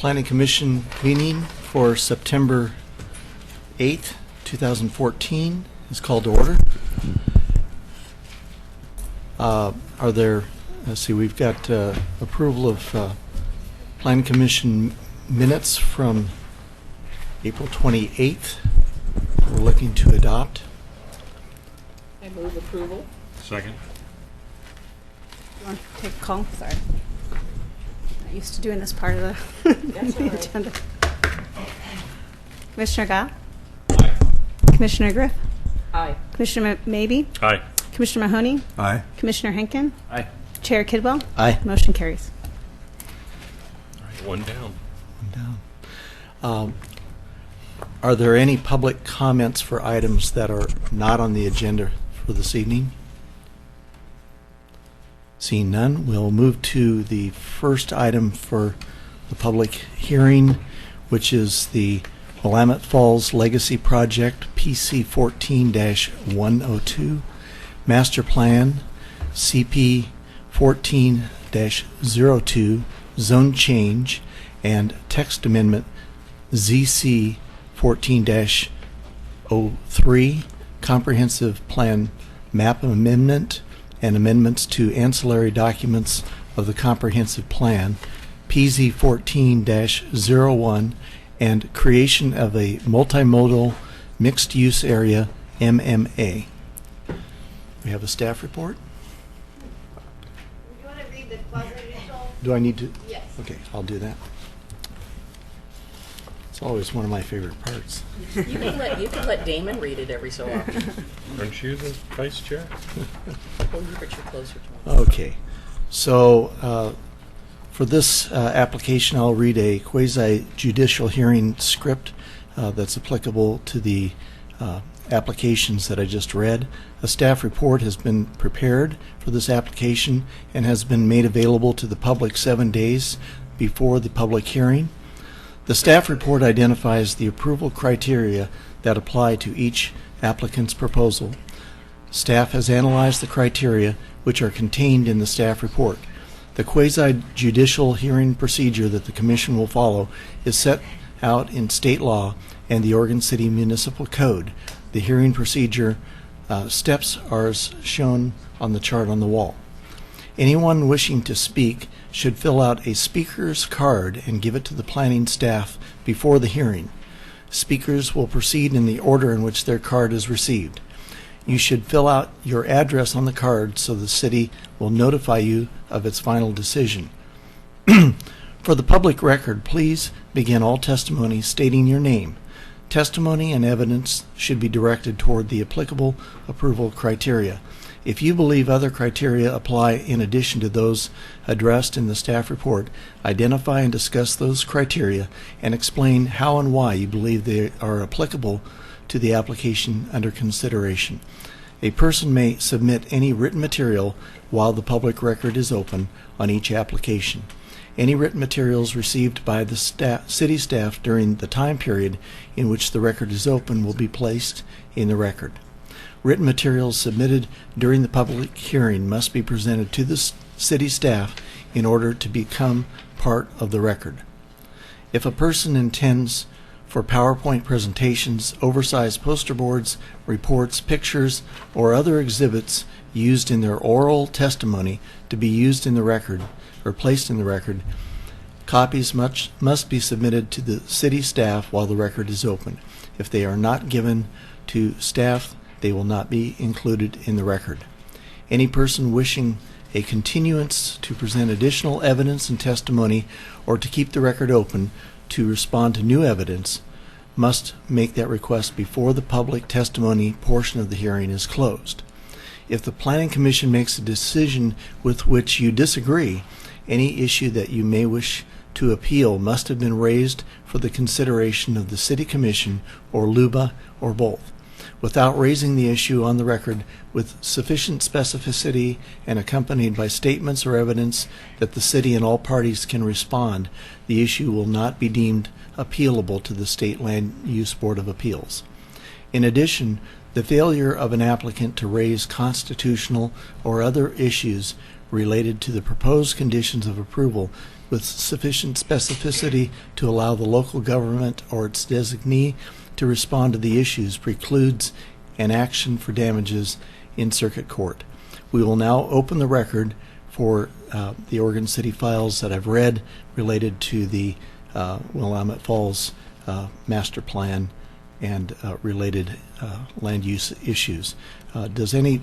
Planning Commission meeting for September 8th, 2014 is called to order. Are there, let's see, we've got approval of Planning Commission minutes from April 28th. We're looking to adopt. I move approval. Second. You want to take a call? Sorry. Not used to doing this part of the, That's all right. agenda. Commissioner Gao? Aye. Commissioner Griff? Aye. Commissioner Mabey? Aye. Commissioner Mahoney? Aye. Commissioner Henkin? Aye. Chair Kidwell? Aye. Motion carries. All right, one down. Down. Are there any public comments for items that are not on the agenda for this evening? Seeing none, we'll move to the first item for the public hearing, which is the Willamette Falls Legacy Project PC 14-102 Master Plan CP 14-02 Zone Change and Text Amendment ZC 14-03 Comprehensive Plan Map Amendment and amendments to ancillary documents of the Comprehensive Plan PZ 14-01 and creation of a multimodal mixed-use area MMA. We have a staff report. You want to read the quasi-judicial? Do I need to? Yes. Okay, I'll do that. It's always one of my favorite parts. You can let Damon read it every so often. Aren't you the vice chair? Oh, you but you're closer to him. Okay, so for this application, I'll read a quasi-judicial hearing script that's applicable to the applications that I just read. A staff report has been prepared for this application and has been made available to the public 7 days before the public hearing. The staff report identifies the approval criteria that apply to each applicant's proposal. Staff has analyzed the criteria which are contained in the staff report. The quasi-judicial hearing procedure that the Commission will follow is set out in state law and the Oregon City Municipal Code. The hearing procedure steps are as shown on the chart on the wall. Anyone wishing to speak should fill out a speaker's card and give it to the planning staff before the hearing. Speakers will proceed in the order in which their card is received. You should fill out your address on the card so the city will notify you of its final decision. For the public record, please begin all testimony stating your name. Testimony and evidence should be directed toward the applicable approval criteria. If you believe other criteria apply in addition to those addressed in the staff report, identify and discuss those criteria and explain how and why you believe they are applicable to the application under consideration. A person may submit any written material while the public record is open on each application. Any written materials received by the city staff during the time period in which the record is open will be placed in the record. Written materials submitted during the public hearing must be presented to the city staff in order to become part of the record. If a person intends for PowerPoint presentations, oversized poster boards, reports, pictures, or other exhibits used in their oral testimony to be used in the record or placed in the record, copies must be submitted to the city staff while the record is open. If they are not given to staff, they will not be included in the record. Any person wishing a continuance to present additional evidence and testimony or to keep the record open to respond to new evidence must make that request before the public testimony portion of the hearing is closed. If the Planning Commission makes a decision with which you disagree, any issue that you may wish to appeal must have been raised for the consideration of the City Commission or LUBA or both. Without raising the issue on the record with sufficient specificity and accompanied by statements or evidence that the city and all parties can respond, the issue will not be deemed appealable to the State Land Use Board of Appeals. In addition, the failure of an applicant to raise constitutional or other issues related to the proposed conditions of approval with sufficient specificity to allow the local government or its designee to respond to the issues precludes an action for damages in circuit court. We will now open the record for the Oregon City files that I've read related to the Willamette Falls master plan and related land use issues. Does any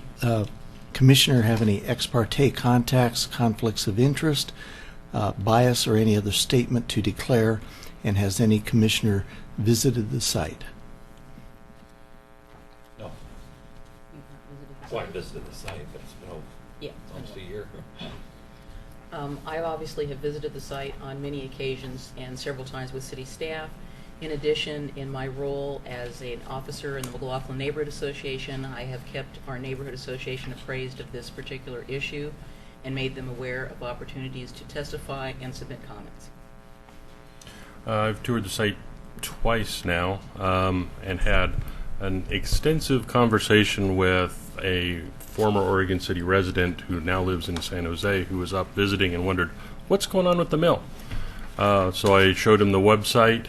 commissioner have any ex parte contacts, conflicts of interest, bias, or any other statement to declare? And has any commissioner visited the site? No. You've not visited the Well, I site? visited the site, but it's been Yeah. almost a year. I obviously have visited the site on many occasions and several times with city staff. In addition, in my role as an officer in the McLaughlin Neighborhood Association, I have kept our neighborhood association appraised of this particular issue and made them aware of opportunities to testify and submit comments. I've toured the site twice now and had an extensive conversation with a former Oregon City resident who now lives in San Jose, who was up visiting and wondered, what's going on with the mill? So I showed him the website.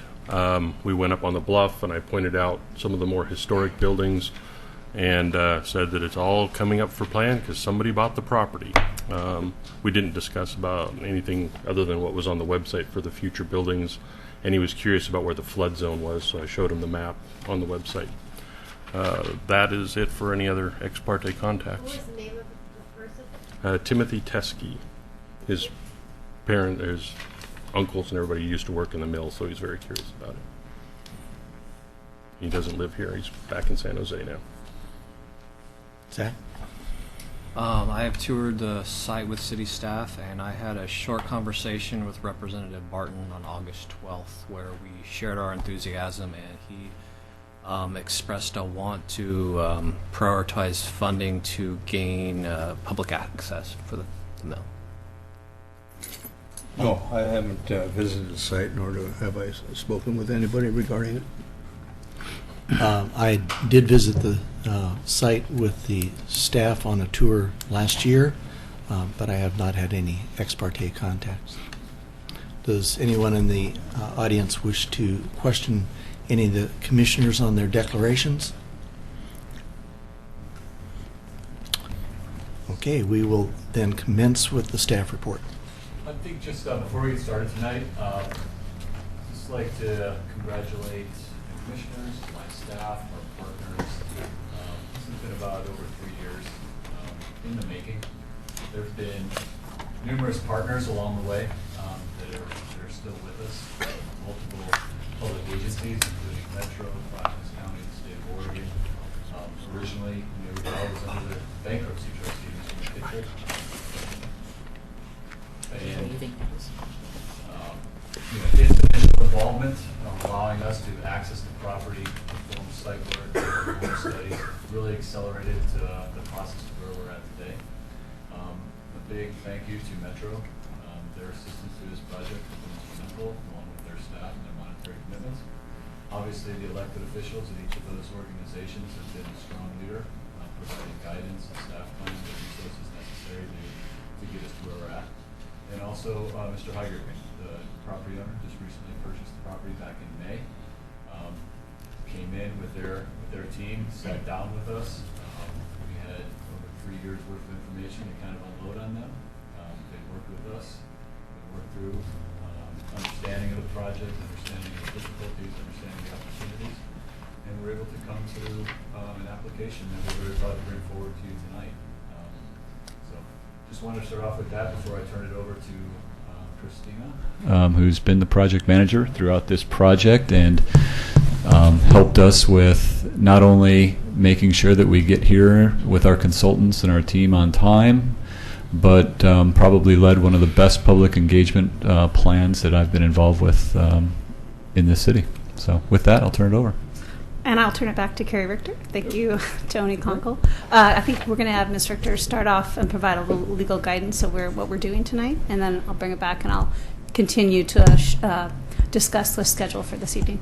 We went up on the bluff and I pointed out some of the more historic buildings and said that it's all coming up for plan because somebody bought the property. We didn't discuss about anything other than what was on the website for the future buildings, and he was curious about where the flood zone was, so I showed him the map on the website. That is it for any other ex parte What contacts. was the name of the person? Timothy Teskey. His uncles and everybody used to work in the mill, so he's very curious about it. He doesn't live here. He's back in San Jose now. Zach? I have toured the site with city staff, and I had a short conversation with Representative Barton on August 12th, where we shared our enthusiasm, and he expressed a want to prioritize funding to gain public access for the mill. No, I haven't visited the site, nor have I spoken with anybody regarding it. I did visit the site with the staff on a tour last year, but I have not had any ex parte contacts. Does anyone in the audience wish to question any of the commissioners on their declarations? Okay, we will then commence with the staff report. I think just before we get started tonight, just like to congratulate the commissioners, my staff, our partners. This has been about over 3 years in the making. There have been numerous partners along the way that are still with us. Multiple public agencies, including Metro, Clackamas County, the state of Oregon. Originally, I was under the bankruptcy trustee, Mr. Kitchell. And Anything else? its initial involvement, allowing us to access the property, perform site work, perform studies, really accelerated the process to where we're at today. A big thank you to Metro. Their assistance to this project has been instrumental, along with their staff and their monetary commitments. Obviously, the elected officials at each of those organizations have been a strong leader, providing guidance and staff plans and resources necessary to get us to where we're at. And also, Mr. Heiger, the property owner, just recently purchased the property back in May. Came in with their team, sat down with us. We had over 3 years worth of information to kind of unload on them. They worked with us. We worked through understanding of the project, understanding the difficulties, understanding the opportunities, and we're able to come to an application that we're very proud to bring forward to you tonight. So, just wanted to start off with that before I turn it over to Christina. Who's been the project manager throughout this project and helped us with not only making sure that we get here with our consultants and our team on time, but probably led one of the best public engagement plans that I've been involved with in this city. So with that, I'll turn it over. And I'll turn it back to Carrie Richter. Thank you, Tony Conkle. I think we're going to have Ms. Richter start off and provide a little legal guidance of what we're doing tonight, and then I'll bring it back and I'll continue to discuss the schedule for this evening.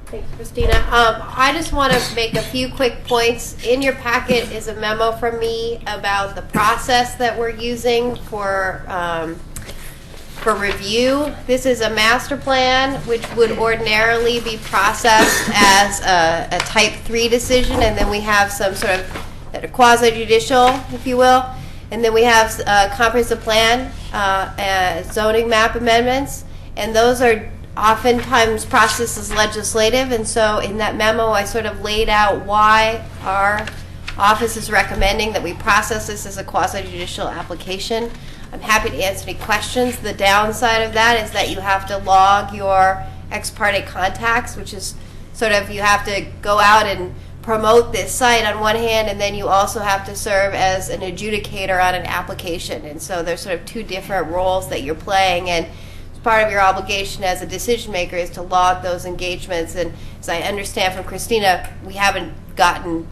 Thanks, Christina. I just want to make a few quick points. In your packet is a memo from me about the process that we're using for for review. This is a master plan, which would ordinarily be processed as a type 3 decision, and then we have some sort of quasi-judicial, if you will, and then we have a comprehensive plan, zoning map amendments, and those are oftentimes processed as legislative, and so in that memo I sort of laid out why our office is recommending that we process this as a quasi-judicial application. I'm happy to answer any questions. The downside of that is that you have to log your ex parte contacts, which is sort of, you have to go out and promote this site on one hand, and then you also have to serve as an adjudicator on an application. And so there's sort of two different roles that you're playing, and part of your obligation as a decision maker is to log those engagements. And as I understand from Christina, we haven't gotten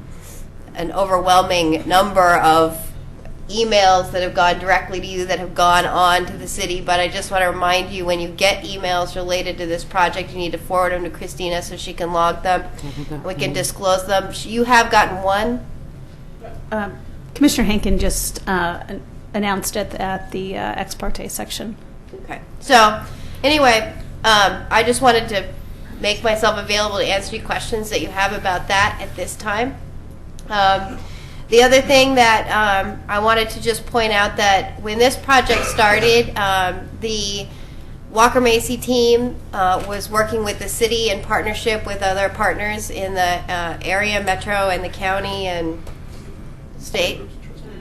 an overwhelming number of emails that have gone directly to you that have gone on to the city, but I just want to remind you, when you get emails related to this project, you need to forward them to Christina so she can log them. We can disclose them. You have gotten one? Commissioner Hankin just announced it at the ex parte section. Okay. So, anyway, I just wanted to make myself available to answer any questions that you have about that at this time. The other thing that I wanted to just point out, that when this project started, the Walker Macy team was working with the city in partnership with other partners in the area, metro, and the county and state,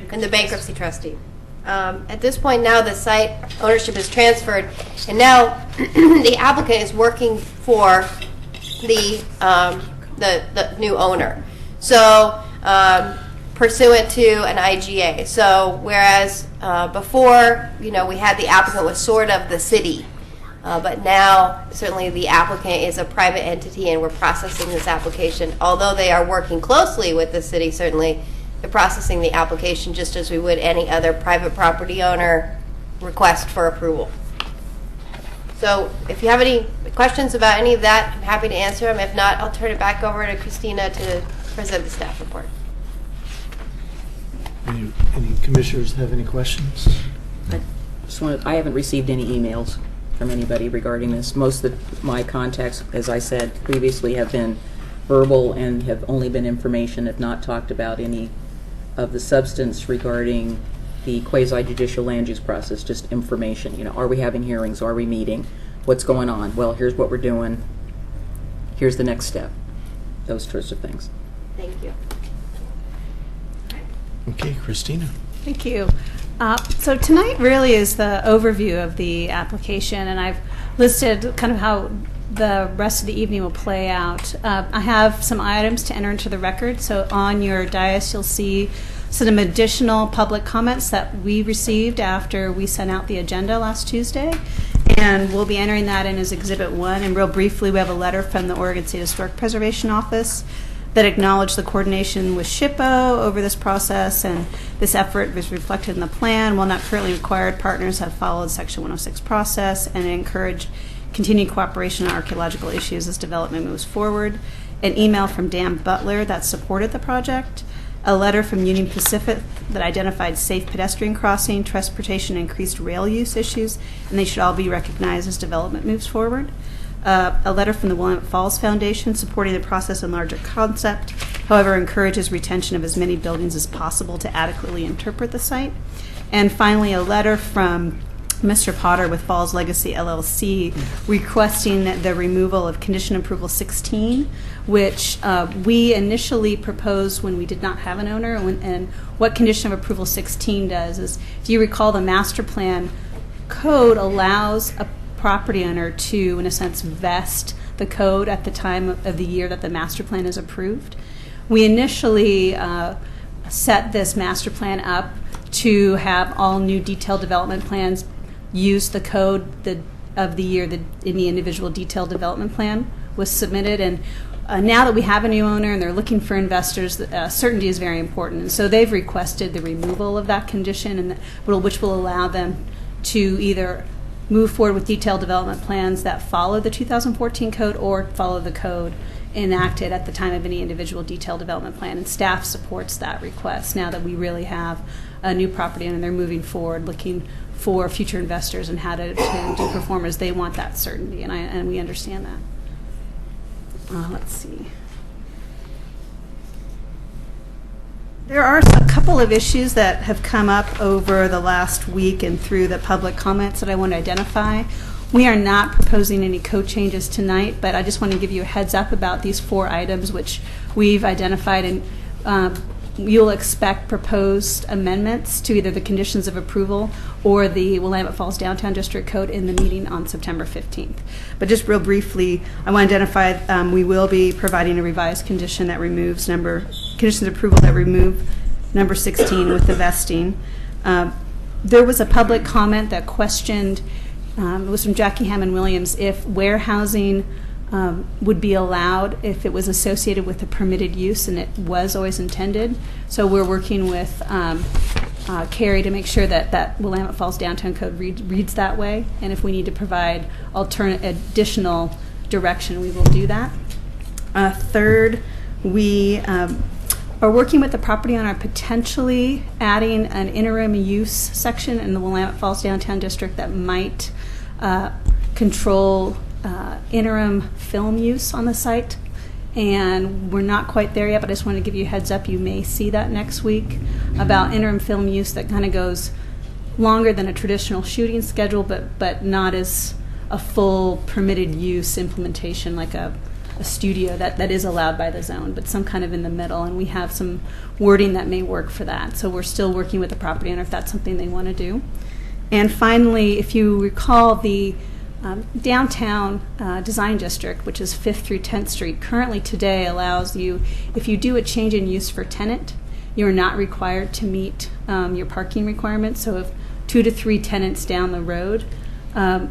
and the bankruptcy trustee. At this point now, the site ownership is transferred, and now the applicant is working for the new owner. So pursuant to an IGA. So whereas before, we had the applicant was sort of the city, but now certainly the applicant is a private entity, and we're processing this application. Although they are working closely with the city, certainly they're processing the application just as we would any other private property owner request for approval. So if you have any questions about any of that, I'm happy to answer them. If not, I'll turn it back over to Christina to present the staff report. Any commissioners have any questions? I haven't received any emails from anybody regarding this. Most of my contacts, as I said previously, have been verbal and have only been information, have not talked about any of the substance regarding the quasi-judicial land use process, just information. Are we having hearings? Are we meeting? What's going on? Well, here's what we're doing. Here's the next step. Those sorts of things. Thank you. Okay, Christina. Thank you. So tonight really is the overview of the application, and I've listed kind of how the rest of the evening will play out. I have some items to enter into the record. So on your dais, you'll see some additional public comments that we received after we sent out the agenda last Tuesday. And we'll be entering that in as Exhibit 1. And real briefly, we have a letter from the Oregon State Historic Preservation Office that acknowledged the coordination with SHPO over this process, and this effort was reflected in the plan. While not currently required, partners have followed Section 106 process and encouraged continued cooperation on archaeological issues as development moves forward. An email from Dan Butler that supported the project. A letter from Union Pacific that identified safe pedestrian crossing, transportation, and increased rail use issues, and they should all be recognized as development moves forward. A letter from the Willamette Falls Foundation supporting the process and larger concept, however, encourages retention of as many buildings as possible to adequately interpret the site. And finally, a letter from Mr. Potter with Falls Legacy LLC requesting the removal of Condition Approval 16, which we initially proposed when we did not have an owner. And what Condition of Approval 16 does is, if you recall, the master plan code allows a property owner to, in a sense, vest the code at the time of the year that the master plan is approved. We initially set this master plan up to have all new detailed development plans use the code of the year that any individual detailed development plan was submitted. And now that we have a new owner and they're looking for investors, certainty is very important. And so they've requested the removal of that condition, and which will allow them to either move forward with detailed development plans that follow the 2014 code or follow the code enacted at the time of any individual detailed development plan. And staff supports that request now that we really have a new property owner and they're moving forward looking for future investors and how to do performers. They want that certainty, and we understand that. Let's see. There are a couple of issues that have come up over the last week and through the public comments that I want to identify. We are not proposing any code changes tonight, but I just want to give you a heads up about these 4 items which we've identified, and you'll expect proposed amendments to either the conditions of approval or the Willamette Falls Downtown District Code in the meeting on September 15th. But just real briefly, I want to identify we will be providing a revised condition that removes conditions of approval that remove number 16 with the vesting. There was a public comment that questioned, it was from Jackie Hammond Williams, if warehousing would be allowed if it was associated with a permitted use, and it was always intended. So we're working with Carrie to make sure that Willamette Falls Downtown Code reads that way, and if we need to provide additional direction, we will do that. Third, we are working with the property owner potentially adding an interim use section in the Willamette Falls Downtown District that might control interim film use on the site, and we're not quite there yet, but I just want to give you a heads up. You may see that next week about interim film use that kind of goes longer than a traditional shooting schedule, but not as a full permitted use implementation like a studio that is allowed by the zone, but some kind of in the middle, and we have some wording that may work for that. So we're still working with the property owner if that's something they want to do. And finally, if you recall, the downtown design district, which is 5th through 10th Street, currently today allows you, if you do a change in use for tenant, you're not required to meet your parking requirements. So if 2 to 3 tenants down the road,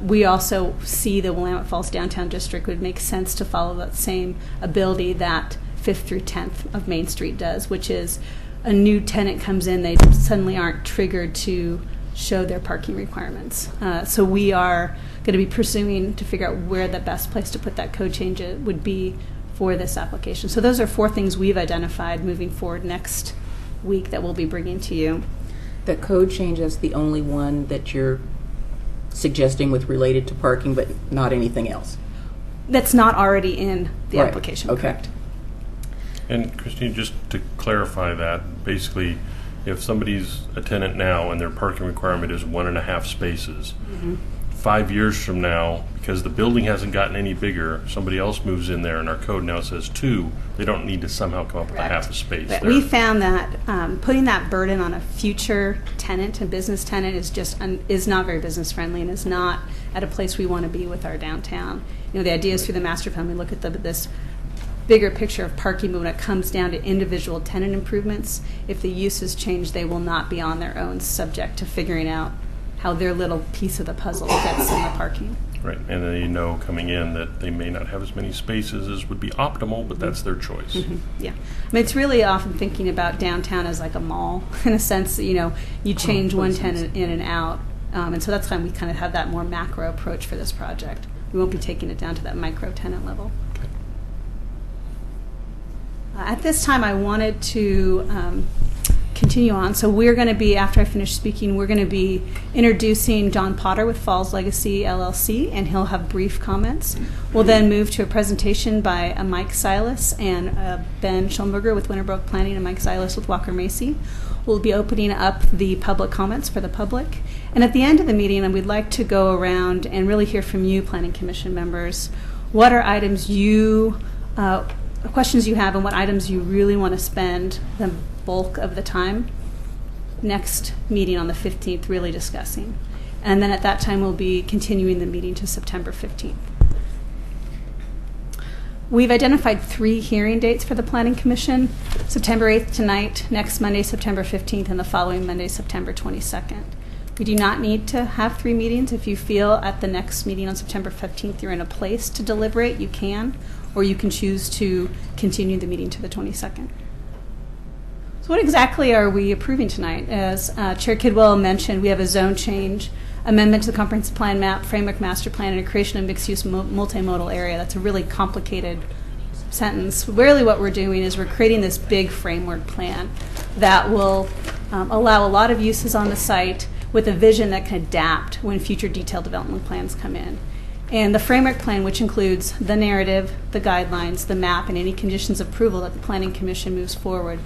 we also see the Willamette Falls Downtown District would make sense to follow that same ability that 5th through 10th of Main Street does, which is a new tenant comes in, they suddenly aren't triggered to show their parking requirements. So we are going to be pursuing to figure out where the best place to put that code change would be for this application. So those are 4 things we've identified moving forward next week that we'll be bringing to you. The code change is the only one that you're suggesting with related to parking, but not anything else? That's not already in the Right. application, Okay. correct? And Christine, just to clarify that, basically, if somebody's a tenant now and their parking requirement is 1.5 spaces, 5 years from now, because the building hasn't gotten any bigger, somebody else moves in there and our code now says 2, they don't need to somehow come up with a Correct. half a space But there. we found that putting that burden on a future tenant, a business tenant, is not very business friendly and is not at a place we want to be with our downtown. You know, the idea is through the master plan we look at this bigger picture of parking, but when it comes down to individual tenant improvements, if the uses change, they will not be on their own, subject to figuring out how their little piece of the puzzle fits in the parking. Right, and they know coming in that they may not have as many spaces as would be optimal, but that's their choice. Yeah. I mean, it's really often thinking about downtown as like a mall, in a sense that, you change one tenant in and out. And so that's why we kind of have that more macro approach for this project. We won't be taking it down to that micro tenant level. Okay. At this time, I wanted to continue on. So we're going to be, after I finish speaking, we're going to be introducing John Potter with Falls Legacy LLC, and he'll have brief comments. We'll then move to a presentation by Mike Silas and Ben Schulberger with Winterbrook Planning and Mike Silas with Walker Macy. We'll be opening up the public comments for the public. And at the end of the meeting, we'd like to go around and really hear from you, Planning Commission members. What are items questions you have, and what items you really want to spend the bulk of the time next meeting on the 15th really discussing. And then at that time we'll be continuing the meeting to September 15th. We've identified 3 hearing dates for the Planning Commission: September 8th tonight, next Monday, September 15th, and the following Monday, September 22nd. We do not need to have 3 meetings. If you feel at the next meeting on September 15th you're in a place to deliberate, you can, or you can choose to continue the meeting to the 22nd. So what exactly are we approving tonight? As Chair Kidwell mentioned, we have a zone change, amendment to the comprehensive plan map, framework master plan, and a creation of mixed-use multimodal area. That's a really complicated sentence. Really what we're doing is we're creating this big framework plan that will allow a lot of uses on the site with a vision that can adapt when future detailed development plans come in. And the framework plan, which includes the narrative, the guidelines, the map, and any conditions of approval that the Planning Commission moves forward,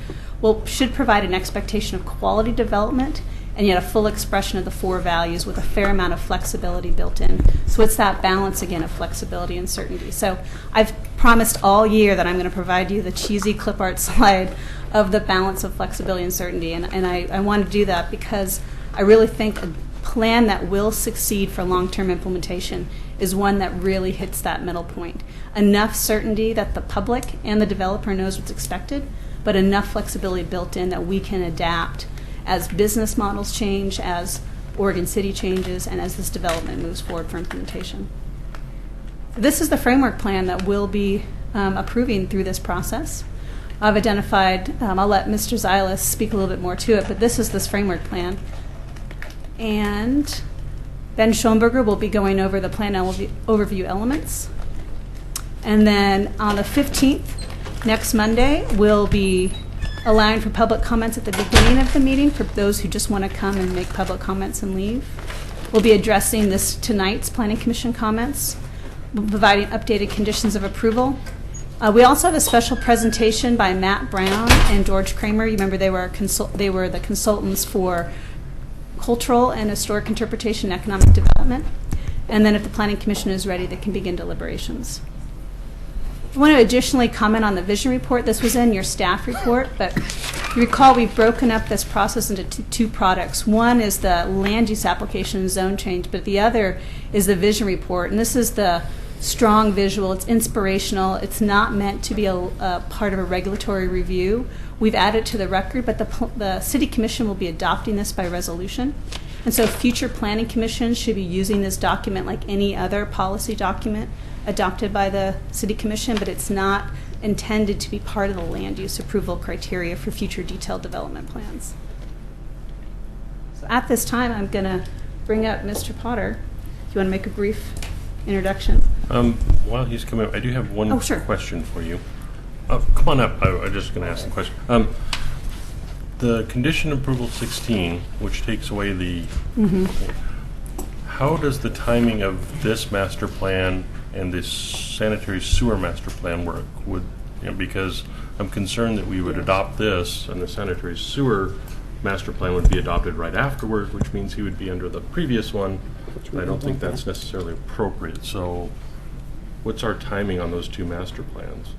should provide an expectation of quality development and yet a full expression of the 4 values with a fair amount of flexibility built in. So it's that balance, again, of flexibility and certainty. So I've promised all year that I'm going to provide you the cheesy clip art slide of the balance of flexibility and certainty. And I want to do that because I really think a plan that will succeed for long-term implementation is one that really hits that middle point. Enough certainty that the public and the developer knows what's expected, but enough flexibility built in that we can adapt as business models change, as Oregon City changes, and as this development moves forward for implementation. This is the framework plan that we'll be approving through this process. I've identified, I'll let Mr. Zilas speak a little bit more to it, but this is this framework plan. And Ben Schoenberger will be going over the plan overview elements. And then on the 15th, next Monday, we'll be allowing for public comments at the beginning of the meeting for those who just want to come and make public comments and leave. We'll be addressing tonight's Planning Commission comments, providing updated conditions of approval. We also have a special presentation by Matt Brown and George Kramer. You remember they were the consultants for cultural and historic interpretation and economic development. And then if the Planning Commission is ready, they can begin deliberations. I want to additionally comment on the vision report. This was in your staff report, but you recall we've broken up this process into two products. One is the land use application and zone change, but the other is the vision report. And this is the strong visual. It's inspirational. It's not meant to be a part of a regulatory review. We've added to the record, but the City Commission will be adopting this by resolution. And so future planning commissions should be using this document like any other policy document adopted by the City Commission, but it's not intended to be part of the land use approval criteria for future detailed development plans. So at this time, I'm going to bring up Mr. Potter. Do you want to make a brief introduction? While he's coming up, I do have one question for you. Come on up. I'm just going to ask the question. The condition approval 16, which takes away the... How does the timing of this master plan and this sanitary sewer master plan work? Because I'm concerned that we would adopt this and the sanitary sewer master plan would be adopted right afterwards, which means he would be under the previous one. I don't think that's necessarily appropriate. So what's our timing on those two master plans?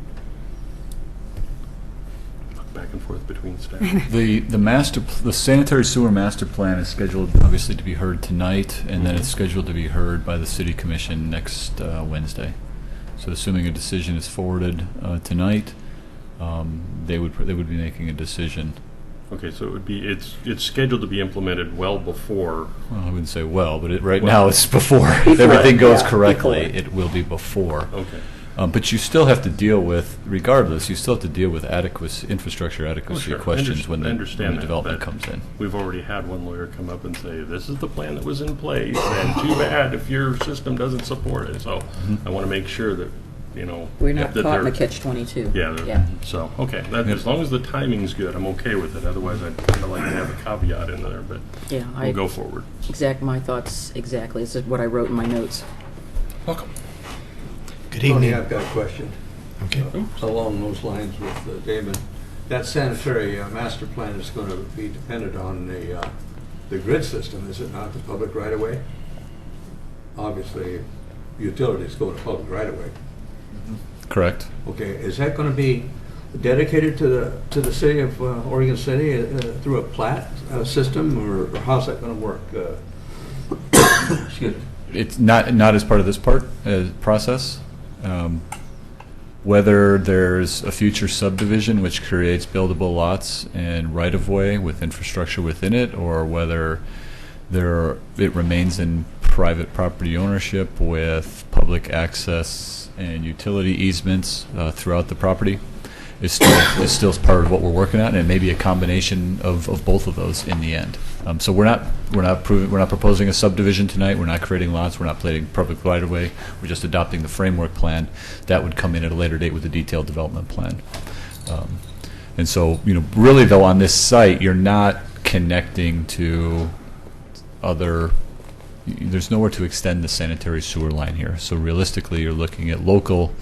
Back and forth between staff. The sanitary sewer master plan is scheduled obviously to be heard tonight, and then it's scheduled to be heard by the City Commission next Wednesday. So assuming a decision is forwarded tonight, they would be making a decision. Okay, so it's scheduled to be implemented well before. Well, I wouldn't say but right now it's before. If everything goes correctly, it will be before. Okay. But you still have to deal with, regardless, you still have to deal with infrastructure adequacy questions when the development comes in. We've already had one lawyer come up and say, this is the plan that was in place, and too bad if your system doesn't support it. So I want to make sure that, we're not caught in a catch-22. Yeah. So, okay. As long as the timing's good, I'm okay with it. Otherwise, I'd kind of like to have a caveat in there, but we'll go forward. My thoughts exactly. This is what I wrote in my notes. Welcome. Good evening. Tony, I've got a question. Okay. Along those lines with Damon. That sanitary master plan is going to be dependent on the grid system, is it not? The public right-of-way? Obviously, utilities go to public right-of-way. Correct. Okay, is that going to be dedicated to the city of Oregon City through a plat system, or how's that going to work? Excuse me. It's not as part of this process. Whether there's a future subdivision which creates buildable lots and right-of-way with infrastructure within it, or whether it remains in private property ownership with public access and utility easements throughout the property, is still part of what we're working on, and it may be a combination of both of those in the end. So we're not proposing a subdivision tonight. We're not creating lots. We're not planning public right of way. We're just adopting the framework plan that would come in at a later date with the detailed development plan. And so really though on this site you're not connecting to there's nowhere to extend the sanitary sewer line here. So realistically, you're looking at local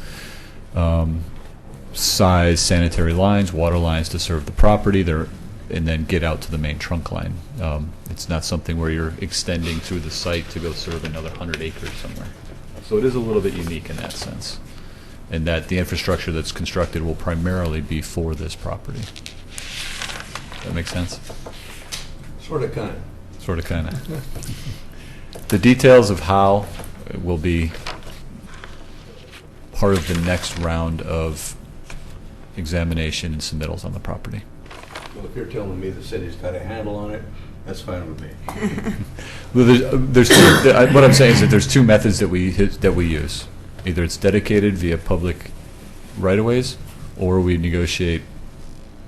size sanitary lines, water lines to serve the property there, and then get out to the main trunk line. It's not something where you're extending through the site to go serve another 100 acres somewhere. So it is a little bit unique in that sense, and that the infrastructure that's constructed will primarily be for this property. That makes sense? Sort of, kind of. Sort of, kind of. The details of how will be part of the next round of examination and submittals on the property. Well, if you're telling me the city's got a handle on it, that's fine with me. Well, what I'm saying is that there's two methods that we use. Either it's dedicated via public right-of-ways, or we negotiate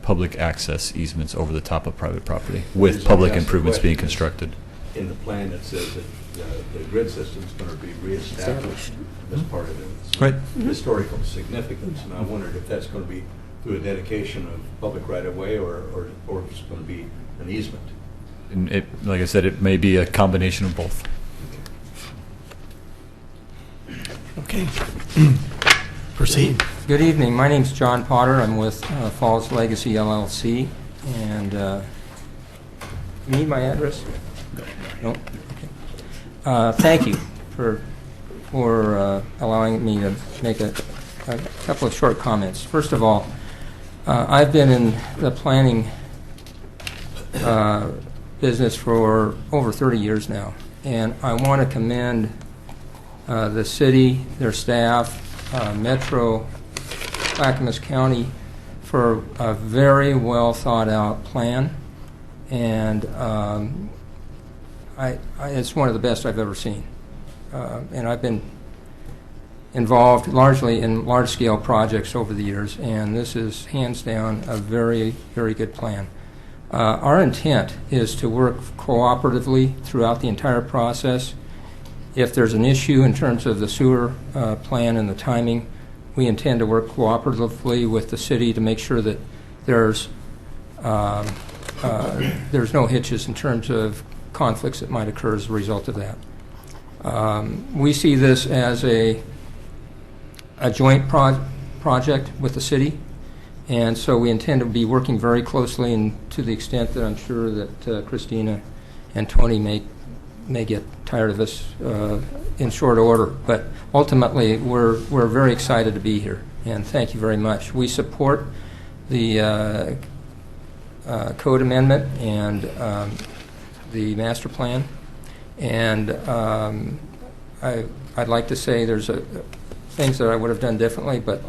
public access easements over the top of private property with public improvements being constructed. In the plan, it says that the grid system's going to be reestablished as part of its Right. historical significance, and I wondered if that's going to be through a dedication of public right-of-way or it's going to be an easement. And like I said, it may be a combination of both. Okay. Proceed. Good evening. My name's John Potter. I'm with Falls Legacy LLC. And you need my address? No? Okay. Thank you for allowing me to make a couple of short comments. First of all, I've been in the planning business for over 30 years now, and I want to commend the city, their staff, Metro, Clackamas County for a very well thought out plan, and it's one of the best I've ever seen. And I've been involved largely in large scale projects over the years, and this is hands down a very, very good plan. Our intent is to work cooperatively throughout the entire process. If there's an issue in terms of the sewer plan and the timing, we intend to work cooperatively with the city to make sure that there's no hitches in terms of conflicts that might occur as a result of that. We see this as a joint project with the city, and so we intend to be working very closely, and to the extent that I'm sure that Christina and Tony may get tired of us in short order. But ultimately, we're very excited to be here, and thank you very much. We support the code amendment and the master plan, and I'd like to say there's things that I would have done differently, but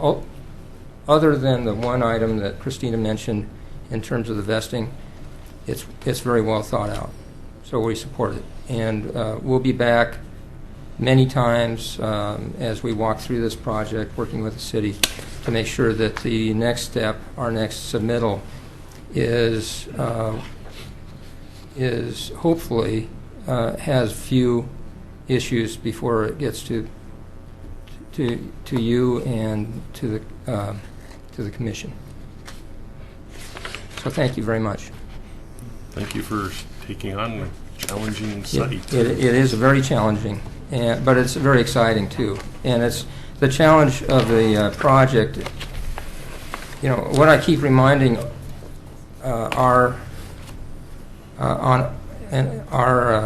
other than the one item that Christina mentioned in terms of the vesting, it's very well thought out. So we support it. And we'll be back many times as we walk through this project, working with the city to make sure that the next step, our next submittal, is hopefully has few issues before it gets to you and to the commission. So thank you very much. Thank you for taking on a challenging site. It is very challenging, but it's very exciting too. And it's the challenge of the project. You know, what I keep reminding our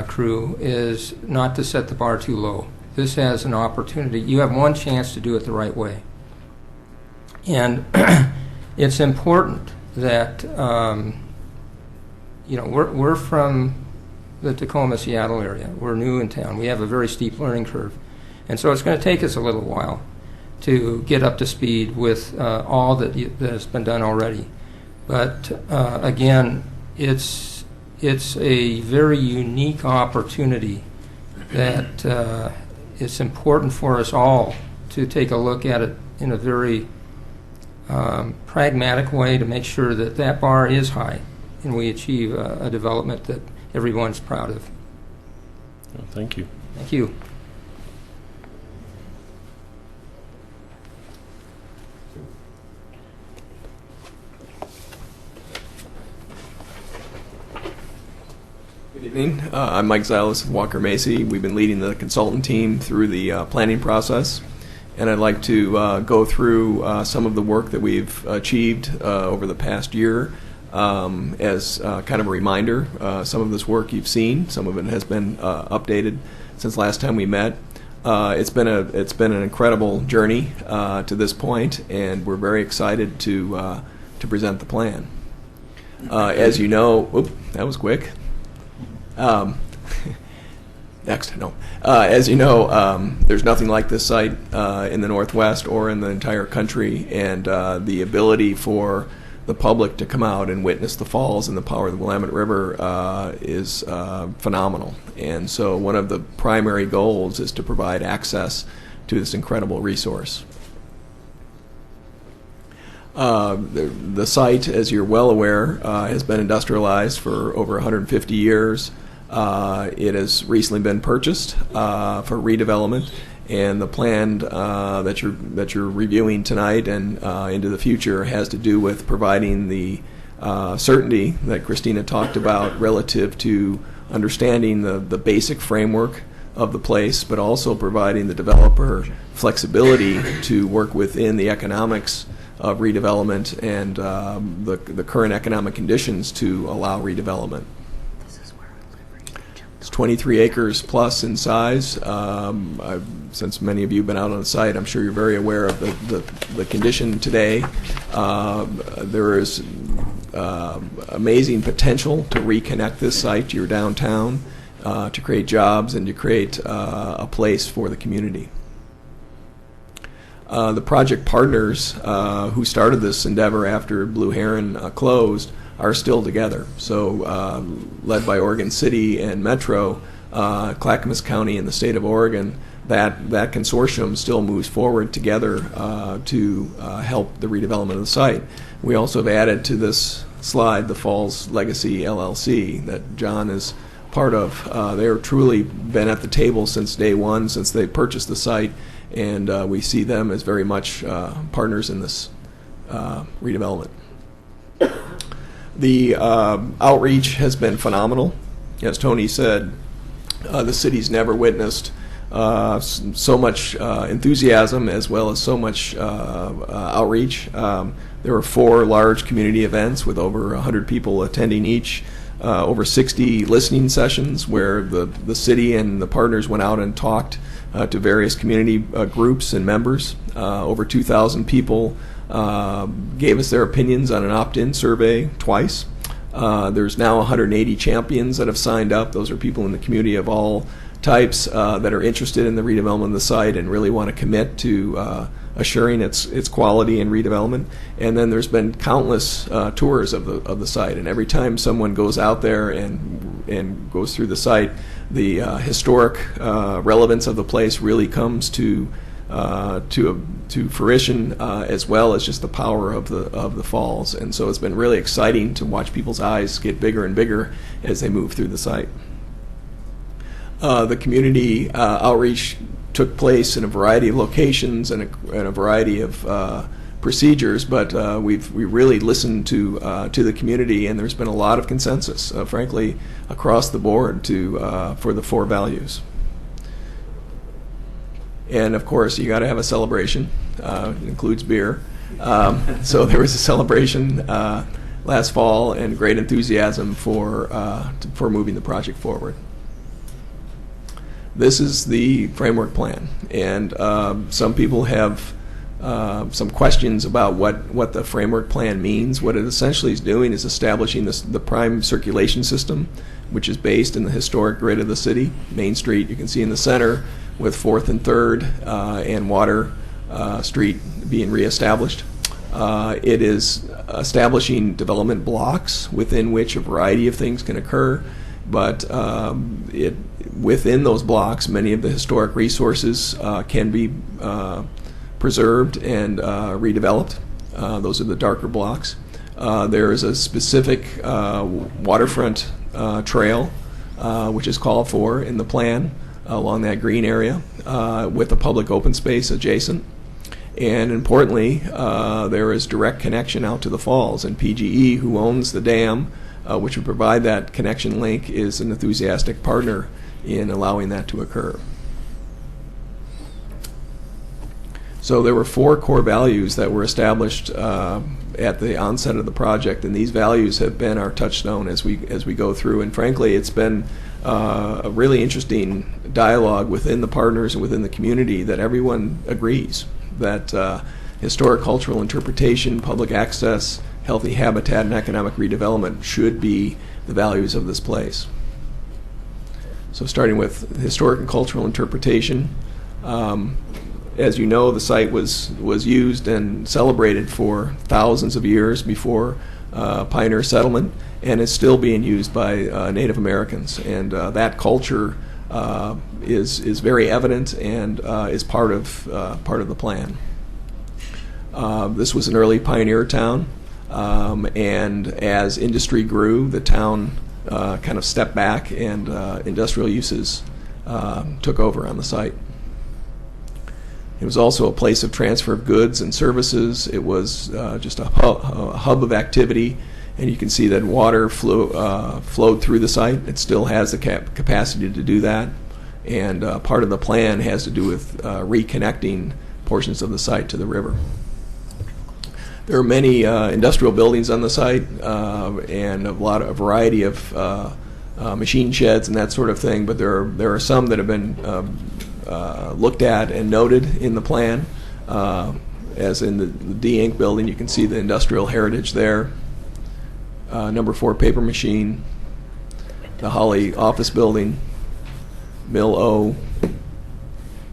crew is not to set the bar too low. This has an opportunity. You have one chance to do it the right way. And it's important that, we're from the Tacoma, Seattle area. We're new in town. We have a very steep learning curve. And so it's going to take us a little while to get up to speed with all that has been done already. But again, it's a very unique opportunity that it's important for us all to take a look at it in a very pragmatic way to make sure that that bar is high and we achieve a development that everyone's proud of. Well, thank you. Thank you. Good Evening. I'm Mike Zilis of Walker Macy. We've been leading the consultant team through the planning process, and I'd like to go through some of the work that we've achieved over the past year as kind of a reminder. Some of this work you've seen, some of it has been updated since last time we met. It's been an incredible journey to this point, and we're very excited to present the plan. As you know, that was quick. Next, no. As you know, there's nothing like this site in the Northwest or in the entire country, and the ability for the public to come out and witness the falls and the power of the Willamette River is phenomenal. And so one of the primary goals is to provide access to this incredible resource. The site, as you're well aware, has been industrialized for over 150 years. It has recently been purchased for redevelopment, and the plan that you're reviewing tonight and into the future has to do with providing the certainty that Christina talked about relative to understanding the basic framework of the place, but also providing the developer flexibility to work within the economics of redevelopment and the current economic conditions to allow redevelopment. It's 23 acres plus in size. Since many of you have been out on the site, I'm sure you're very aware of the condition today. There is amazing potential to reconnect this site to your downtown, to create jobs and to create a place for the community. The project partners who started this endeavor after Blue Heron closed are still together. So led by Oregon City and Metro, Clackamas County and the state of Oregon, that consortium still moves forward together to help the redevelopment of the site. We also have added to this slide the Falls Legacy LLC that John is part of. They are truly been at the table since day one, since they purchased the site, and we see them as very much partners in this redevelopment. The outreach has been phenomenal. As Tony said, the city's never witnessed so much enthusiasm as well as so much outreach. There were 4 large community events with over 100 people attending each, over 60 listening sessions where the city and the partners went out and talked to various community groups and members. Over 2,000 people gave us their opinions on an opt-in survey twice. There's now 180 champions that have signed up. Those are people in the community of all types that are interested in the redevelopment of the site and really want to commit to assuring its quality and redevelopment. And then there's been countless tours of the site. And every time someone goes out there and goes through the site, the historic relevance of the place really comes to fruition, as well as just the power of the falls. And so it's been really exciting to watch people's eyes get bigger and bigger as they move through the site. The community outreach took place in a variety of locations and a variety of procedures, but we really listened to the community, and there's been a lot of consensus, frankly, across the board for the 4 values. And of course, you got to have a celebration. It includes beer. So there was a celebration last fall, and great enthusiasm for moving the project forward. This is the framework plan, and some people have some questions about what the framework plan means. What it essentially is doing is establishing the prime circulation system, which is based in the historic grid of the city. Main Street, you can see in the center, with 4th and 3rd and Water Street being reestablished. It is establishing development blocks within which a variety of things can occur, but within those blocks, many of the historic resources can be preserved and redeveloped. Those are the darker blocks. There is a specific waterfront trail, which is called for in the plan along that green area, with a public open space adjacent. And importantly, there is direct connection out to the falls, and PGE, who owns the dam, which would provide that connection link, is an enthusiastic partner in allowing that to occur. So there were 4 core values that were established at the onset of the project, and these values have been our touchstone as we go through. And frankly, it's been a really interesting dialogue within the partners and within the community that everyone agrees that historic cultural interpretation, public access, healthy habitat, and economic redevelopment should be the values of this place. So starting with historic and cultural interpretation, as you know, the site was used and celebrated for thousands of years before pioneer settlement, and is still being used by Native Americans. And that culture is very evident and is part of the plan. This was an early pioneer town, and as industry grew, the town kind of stepped back, and industrial uses took over on the site. It was also a place of transfer of goods and services. It was just a hub of activity, and you can see that water flowed through the site. It still has the capacity to do that, and part of the plan has to do with reconnecting portions of the site to the river. There are many industrial buildings on the site, and a variety of machine sheds and that sort of thing, but there are some that have been looked at and noted in the plan. As in the D-Inc building, you can see the industrial heritage there. Number 4 paper machine, the Holly office building, Mill O,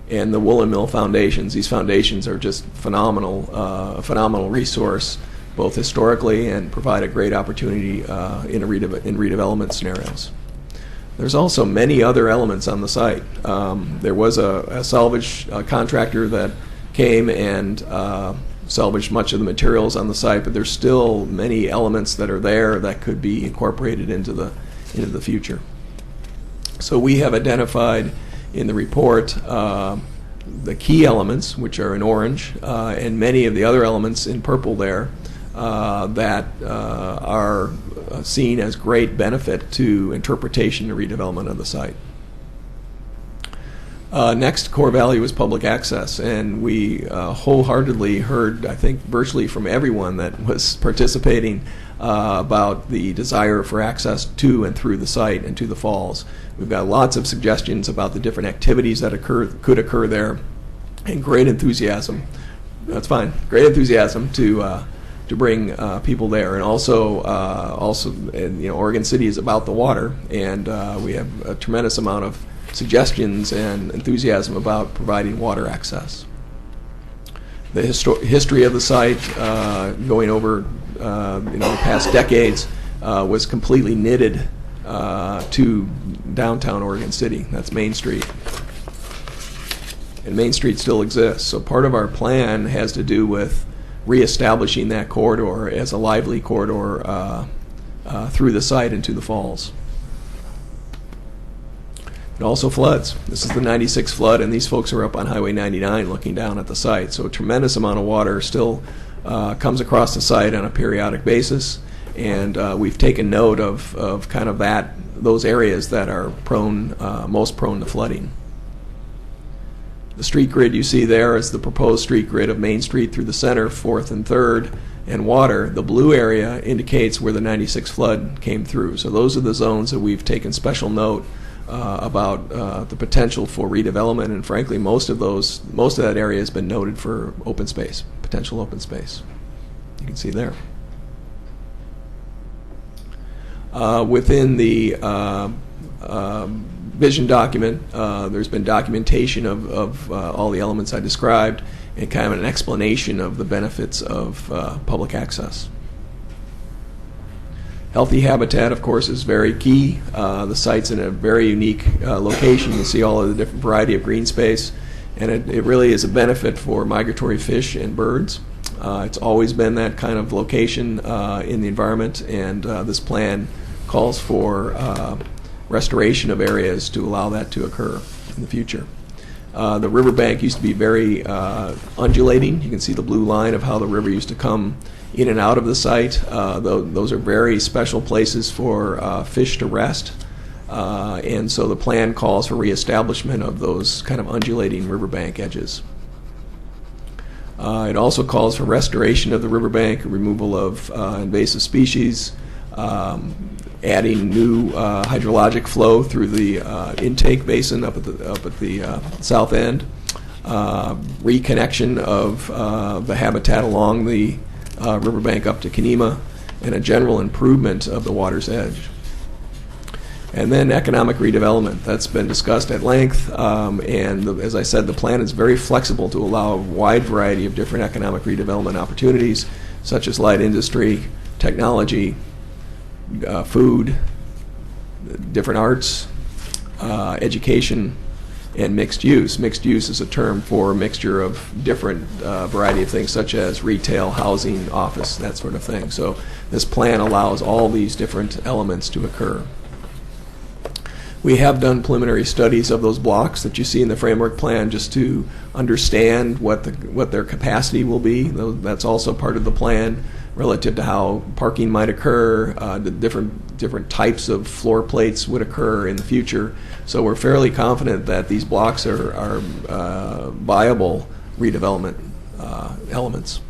and the Woolen Mill foundations. These foundations are just phenomenal, a phenomenal resource, both historically and provide a great opportunity in redevelopment scenarios. There's also many other elements on the site. There was a salvage contractor that came and salvaged much of the materials on the site, but there's still many elements that are there that could be incorporated into the future. So we have identified in the report the key elements, which are in orange, and many of the other elements in purple there that are seen as great benefit to interpretation and redevelopment of the site. Next core value is public access, and we wholeheartedly heard, I think, virtually from everyone that was participating about the desire for access to and through the site and to the falls. We've got lots of suggestions about the different activities that could occur there, and great enthusiasm. That's fine. Great enthusiasm to bring people there, and also Oregon City is about the water, and we have a tremendous amount of suggestions and enthusiasm about providing water access. The history of the site, going over the past decades, was completely knitted to downtown Oregon City. That's Main Street. And Main Street still exists. So part of our plan has to do with reestablishing that corridor as a lively corridor through the site into the falls. It also floods. This is the 96 flood, and these folks are up on Highway 99 looking down at the site. So a tremendous amount of water still comes across the site on a periodic basis, and we've taken note of kind of those areas that are most prone to flooding. The street grid you see there is the proposed street grid of Main Street through the center, 4th and 3rd, and water. The blue area indicates where the 96 flood came through. So those are the zones that we've taken special note about the potential for redevelopment, and frankly, most of that area has been noted for open space, potential open space. You can see there. Within the vision document, there's been documentation of all the elements I described, and kind of an explanation of the benefits of public access. Healthy habitat, of course, is very key. The site's in a very unique location. You see all of the different variety of green space, and it really is a benefit for migratory fish and birds. It's always been that kind of location in the environment, and this plan calls for restoration of areas to allow that to occur in the future. The riverbank used to be very undulating. You can see the blue line of how the river used to come in and out of the site. Those are very special places for fish to rest. And so the plan calls for reestablishment of those kind of undulating riverbank edges. It also calls for restoration of the riverbank, removal of invasive species, adding new hydrologic flow through the intake basin up at the south end, reconnection of the habitat along the riverbank up to Kenema, and a general improvement of the water's edge. And then economic redevelopment. That's been discussed at length, as I said, the plan is very flexible to allow a wide variety of different economic redevelopment opportunities, such as light industry, technology, food, different arts, education, and mixed use. Mixed use is a term for a mixture of different variety of things, such as retail, housing, office, that sort of thing. So this plan allows all these different elements to occur. We have done preliminary studies of those blocks that you see in the framework plan just to understand what their capacity will be. That's also part of the plan relative to how parking might occur, the different types of floor plates would occur in the future. So we're fairly confident that these blocks are viable redevelopment elements.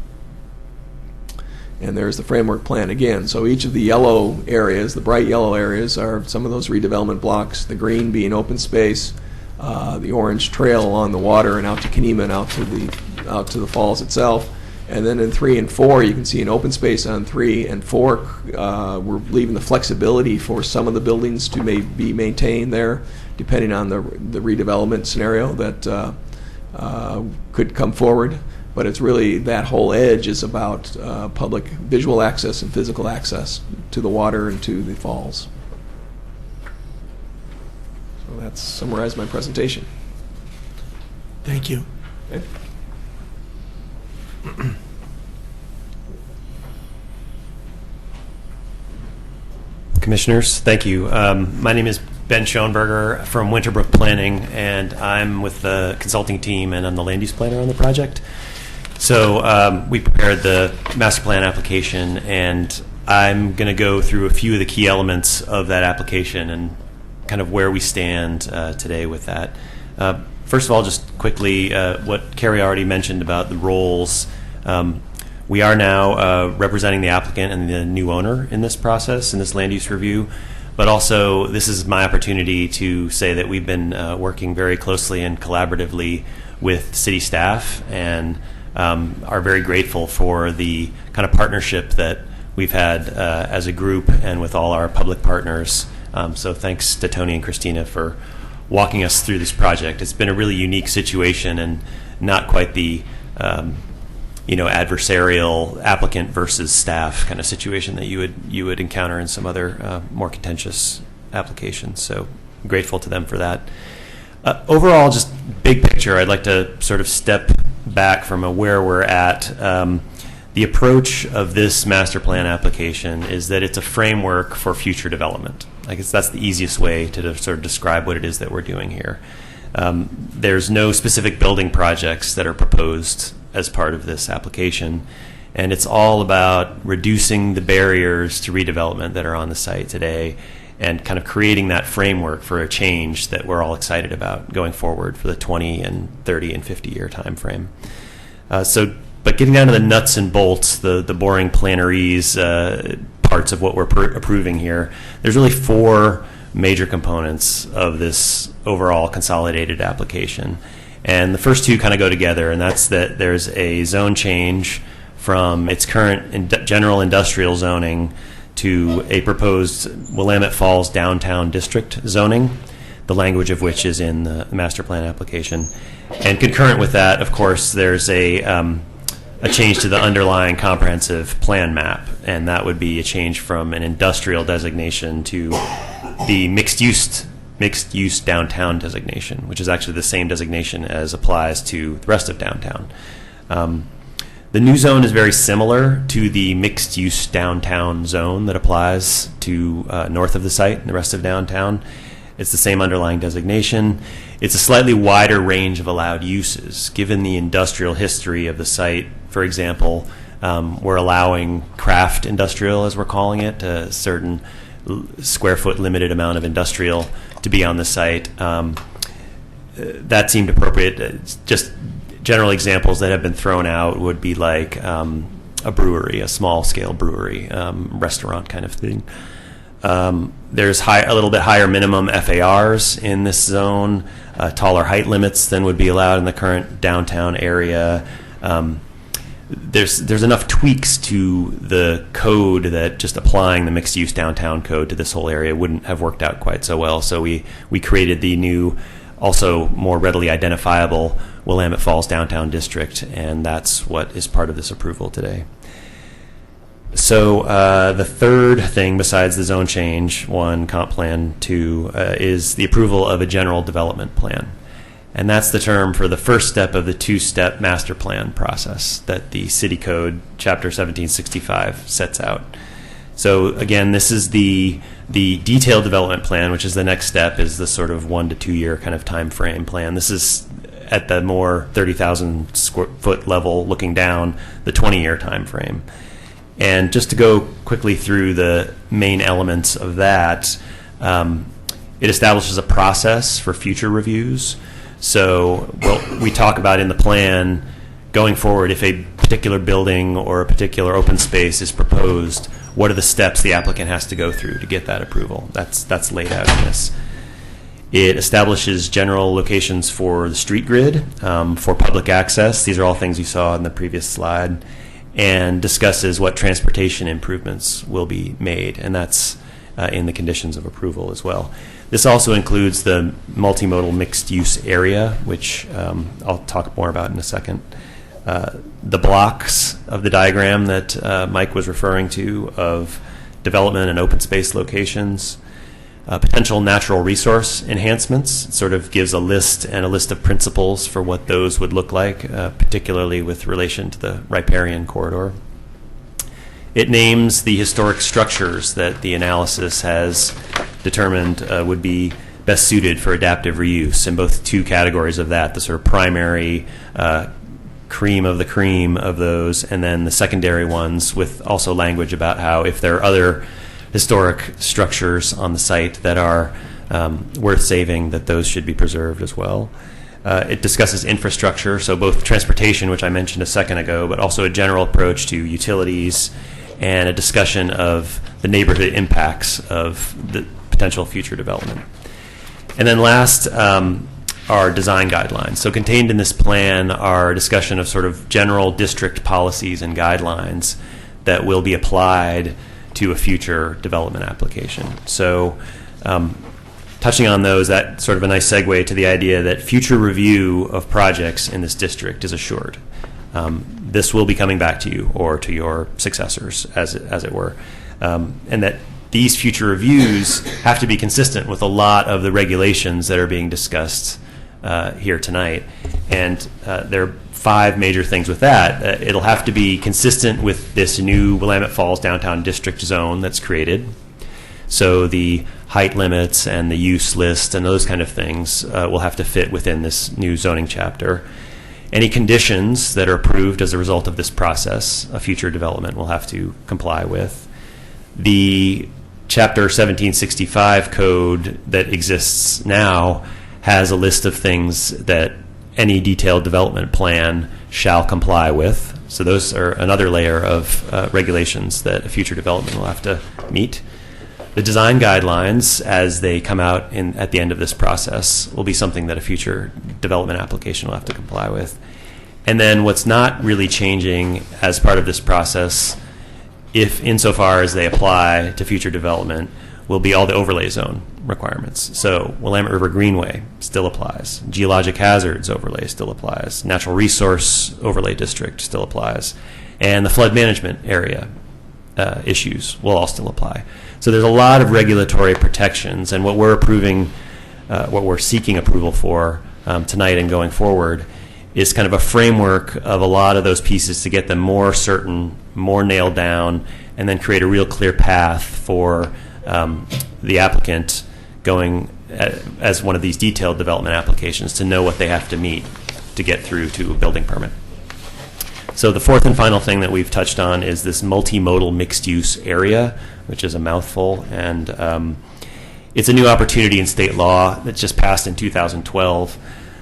And there's the framework plan again. So each of the yellow areas, the bright yellow areas, are some of those redevelopment blocks, the green being open space, the orange trail along the water and out to Kenema and out to the falls itself. And then in 3 and 4, you can see an open space on 3 and 4. We're leaving the flexibility for some of the buildings to be maintained there, depending on the redevelopment scenario that could come forward. But it's really, that whole edge is about public visual access and physical access to the water and to the falls. So that's summarized my presentation. Thank you. Okay. Commissioners, thank you. My name is Ben Schoenberger from Winterbrook Planning, and I'm with the consulting team, and I'm the land use planner on the project. So we prepared the master plan application, and I'm going to go through a few of the key elements of that application and kind of where we stand today with that. First of all, just quickly, what Carrie already mentioned about the roles. We are now representing the applicant and the new owner in this process, in this land use review. But also, this is my opportunity to say that we've been working very closely and collaboratively with city staff, and are very grateful for the kind of partnership that we've had as a group and with all our public partners. So thanks to Tony and Christina for walking us through this project. It's been a really unique situation and not quite the adversarial applicant versus staff kind of situation that you would encounter in some other more contentious applications. So I'm grateful to them for that. Overall, just big picture, I'd like to sort of step back from where we're at. The approach of this master plan application is that it's a framework for future development. I guess that's the easiest way to sort of describe what it is that we're doing here. There's no specific building projects that are proposed as part of this application, and it's all about reducing the barriers to redevelopment that are on the site today and kind of creating that framework for a change that we're all excited about going forward for the 20 and 30 and 50 year time frame. But getting down to the nuts and bolts, the boring planarese parts of what we're approving here, there's really 4 major components of this overall consolidated application. And the first 2 kind of go together, and that's that there's a zone change from its current general industrial zoning to a proposed Willamette Falls downtown district zoning, the language of which is in the master plan application. And concurrent with that, of course, there's a change to the underlying comprehensive plan map, and that would be a change from an industrial designation to the mixed use downtown designation, which is actually the same designation as applies to the rest of downtown. The new zone is very similar to the mixed-use downtown zone that applies to north of the site and the rest of downtown. It's the same underlying designation. It's a slightly wider range of allowed uses. Given the industrial history of the site, for example, we're allowing craft industrial, as we're calling it, a certain square foot limited amount of industrial to be on the site. That seemed appropriate. It's just general examples that have been thrown out would be like a brewery, a small-scale brewery, restaurant kind of thing. There's a little bit higher minimum FARs in this zone, taller height limits than would be allowed in the current downtown area. There's enough tweaks to the code that just applying the mixed-use downtown code to this whole area wouldn't have worked out quite so well. So we created the new, also more readily identifiable Willamette Falls Downtown District, and that's what is part of this approval today. So the third thing besides the zone change, 1, comp plan 2, is the approval of a general development plan. And that's the term for the first step of the 2-step master plan process that the City Code, Chapter 1765, sets out. So again, this is the detailed development plan, which is the next step, is the sort of 1 to 2 year kind of time frame plan. This is at the more 30,000 square foot level, looking down the 20-year time frame. And just to go quickly through the main elements of that, it establishes a process for future reviews. So we talk about in the plan, going forward, if a particular building or a particular open space is proposed, what are the steps the applicant has to go through to get that approval? That's laid out in this. It establishes general locations for the street grid, for public access. These are all things you saw in the previous slide. And discusses what transportation improvements will be made, and that's in the conditions of approval as well. This also includes the multimodal mixed-use area, which I'll talk more about in a second. The blocks of the diagram that Mike was referring to of development and open space locations, potential natural resource enhancements. It sort of gives a list of principles for what those would look like, particularly with relation to the riparian corridor. It names the historic structures that the analysis has determined would be best suited for adaptive reuse, in both 2 categories of that, the sort of primary cream of the cream of those, and then the secondary ones with also language about how if there are other historic structures on the site that are worth saving, that those should be preserved as well. It discusses infrastructure, so both transportation, which I mentioned a second ago, but also a general approach to utilities and a discussion of the neighborhood impacts of the potential future development. And then last are design guidelines. So contained in this plan are a discussion of sort of general district policies and guidelines that will be applied to a future development application. So touching on those, that's sort of a nice segue to the idea that future review of projects in this district is assured. This will be coming back to you or to your successors, as it were. And that these future reviews have to be consistent with a lot of the regulations that are being discussed here tonight. And there are 5 major things with that. It'll have to be consistent with this new Willamette Falls Downtown District zone that's created. So the height limits and the use list and those kind of things will have to fit within this new zoning chapter. Any conditions that are approved as a result of this process, a future development will have to comply with. The Chapter 1765 code that exists now has a list of things that any detailed development plan shall comply with. So those are another layer of regulations that a future development will have to meet. The design guidelines, as they come out at the end of this process, will be something that a future development application will have to comply with. And then what's not really changing as part of this process, if insofar as they apply to future development, will be all the overlay zone requirements. So Willamette River Greenway still applies. Geologic hazards overlay still applies. Natural resource overlay district still applies. And the flood management area issues will all still apply. So there's a lot of regulatory protections, and what we're approving, what we're seeking approval for tonight and going forward is kind of a framework of a lot of those pieces to get them more certain, more nailed down, and then create a real clear path for the applicant going as one of these detailed development applications to know what they have to meet to get through to a building permit. So the fourth and final thing that we've touched on is this multimodal mixed-use area, which is a mouthful, and it's a new opportunity in state law that just passed in 2012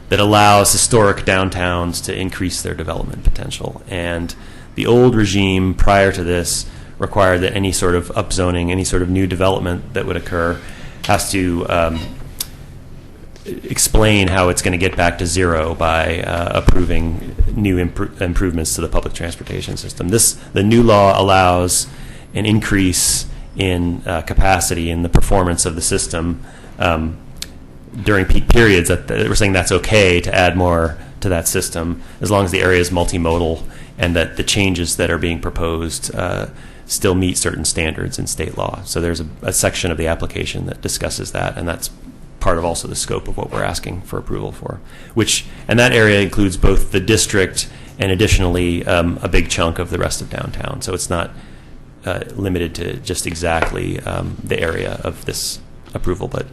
that allows historic downtowns to increase their development potential. And the old regime prior to this required that any sort of upzoning, any sort of new development that would occur has to explain how it's going to get back to zero by approving new improvements to the public transportation system. The new law allows an increase in capacity in the performance of the system during peak periods. We're saying that's okay to add more to that system as long as the area is multimodal and that the changes that are being proposed still meet certain standards in state law. So there's a section of the application that discusses that, and that's part of also the scope of what we're asking for approval for. And that area includes both the district and additionally a big chunk of the rest of downtown. So it's not limited to just exactly the area of this approval, but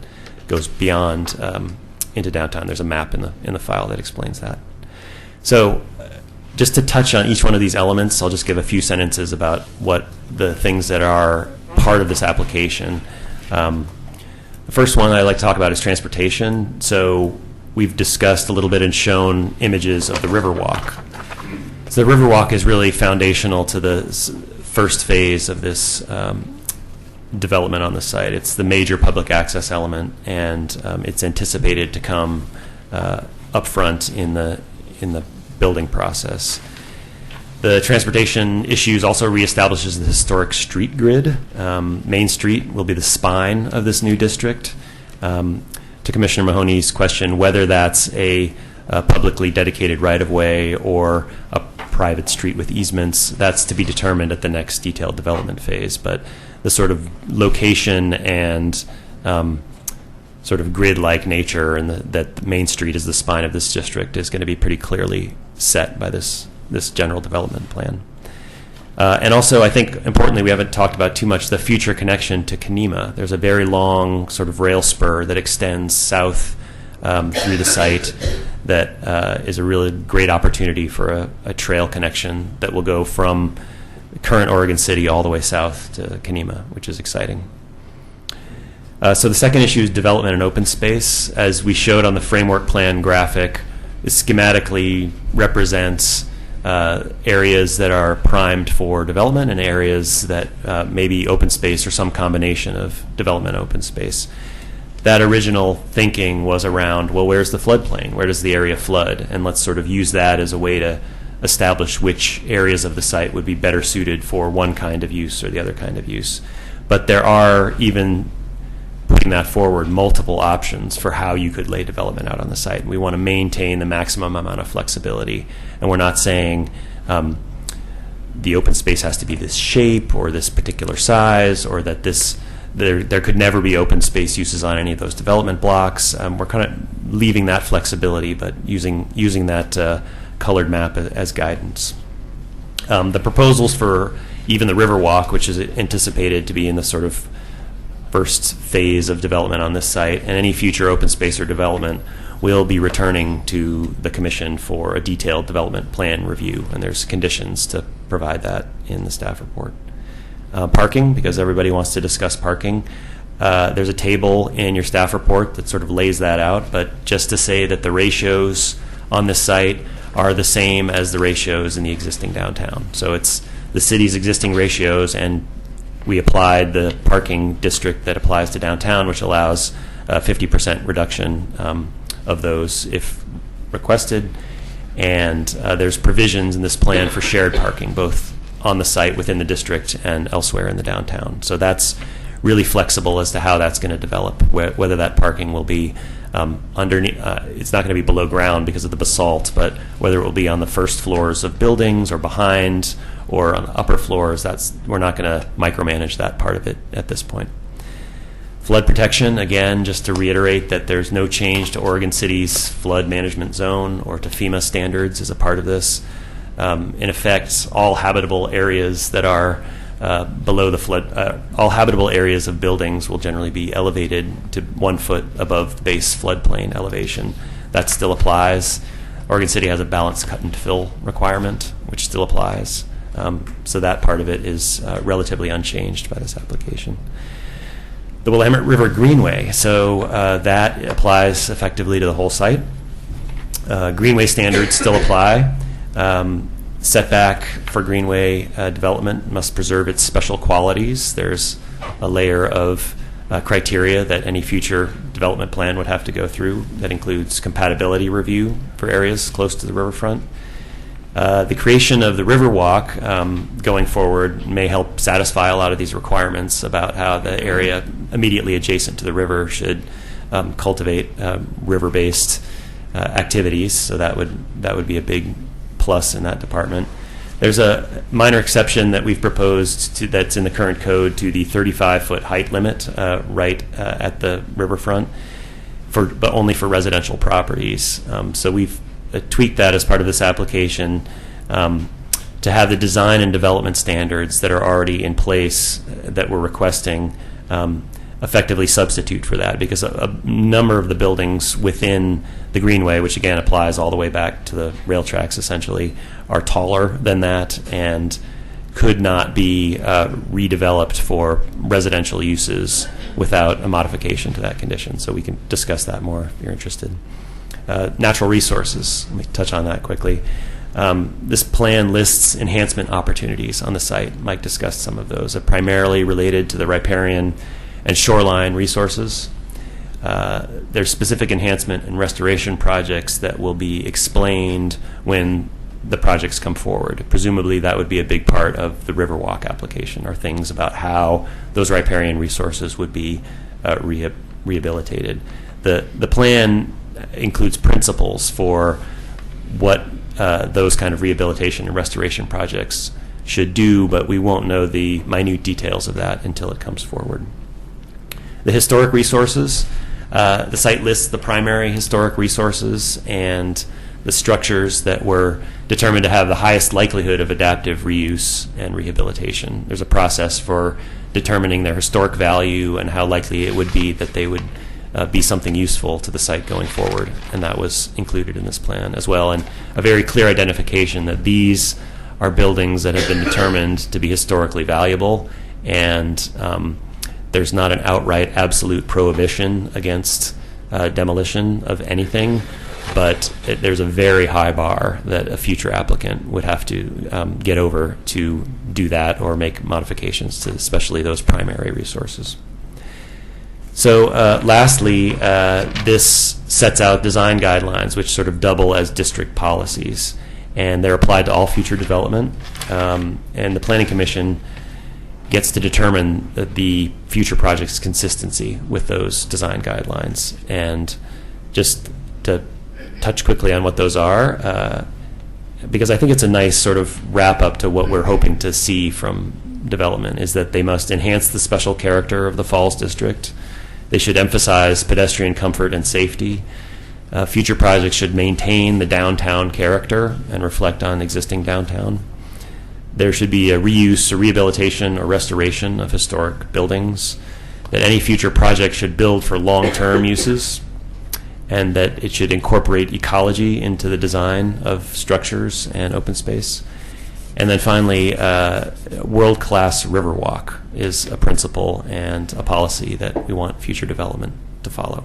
goes beyond into downtown. There's a map in the file that explains that. So just to touch on each one of these elements, I'll just give a few sentences about what the things that are part of this application. The first one I'd like to talk about is transportation. So we've discussed a little bit and shown images of the Riverwalk. So the Riverwalk is really foundational to the first phase of this development on the site. It's the major public access element, and it's anticipated to come up front in the building process. The transportation issues also reestablishes the historic street grid. Main Street will be the spine of this new district. To Commissioner Mahoney's question, whether that's a publicly dedicated right-of-way or a private street with easements, that's to be determined at the next detailed development phase. But the sort of location and sort of grid-like nature and that Main Street is the spine of this district is going to be pretty clearly set by this general development plan. And also, I think, importantly, we haven't talked about too much the future connection to Kenema. There's a very long sort of rail spur that extends south through the site that is a really great opportunity for a trail connection that will go from current Oregon City all the way south to Kenema, which is exciting. So the second issue is development and open space. As we showed on the framework plan graphic, it schematically represents areas that are primed for development and areas that may be open space or some combination of development and open space. That original thinking was around, well, where's the floodplain? Where does the area flood? And let's sort of use that as a way to establish which areas of the site would be better suited for one kind of use or the other kind of use. But there are, even putting that forward, multiple options for how you could lay development out on the site. We want to maintain the maximum amount of flexibility, and we're not saying the open space has to be this shape or this particular size, or that there could never be open space uses on any of those development blocks. We're kind of leaving that flexibility, but using that colored map as guidance. The proposals for even the Riverwalk, which is anticipated to be in the sort of first phase of development on this site, and any future open space or development will be returning to the Commission for a detailed development plan review, and there's conditions to provide that in the staff report. Parking, because everybody wants to discuss parking. There's a table in your staff report that sort of lays that out, but just to say that the ratios on this site are the same as the ratios in the existing downtown. So it's the city's existing ratios, and we applied the parking district that applies to downtown, which allows a 50% reduction of those if requested. And there's provisions in this plan for shared parking, both on the site within the district and elsewhere in the downtown. So that's really flexible as to how that's going to develop, whether that parking will be underneath. It's not going to be below ground because of the basalt, but whether it will be on the first floors of buildings or behind or on the upper floors, we're not going to micromanage that part of it at this point. Flood protection, again, just to reiterate that there's no change to Oregon City's flood management zone or to FEMA standards as a part of this. In effect, all habitable areas that are below the flood. All habitable areas of buildings will generally be elevated to 1 foot above the base floodplain elevation. That still applies. Oregon City has a balanced cut and fill requirement, which still applies. So that part of it is relatively unchanged by this application. The Willamette River Greenway, so that applies effectively to the whole site. Greenway standards still apply. Setback for greenway development must preserve its special qualities. There's a layer of criteria that any future development plan would have to go through that includes compatibility review for areas close to the riverfront. The creation of the Riverwalk going forward may help satisfy a lot of these requirements about how the area immediately adjacent to the river should cultivate river-based activities. So that would be a big plus in that department. There's a minor exception that we've proposed that's in the current code to the 35-foot height limit right at the riverfront, but only for residential properties. So we've tweaked that as part of this application to have the design and development standards that are already in place that we're requesting effectively substitute for that, because a number of the buildings within the Greenway, which again applies all the way back to the rail tracks essentially, are taller than that and could not be redeveloped for residential uses without a modification to that condition. So we can discuss that more if you're interested. Natural resources, let me touch on that quickly. This plan lists enhancement opportunities on the site. Mike discussed some of those, primarily related to the riparian and shoreline resources. There's specific enhancement and restoration projects that will be explained when the projects come forward. Presumably that would be a big part of the Riverwalk application, or things about how those riparian resources would be rehabilitated. The plan includes principles for what those kind of rehabilitation and restoration projects should do, but we won't know the minute details of that until it comes forward. The historic resources, the site lists the primary historic resources and the structures that were determined to have the highest likelihood of adaptive reuse and rehabilitation. There's a process for determining their historic value and how likely it would be that they would be something useful to the site going forward, and that was included in this plan as well, and a very clear identification that these are buildings that have been determined to be historically valuable, and there's not an outright absolute prohibition against demolition of anything, but there's a very high bar that a future applicant would have to get over to do that or make modifications to especially those primary resources. So lastly, this sets out design guidelines which sort of double as district policies, and they're applied to all future development, and the Planning Commission gets to determine the future project's consistency with those design guidelines. And just to touch quickly on what those are, because I think it's a nice sort of wrap up to what we're hoping to see from development, is that they must enhance the special character of the Falls District. They should emphasize pedestrian comfort and safety. Future projects should maintain the downtown character and reflect on existing downtown. There should be a reuse, a rehabilitation, or restoration of historic buildings. That any future project should build for long-term uses, and that it should incorporate ecology into the design of structures and open space. And then finally, world-class Riverwalk is a principle and a policy that we want future development to follow.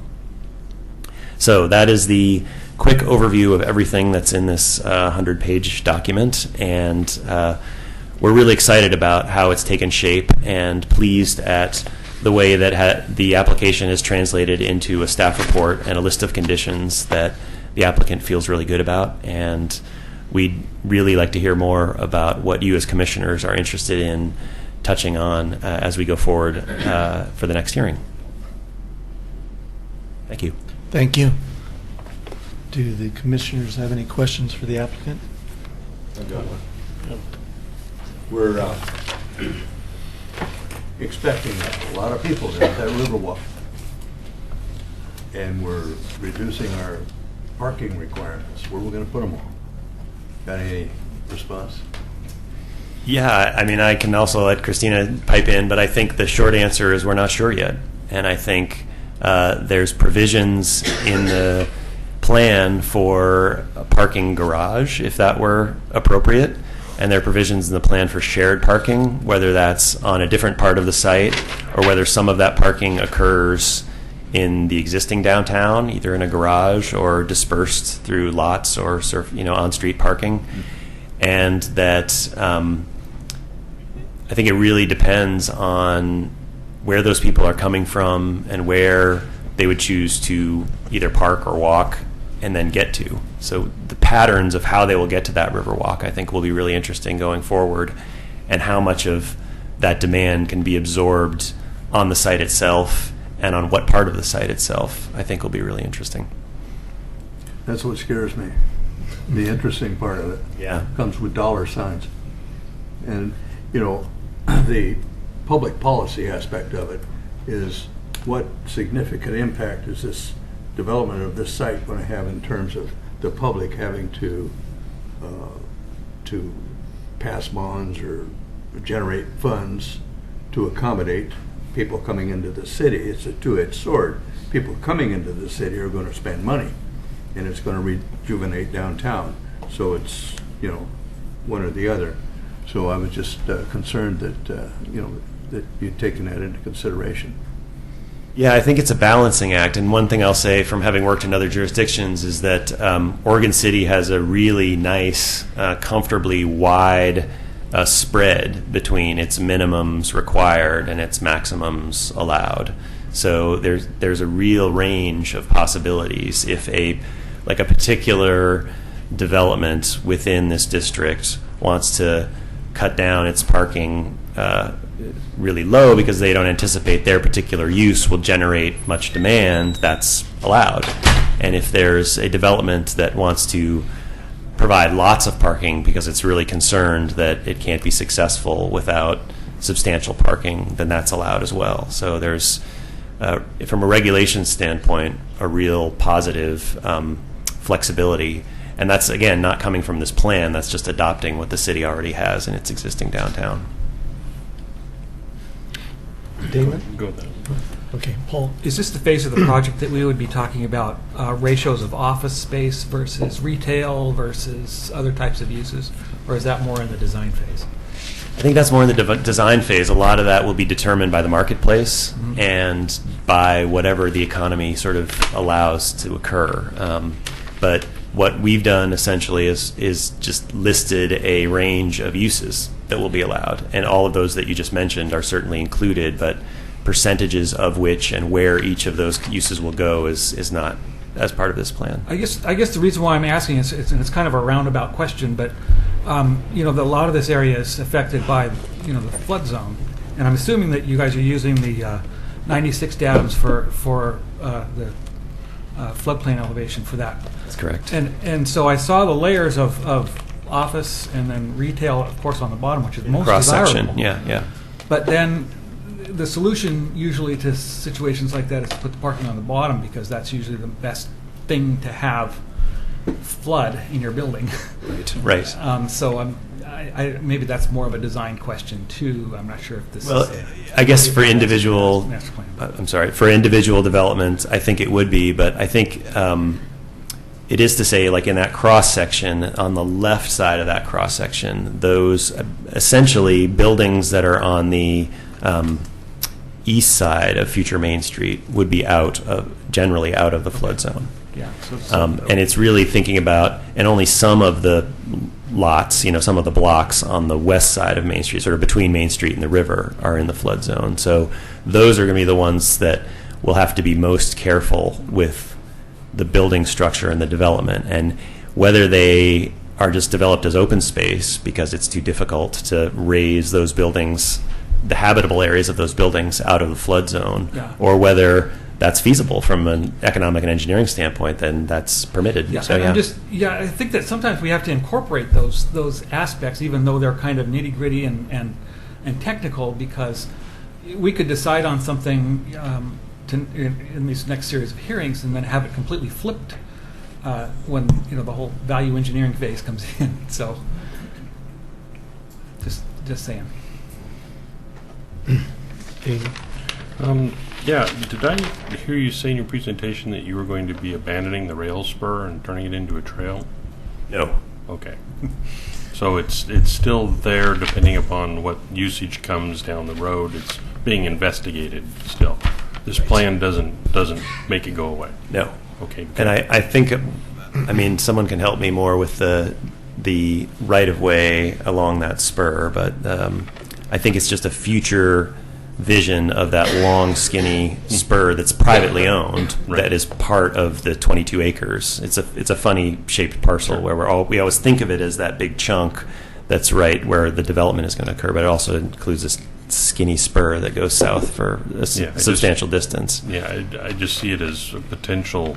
So that is the quick overview of everything that's in this 100-page document, and we're really excited about how it's taken shape and pleased at the way that the application is translated into a staff report and a list of conditions that the applicant feels really good about. And we'd really like to hear more about what you as commissioners are interested in touching on as we go forward for the next hearing. Thank you. Thank you. Do the commissioners have any questions for the applicant? I've got one. We're expecting a lot of people to have that Riverwalk, and we're reducing our parking requirements. Where are we going to put them all? Got any response? Yeah, I mean, I can also let Christina pipe in, but I think the short answer is we're not sure yet. And I think there's provisions in the plan for a parking garage, if that were appropriate. And there are provisions in the plan for shared parking, whether that's on a different part of the site or whether some of that parking occurs in the existing downtown, either in a garage or dispersed through lots or on-street parking. And that I think it really depends on where those people are coming from and where they would choose to either park or walk and then get to. So the patterns of how they will get to that Riverwalk, I think, will be really interesting going forward, and how much of that demand can be absorbed on the site itself and on what part of the site itself, I think will be really interesting. That's what scares me. The interesting part of it comes with dollar signs. And, the public policy aspect of it is what significant impact is this development of this site going to have in terms of the public having to pass bonds or generate funds to accommodate people coming into the city. It's a two-edged sword. People coming into the city are going to spend money, and it's going to rejuvenate downtown. So it's, one or the other. So I was just concerned that, that you'd taken that into consideration. Yeah, I think it's a balancing act. And one thing I'll say from having worked in other jurisdictions is that Oregon City has a really nice, comfortably wide spread between its minimums required and its maximums allowed. So there's a real range of possibilities. If a particular development within this district wants to cut down its parking really low because they don't anticipate their particular use will generate much demand, that's allowed. And if there's a development that wants to provide lots of parking because it's really concerned that it can't be successful without substantial parking, then that's allowed as well. So there's, from a regulation standpoint, a real positive flexibility. And that's, again, not coming from this plan. That's just adopting what the city already has in its existing downtown. Damon? Go with that. Okay, Paul. Is this the phase of the project that we would be talking about ratios of office space versus retail versus other types of uses, or is that more in the design phase? I think that's more in the design phase. A lot of that will be determined by the marketplace and by whatever the economy sort of allows to occur. But what we've done essentially is just listed a range of uses that will be allowed, and all of those that you just mentioned are certainly included, but percentages of which and where each of those uses will go is not as part of this plan. I guess the reason why I'm asking is it's kind of a roundabout question, but a lot of this area is affected by the flood zone, and I'm assuming that you guys are using the 96 datums for the floodplain elevation for that. That's correct. And so I saw the layers of office and then retail, of course, on the bottom, which is most cross-section. desirable. Yeah. But then the solution usually to situations like that is to put the parking on the bottom, because that's usually the best thing to have flood in your building. Right. So maybe that's more of a design question too. I'm not sure if this. Well, I guess for individual, for individual development, I think it would be, but I think it is to say, like in that cross section, on the left side of that cross section, those essentially buildings that are on the east side of future Main Street would be generally out of the flood zone. Yeah. And it's really thinking about, and only some of the lots, some of the blocks on the west side of Main Street, sort of between Main Street and the river, are in the flood zone. So those are going to be the ones that will have to be most careful with the building structure and the development, and whether they are just developed as open space because it's too difficult to raise those buildings, the habitable areas of those buildings, out of the flood zone, or whether that's feasible from an economic and engineering standpoint, then that's permitted. Yeah, so, I think that sometimes we have to incorporate those aspects, even though they're kind of nitty gritty and technical, because we could decide on something in these next series of hearings and then have it completely flipped when the whole value engineering phase comes in. So Just saying. Yeah, did I hear you say in your presentation that you were going to be abandoning the rail spur and turning it into a trail? No. Okay. So it's still there depending upon what usage comes down the road. It's being investigated still. This plan doesn't make it go away. No. Okay. Good. And I think, I mean, someone can help me more with the right of way along that spur, but I think it's just a future vision of that long, skinny spur that's privately owned, Right. that is part of the 22 acres. It's a funny shaped parcel Sure. where we always think of it as that big chunk that's right where the development is going to occur, but it also includes this skinny spur that goes south for a substantial distance. Yeah, I just see it as a potential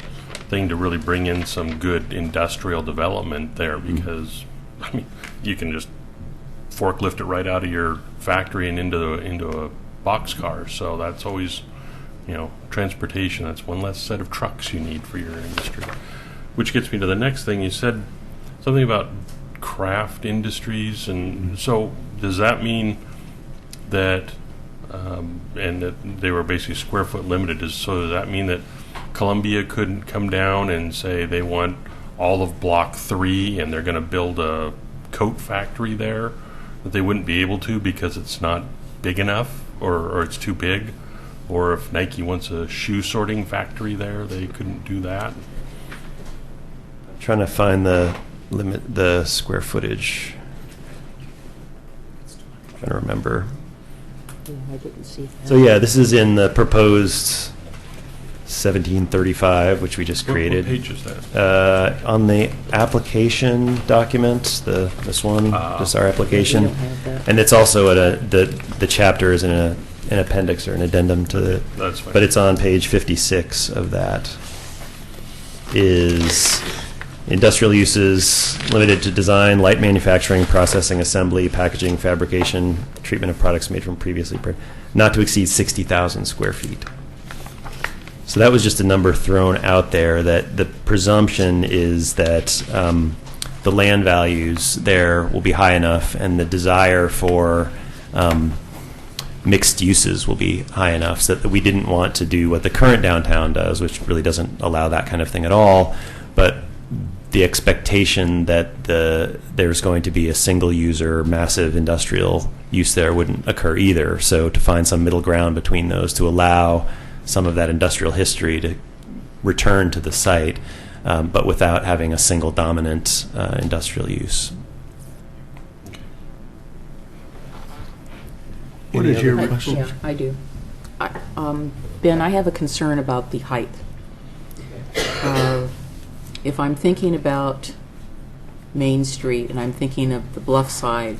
thing to really bring in some good industrial development there because, I mean, you can just forklift it right out of your factory and into a boxcar. So that's always, transportation. That's one less set of trucks you need for your industry. Which gets me to the next thing. You said something about craft industries, and so does that mean that, and that they were basically square foot limited? So does that mean that Columbia couldn't come down and say they want all of Block 3 and they're going to build a coat factory there? That they wouldn't be able to because it's not big enough, or it's too big? Or if Nike wants a shoe sorting factory there, they couldn't do that? Trying to find the square footage. Trying to remember. Yeah, I didn't see that. So yeah, this is in the proposed 1735, which we just created. What page is that? On the application document, this one, just our application, We don't have that. and it's also the chapter is in an appendix or an addendum to the. That's fine. But it's on page 56 of that. Is industrial uses limited to design, light manufacturing, processing, assembly, packaging, fabrication, treatment of products made from previously, not to exceed 60,000 square feet. So that was just a number thrown out there that the presumption is that the land values there will be high enough and the desire for mixed uses will be high enough so that we didn't want to do what the current downtown does, which really doesn't allow that kind of thing at all, but the expectation that there's going to be a single user, massive industrial use there wouldn't occur either. So to find some middle ground between those to allow some of that industrial history to return to the site, but without having a single dominant industrial use. What is your question? Yeah, I do. Ben, I have a concern about the height. If I'm thinking about Main Street and I'm thinking of the bluff side,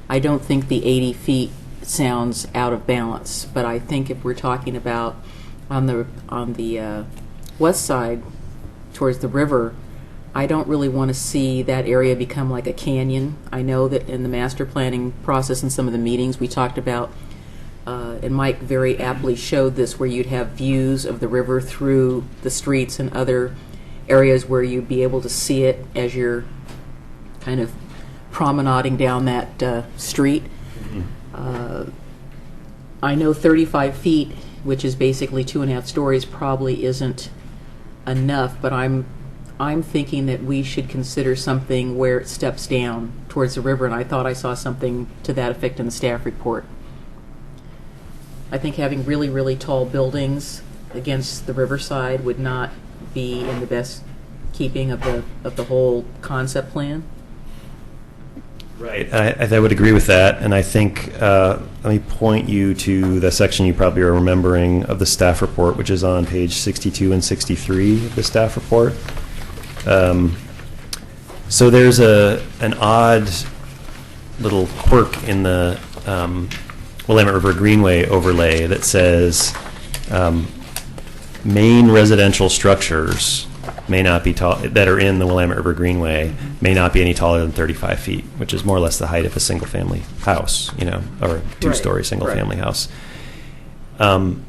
I don't think the 80 feet sounds out of balance. But I think if we're talking about on the west side towards the river, I don't really want to see that area become like a canyon. I know that in the master planning process and some of the meetings we talked about, and Mike very aptly showed this, where you'd have views of the river through the streets and other areas where you'd be able to see it as you're kind of promenading down that street. I know 35 feet, which is basically 2.5 stories, probably isn't enough, but I'm thinking that we should consider something where it steps down towards the river, and I thought I saw something to that effect in the staff report. I think having really, really tall buildings against the riverside would not be in the best keeping of the whole concept plan. Right, I would agree with that, and I think, let me point you to the section you probably are remembering of the staff report, which is on page 62 and 63 of the staff report. So there's an odd little quirk in the Willamette River Greenway overlay that says main residential structures may not be tall, that are in the Willamette River Greenway may not be any taller than 35 feet, which is more or less the height of a single-family house, or a two-story single-family house. And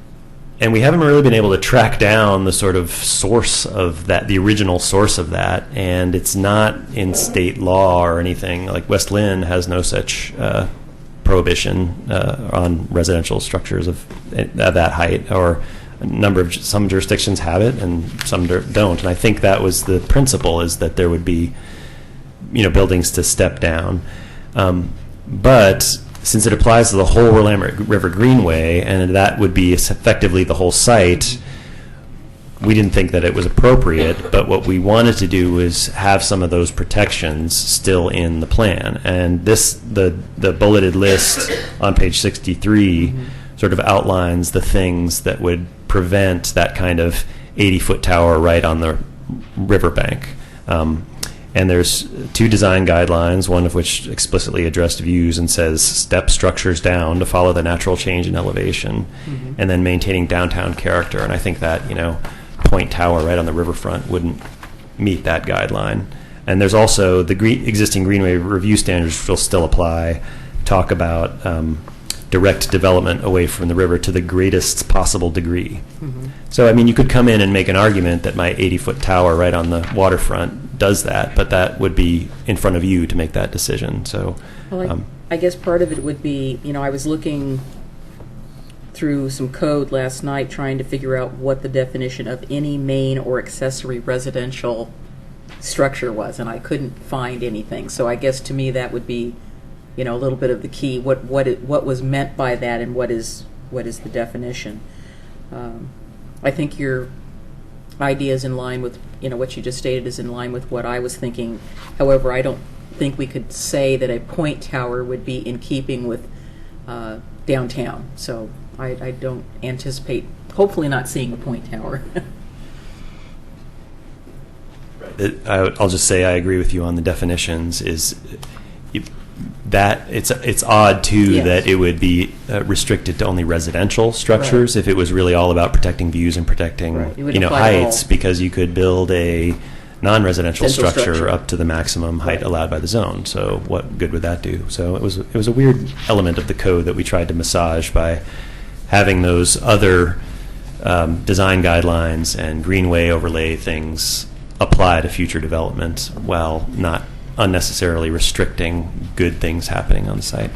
we haven't really been able to track down the sort of source of that, the original source of that, and it's not in state law or anything. Like West Lynn has no such prohibition on residential structures of that height, or some jurisdictions have it and some don't. And I think that was the principle, is that there would be, buildings to step down. But since it applies to the whole Willamette River Greenway, and that would be effectively the whole site, we didn't think that it was appropriate. But what we wanted to do was have some of those protections still in the plan. And the bulleted list on page 63 sort of outlines the things that would prevent that kind of 80-foot tower right on the riverbank. And there's 2 design guidelines, one of which explicitly addressed views and says step structures down to follow the natural change in elevation, and then maintaining downtown character. And I think that, point tower right on the riverfront wouldn't meet that guideline. And there's also the existing Greenway review standards, which will still apply, talk about direct development away from the river to the greatest possible degree. So, you could come in and make an argument that my 80-foot tower right on the waterfront does that, but that would be in front of you to make that decision. So, well, I guess part of it would be, I was looking through some code last night trying to figure out what the definition of any main or accessory residential structure was, and I couldn't find anything. So I guess to me that would be, a little bit of the key. What was meant by that, and what is the definition? I think your idea is in line with, what you just stated is in line with what I was thinking. However, I don't think we could say that a point tower would be in keeping with downtown. So I don't anticipate, hopefully not seeing a point tower. I'll just say I agree with you on the definitions. That it's odd too that it would be restricted to only residential structures if it was really all about protecting views and protecting heights, because you could build a non-residential structure up to the maximum height allowed by the zone. So what good would that do? So it was a weird element of the code that we tried to massage by having those other design guidelines and greenway overlay things apply to future development while not unnecessarily restricting good things happening on the site.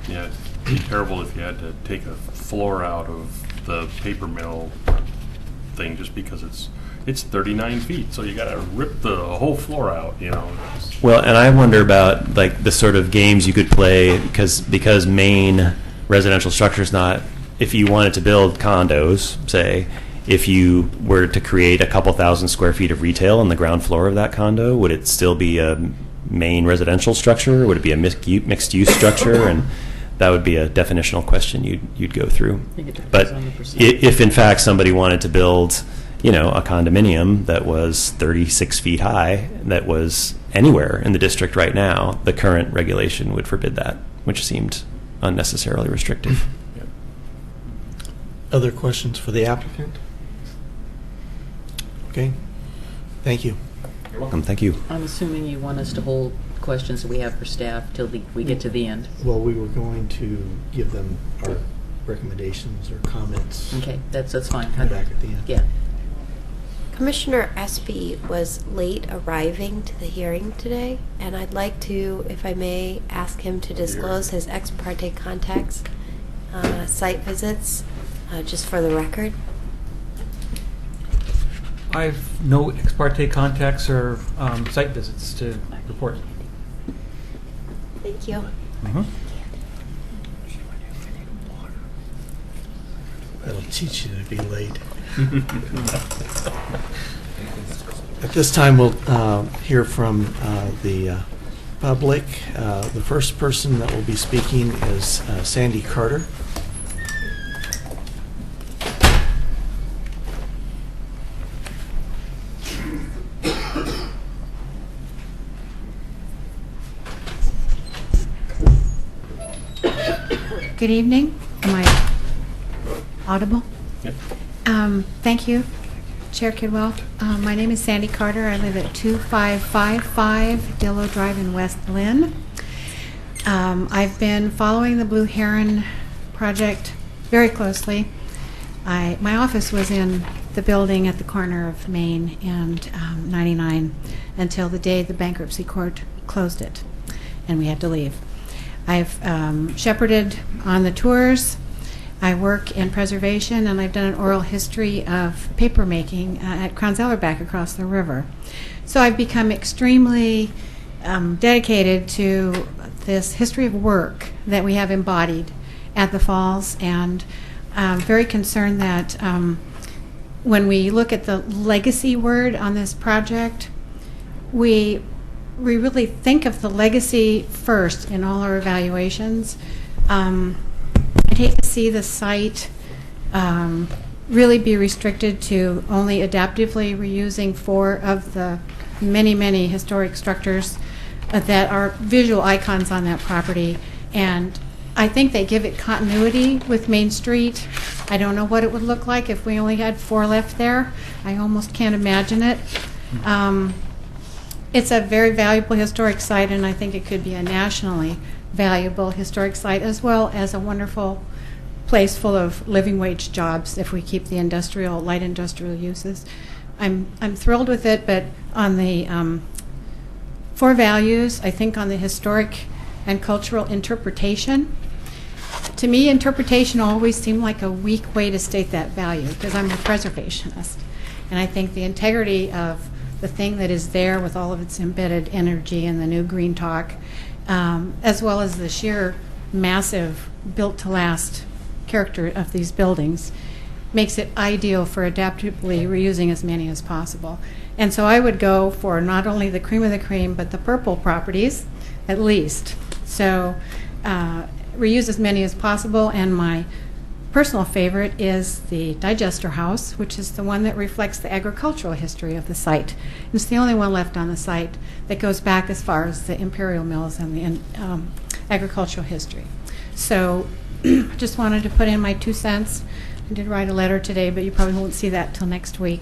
Yeah, it'd be terrible if you had to take a floor out of the paper mill thing just because it's 39 feet, so you got to rip the whole floor out, Well, and I wonder about the sort of games you could play because main residential structure is not. If you wanted to build condos, say, if you were to create a couple thousand square feet of retail on the ground floor of that condo, would it still be a main residential structure? Would it be a mixed-use structure? And that would be a definitional question you'd go through. But if in fact somebody wanted to build, a condominium that was 36 feet high, that was anywhere in the district right now, the current regulation would forbid that, which seemed unnecessarily restrictive. Other questions for the applicant? Okay. Thank you. You're welcome. Thank you. I'm assuming you want us to hold questions that we have for staff till we get to the end. Well, we were going to give them our recommendations or comments. Okay, that's fine. Come back at the end. Yeah. Commissioner Espy was late arriving to the hearing today, and I'd like to, if I may, ask him to disclose his ex parte contacts, site visits, just for the record. I've no ex parte contacts or site visits to report. Thank you. That'll teach you to be late. At this time, we'll hear from the public. The first person that will be speaking is Sandy Carter. Good evening. Am I audible? Yep. Thank you, Chair Kidwell. My name is Sandy Carter. I live at 2555 Dillow Drive in West Lynn. I've been following the Blue Heron project very closely. My office was in the building at the corner of Main and 99 until the day the bankruptcy court closed it, and we had to leave. I've shepherded on the tours. I work in preservation, and I've done an oral history of paper making at Crown Zellerbach across the river. So I've become extremely dedicated to this history of work that we have embodied at the falls, and I'm very concerned that when we look at the legacy word on this project, we really think of the legacy first in all our evaluations. I'd hate to see the site really be restricted to only adaptively reusing 4 of the many, many historic structures that are visual icons on that property. And I think they give it continuity with Main Street. I don't know what it would look like if we only had 4 left there. I almost can't imagine it. It's a very valuable historic site, and I think it could be a nationally valuable historic site, as well as a wonderful place full of living wage jobs if we keep the light industrial uses. I'm thrilled with it, but on the 4 values, I think on the historic and cultural interpretation, to me, interpretation always seemed like a weak way to state that value, because I'm a preservationist. And I think the integrity of the thing that is there with all of its embedded energy and the new green talk, as well as the sheer massive built-to-last character of these buildings, makes it ideal for adaptively reusing as many as possible. And so I would go for not only the cream of the cream, but the purple properties, at least. So reuse as many as possible, and my personal favorite is the Digester House, which is the one that reflects the agricultural history of the site. It's the only one left on the site that goes back as far as the imperial mills and the agricultural history. So just wanted to put in my 2 cents. I did write a letter today, but you probably won't see that till next week.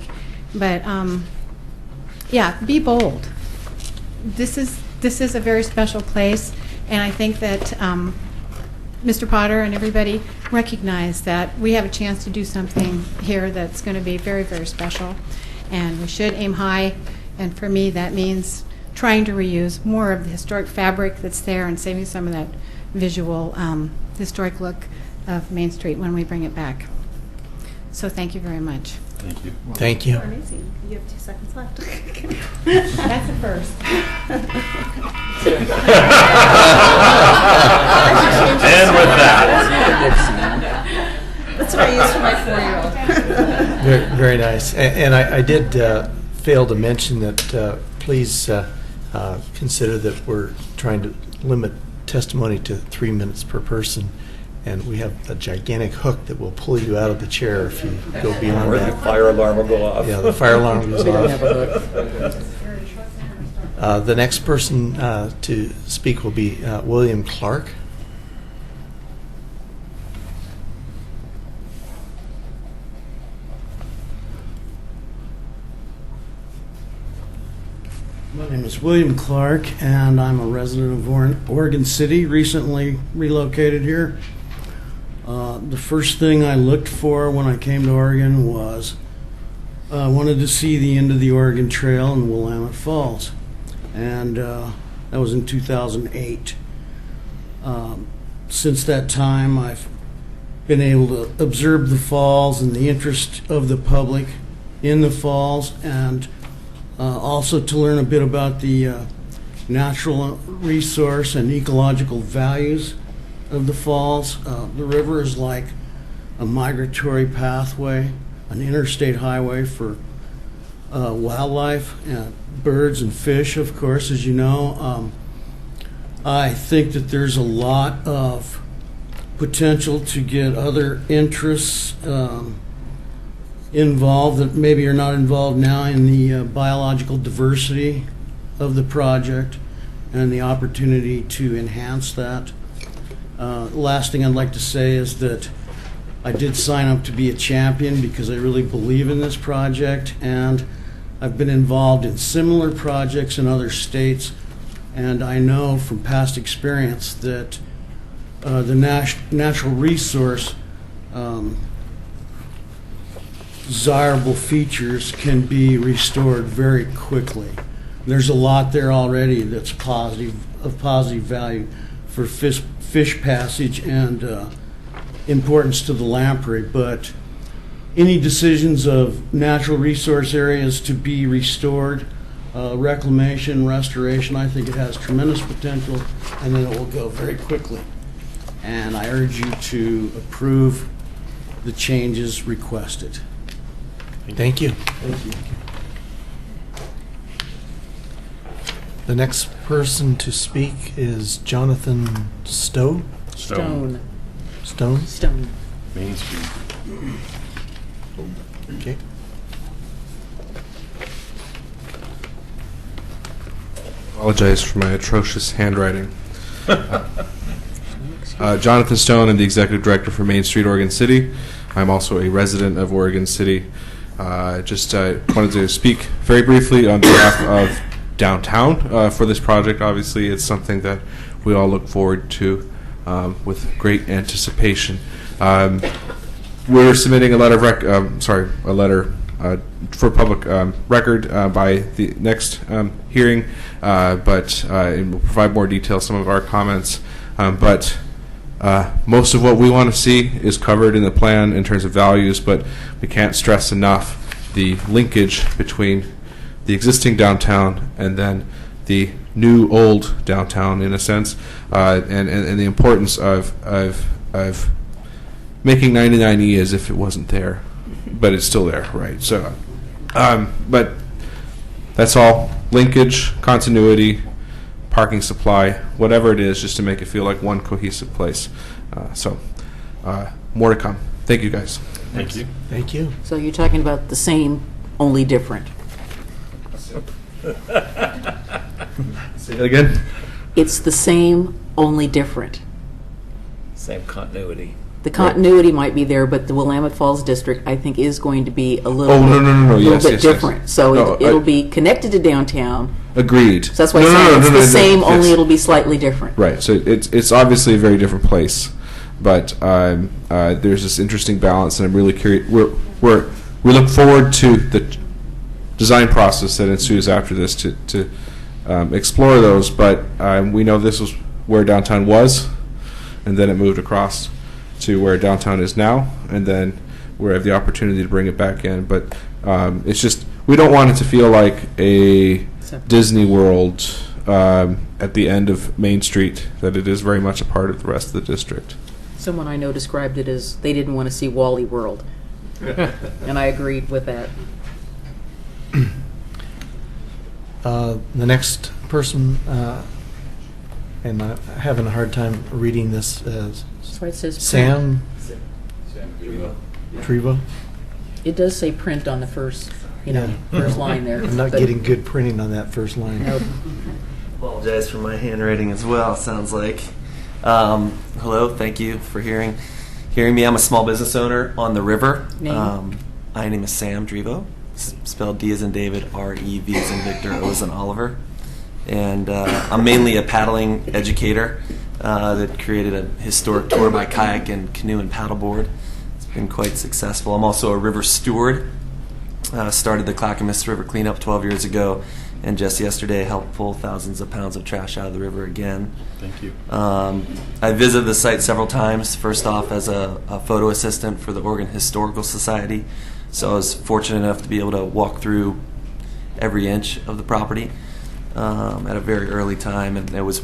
But yeah, be bold. This is a very special place, and I think that Mr. Potter and everybody recognize that we have a chance to do something here that's going to be very, very special, and we should aim high. And for me, that means trying to reuse more of the historic fabric that's there and saving some of that visual historic look of Main Street when we bring it back. So thank you very much. Thank you. Thank you. Amazing. You have 2 seconds left. That's a first. And with that. That's what I use for my 4-year-old. Very, very nice. And I did fail to mention that please consider that we're trying to limit testimony to 3 minutes per person. And we have a gigantic hook that will pull you out of the chair if you go beyond Or that. the fire alarm will go off. Yeah, the fire alarm goes We don't off. have a hook. The next person to speak will be William Clark. My name is William Clark, and I'm a resident of Oregon City, recently relocated here. The first thing I looked for when I came to Oregon was I wanted to see the end of the Oregon Trail in Willamette Falls, and that was in 2008. Since that time, I've been able to observe the falls and the interest of the public in the falls, and also to learn a bit about the natural resource and ecological values of the falls. The river is like a migratory pathway, an interstate highway for wildlife, birds and fish, of course, as you know. I think that there's a lot of potential to get other interests involved that maybe are not involved now in the biological diversity of the project and the opportunity to enhance that. Last thing I'd like to say is that I did sign up to be a champion because I really believe in this project, and I've been involved in similar projects in other states, and I know from past experience that the natural resource desirable features can be restored very quickly. There's a lot there already that's of positive value for fish passage and importance to the lamprey, but any decisions of natural resource areas to be restored, reclamation, restoration, I think it has tremendous potential, and then it will go very quickly. And I urge you to approve the changes requested. Thank you. Thank you. The next person to speak is Jonathan Stowe. Stone. Stone? Stone. Main Street. Okay. Apologize for my atrocious handwriting. Jonathan Stone, I'm the Executive Director for Main Street, Oregon City. I'm also a resident of Oregon City. Just wanted to speak very briefly on behalf of downtown for this project. Obviously, it's something that we all look forward to with great anticipation. We're submitting a letter of a letter for public record by the next hearing, but and we'll provide more details, some of our comments. But most of what we want to see is covered in the plan in terms of values, but we can't stress enough the linkage between the existing downtown and then the new old downtown, in a sense, and the importance of making 99E as if it wasn't there, but it's still there, right? So, but that's all. Linkage, continuity, parking supply, whatever it is, just to make it feel like one cohesive place. More to come. Thank you, guys. Thank you. Thank you. So you're talking about the same, only different. Say that again? It's the same, only different. Same continuity. The continuity might be there, but the Willamette Falls district, I think, is going to be a little, no. little Yes, bit yes, different. yes. So No, it'll be connected to downtown. Agreed. So that's why I'm saying it's the same, only yes. it'll be slightly different. Right. So it's obviously a very different place, but there's this interesting balance, and I'm really curious. We look forward to the design process that ensues after this to explore those. But we know this was where downtown was, and then it moved across to where downtown is now, and then we have the opportunity to bring it back in. But it's just, we don't want it to feel like a Disney World at the end of Main Street, that it is very much a part of the rest of the district. Someone I know described it as they didn't want to see Wally World. And I agreed with that. The nesk person, and I'm having a hard time reading this, That's why it says Sam Trevo. Trevo. It does say print on the first, first line there. I'm not but- getting good printing on that first line. Nope. Apologize for my handwriting as well, sounds like. Hello, thank you for hearing me. I'm a small business owner on the river. Name? My name is Sam Drevo, spelled D as in David, R-E, V as in Victor, O as in Oliver. And I'm mainly a paddling educator that created a historic tour by kayak and canoe and paddleboard. It's been quite successful. I'm also a river steward. Started the Clackamas River cleanup 12 years ago, and just yesterday helped pull thousands of pounds of trash out of the river again. Thank you. I visited the site several times, first off as a photo assistant for the Oregon Historical Society. So I was fortunate enough to be able to walk through every inch of the property at a very early time, and it was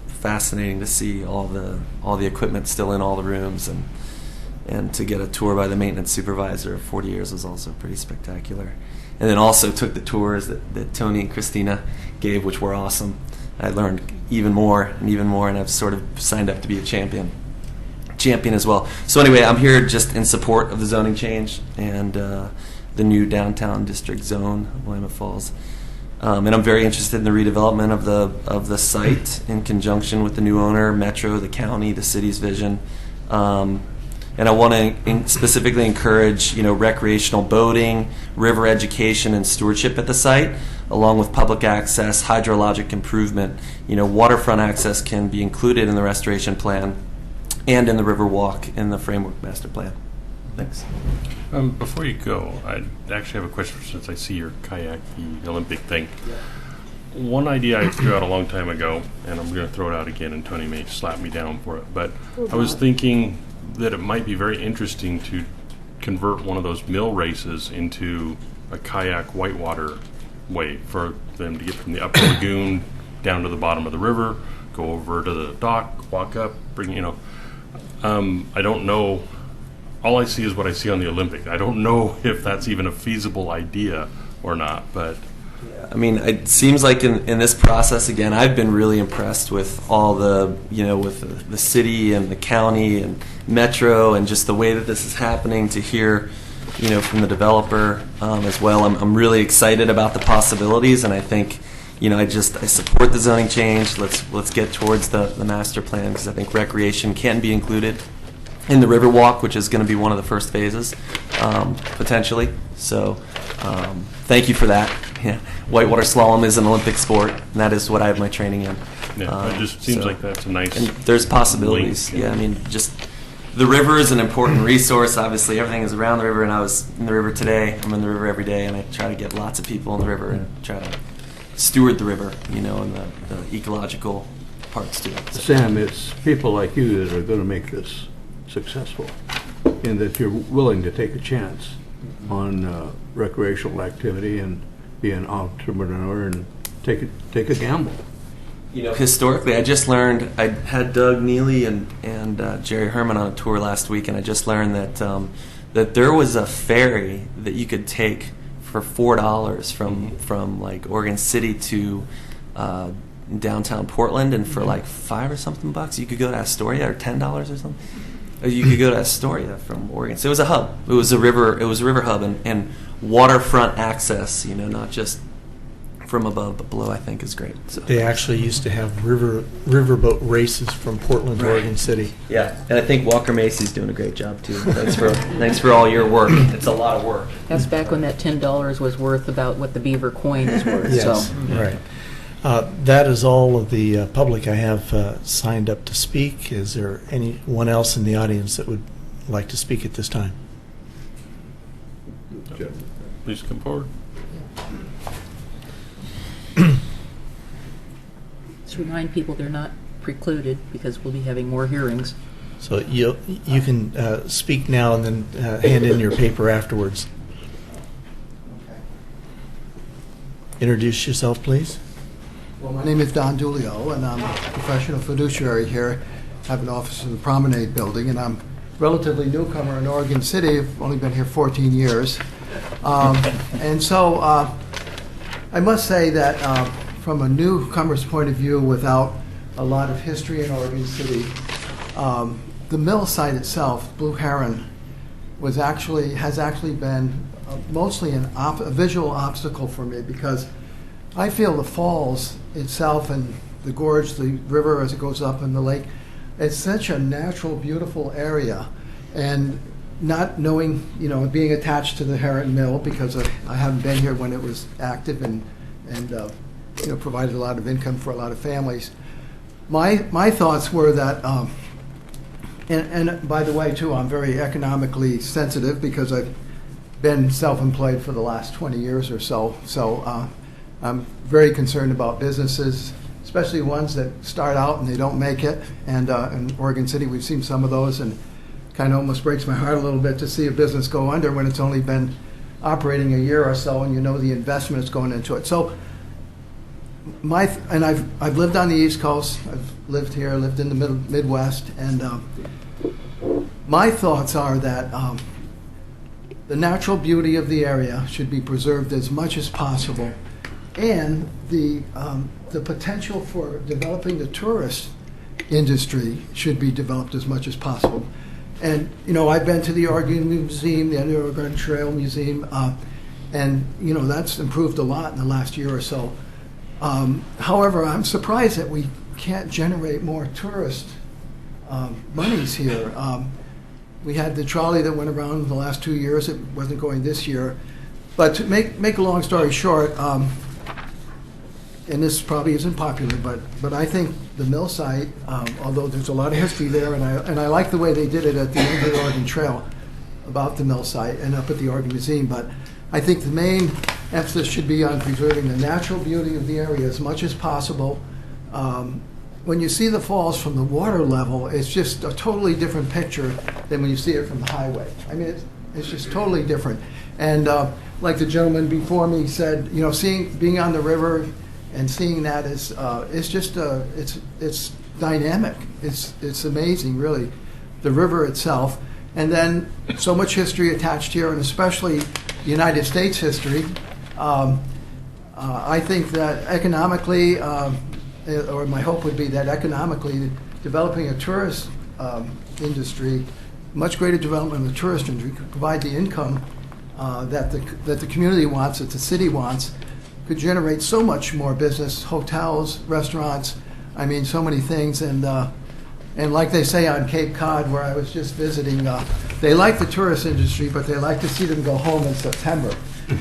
fascinating to see all the equipment still in all the rooms, and to get a tour by the maintenance supervisor of 40 years was also pretty spectacular. And then also took the tours that Tony and Christina gave, which were awesome. I learned even more, and I've sort of signed up to be a champion as well. So anyway, I'm here just in support of the zoning change and the new downtown district zone of Willamette Falls. And I'm very interested in the redevelopment of the site in conjunction with the new owner, Metro, the county, the city's vision. And I want to specifically encourage, recreational boating, river education, and stewardship at the site, along with public access, hydrologic improvement. Waterfront access can be included in the restoration plan and in the river walk in the framework master plan. Thanks. Before you go, I actually have a question since I see your kayak, the Olympic thing. One idea I threw out a long time ago, and I'm going to throw it out again, and Tony may slap me down for it, but I was thinking that it might be very interesting to convert one of those mill races into a kayak whitewater way for them to get from the upper lagoon down to the bottom of the river, go over to the dock, walk up, I don't know. All I see is what I see on the Olympic. I don't know if that's even a feasible idea or not, but I mean, it seems like in this process, again, I've been really impressed with all the, with the city and the county and Metro and just the way that this is happening to hear, from the developer as well. I'm really excited about the possibilities, and I think, I support the zoning change. Let's get towards the master plan, because I think recreation can be included in the Riverwalk, which is going to be one of the first phases, potentially. So thank you for that. Yeah. Whitewater slalom is an Olympic sport, and that is what I have my training in. Yeah, it just seems like that's a nice. And there's possibilities. link. Yeah, I mean, just the river is an important resource. Obviously, everything is around the river, and I was in the river today. I'm in the river every day, and I try to get lots of people in the river and try to steward the river, and the ecological parts to it. So. Sam, it's people like you that are going to make this successful, in that you're willing to take a chance on recreational activity and be an entrepreneur and take a gamble. Historically, I just learned, I had Doug Neely and Jerry Herman on a tour last week, and I just learned that there was a ferry that you could take for $4 from like Oregon City to downtown Portland, and for like $5 or something bucks, you could go to Astoria, or $10 or something. You could go to Astoria from Oregon. So it was a hub. It was a river hub, and waterfront access. Not just from above but below. I think is great. So. They actually used to have riverboat races from Portland to Oregon City. Yeah, and I think Walker Macy's doing a great job too. Thanks for all your work. It's a lot of work. That's back when that $10 was worth about what the beaver coin is worth. Yes, so. Right. That is all of the public I have signed up to speak. Is there anyone else in the audience that would like to speak at this time? Please come forward. Just remind people they're not precluded, because we'll be having more hearings. So you can speak now and then hand in your paper afterwards. Introduce yourself, please. Well, my name is Don Dulio, and I'm a professional fiduciary here. I have an office in the Promenade Building, and I'm a relatively newcomer in Oregon City. I've only been here 14 years. And so I must say that from a newcomer's point of view, without a lot of history in Oregon City, the mill site itself, Blue Heron, has actually been mostly a visual obstacle for me, because I feel the falls itself and the gorge, the river as it goes up, and the lake, it's such a natural, beautiful area. And not knowing, being attached to the Heron Mill, because I haven't been here when it was active and provided a lot of income for a lot of families. My thoughts were that, and by the way, too, I'm very economically sensitive, because I've been self-employed for the last 20 years or so. So I'm very concerned about businesses, especially ones that start out and they don't make it. And in Oregon City, we've seen some of those, and kind of almost breaks my heart a little bit to see a business go under when it's only been operating a year or so, and the investment is going into it. So I've lived on the East Coast. I've lived here, lived in the Midwest, and my thoughts are that the natural beauty of the area should be preserved as much as possible, and the potential for developing the tourist industry should be developed as much as possible. And I've been to the Oregon Museum, the Oregon Trail Museum, and that's improved a lot in the last year or so. However, I'm surprised that we can't generate more tourist monies here. We had the trolley that went around the last 2 years. It wasn't going this year. But to make a long story short, and this probably isn't popular, but I think the mill site, although there's a lot of history there, and I like the way they did it at the end of the Oregon Trail about the mill site and up at the Oregon Museum, but I think the main emphasis should be on preserving the natural beauty of the area as much as possible. When you see the falls from the water level, it's just a totally different picture than when you see it from the highway. I mean, it's just totally different. And like the gentleman before me said, you know, being on the river and seeing that is just it's dynamic. It's amazing, really, the river itself, and then so much history attached here, and especially United States history. I think that economically, or my hope would be that economically, developing a tourist industry, much greater development of the tourist industry, could provide the income that the community wants, that the city wants, could generate so much more business, hotels, restaurants, I mean, so many things. And like they say on Cape Cod, where I was just visiting, they like the tourist industry, but they like to see them go home in September.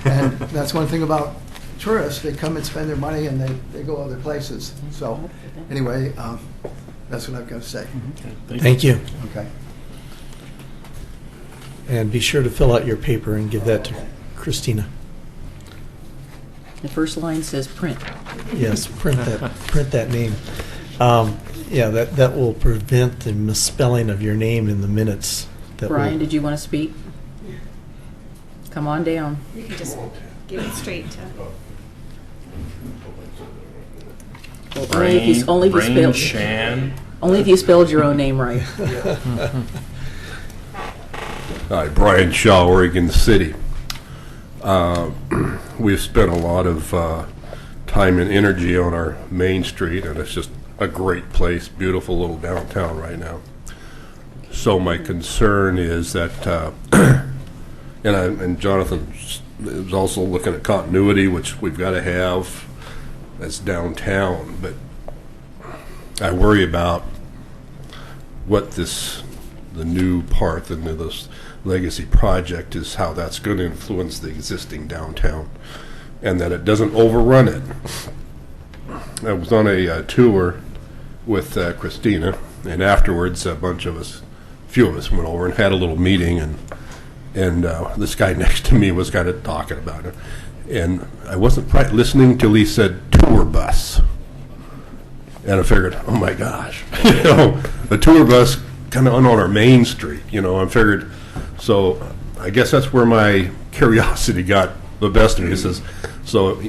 And that's one thing about tourists. They come and spend their money, and they go other places. So anyway, that's what I've got to say. Thank you. Okay. And be sure to fill out your paper and give that to Christina. The first line says print. Yes, print that name. Yeah, that will prevent the misspelling of your name in the minutes. Brian, did you want to speak? Come on down. You can just give it straight to. Well, only if you spelled your own name right. Hi, Brian Shaw, Oregon City. We've spent a lot of time and energy on our main street, and it's just a great place, beautiful little downtown right now. So my concern is that, and Jonathan is also looking at continuity, which we've got to have as downtown, but I worry about what the new part, this legacy project is, how that's going to influence the existing downtown, and that it doesn't overrun it. I was on a tour with Christina, and afterwards a few of us went over and had a little meeting, and this guy next to me was kind of talking about it, and I wasn't quite listening till he said tour bus, and I figured, oh my gosh, a tour bus kind of on our main street, I figured. So I guess that's where my curiosity got the best of me. It says, so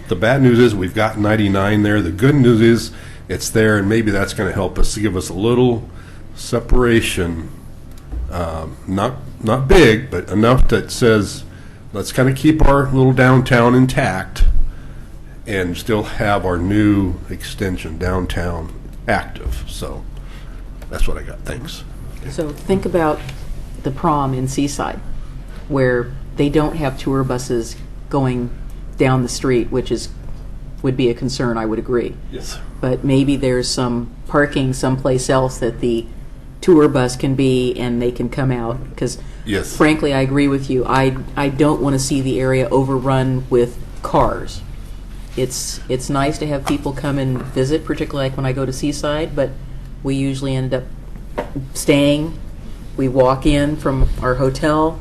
the bad news is we've got 99 there. The good news is it's there, and maybe that's going to help us, to give us a little separation, not big, but enough that says, let's kind of keep our little downtown intact and still have our new extension downtown active. So that's what I got. Thanks. So think about the prom in Seaside, where they don't have tour buses going down the street, which would be a concern, I would agree. Yes. But maybe there's some parking someplace else that the tour bus can be, and they can come out, because yes, frankly, I agree with you. I don't want to see the area overrun with cars. It's nice to have people come and visit, particularly like when I go to Seaside, but we usually end up staying. We walk in from our hotel.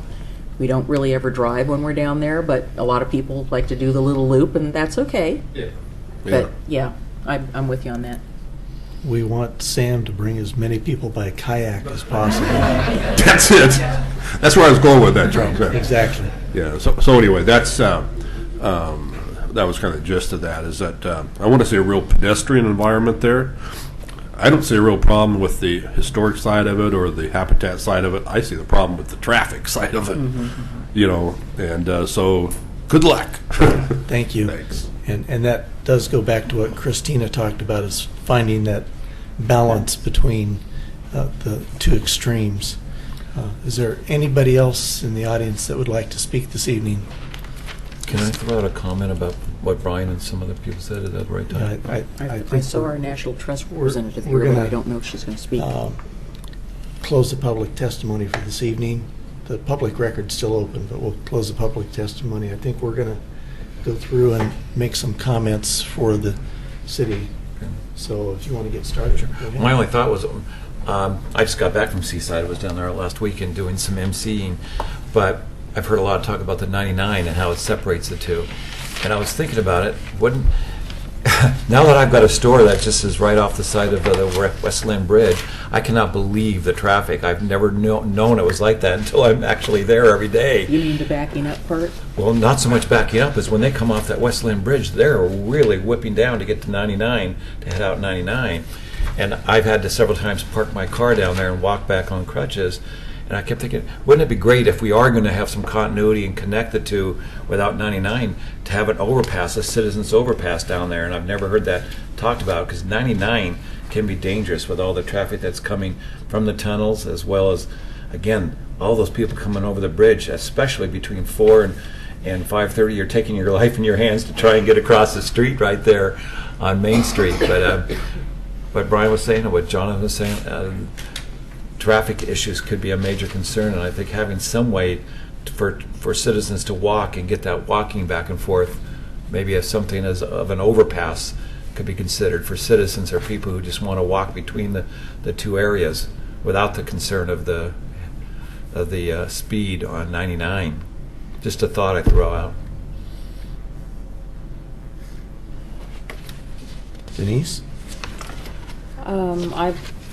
We don't really ever drive when we're down there, but a lot of people like to do the little loop, and that's okay. Yeah. But yeah, I'm with you on that. We want Sam to bring as many people by kayak as possible. That's it. That's where I was going with that, Charles. Exactly. Yeah. So anyway, that's that was kind of the gist of that. Is that I want to see a real pedestrian environment there. I don't see a real problem with the historic side of it or the habitat side of it. I see the problem with the traffic side of it. And so good luck. Thank you. Thanks. And that does go back to what Christina talked about, is finding that balance between the two extremes. Is there anybody else in the audience that would like to speak this evening? Can I throw out a comment about what Brian and some other people said at the right time? I saw our National Trust representative we're here, but gonna, I don't know if she's going to speak. Close the public testimony for this evening. The public record's still open, but we'll close the public testimony. I think we're going to go through and make some comments for the city. Okay. So if you want to get started. Sure. My only thought was, I just got back from Seaside. I was down there last weekend doing some emceeing, but I've heard a lot of talk about the 99 and how it separates the two. And I was thinking about it, wouldn't, now that I've got a store that just is right off the side of the West Lynn Bridge, I cannot believe the traffic. I've never known it was like that until I'm actually there every day. You mean the backing up part? Well, not so much backing up as when they come off that West Lynn Bridge, they're really whipping down to get to 99, to head out 99. And I've had to several times park my car down there and walk back on crutches. And I kept thinking, wouldn't it be great if we are going to have some continuity and connect the two without 99 to have an overpass, a citizens overpass down there? And I've never heard that talked about, because 99 can be dangerous with all the traffic that's coming from the tunnels, as well as, again, all those people coming over the bridge, especially between 4 and 5:30. You're taking your life in your hands to try and get across the street right there on Main Street. But what Brian was saying and what Jonathan was saying, traffic issues could be a major concern, and I think having some way for citizens to walk and get that walking back and forth, maybe as something as of an overpass could be considered for citizens or people who just want to walk between the two areas without the concern of the speed on 99. Just a thought I throw out. Denise?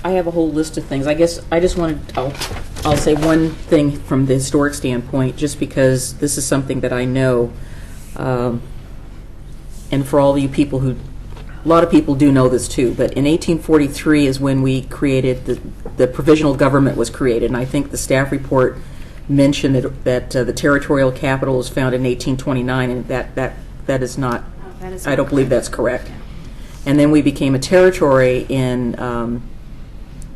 I have a whole list of things. I guess I just wanted, I'll say one thing from the historic standpoint, just because this is something that I know, and for all of you people who, a lot of people do know this too, but in 1843 is when we created, the provisional government was created, and I think the staff report mentioned that the territorial capital was founded in 1829, and that is not, I don't believe that's correct. And then we became a territory in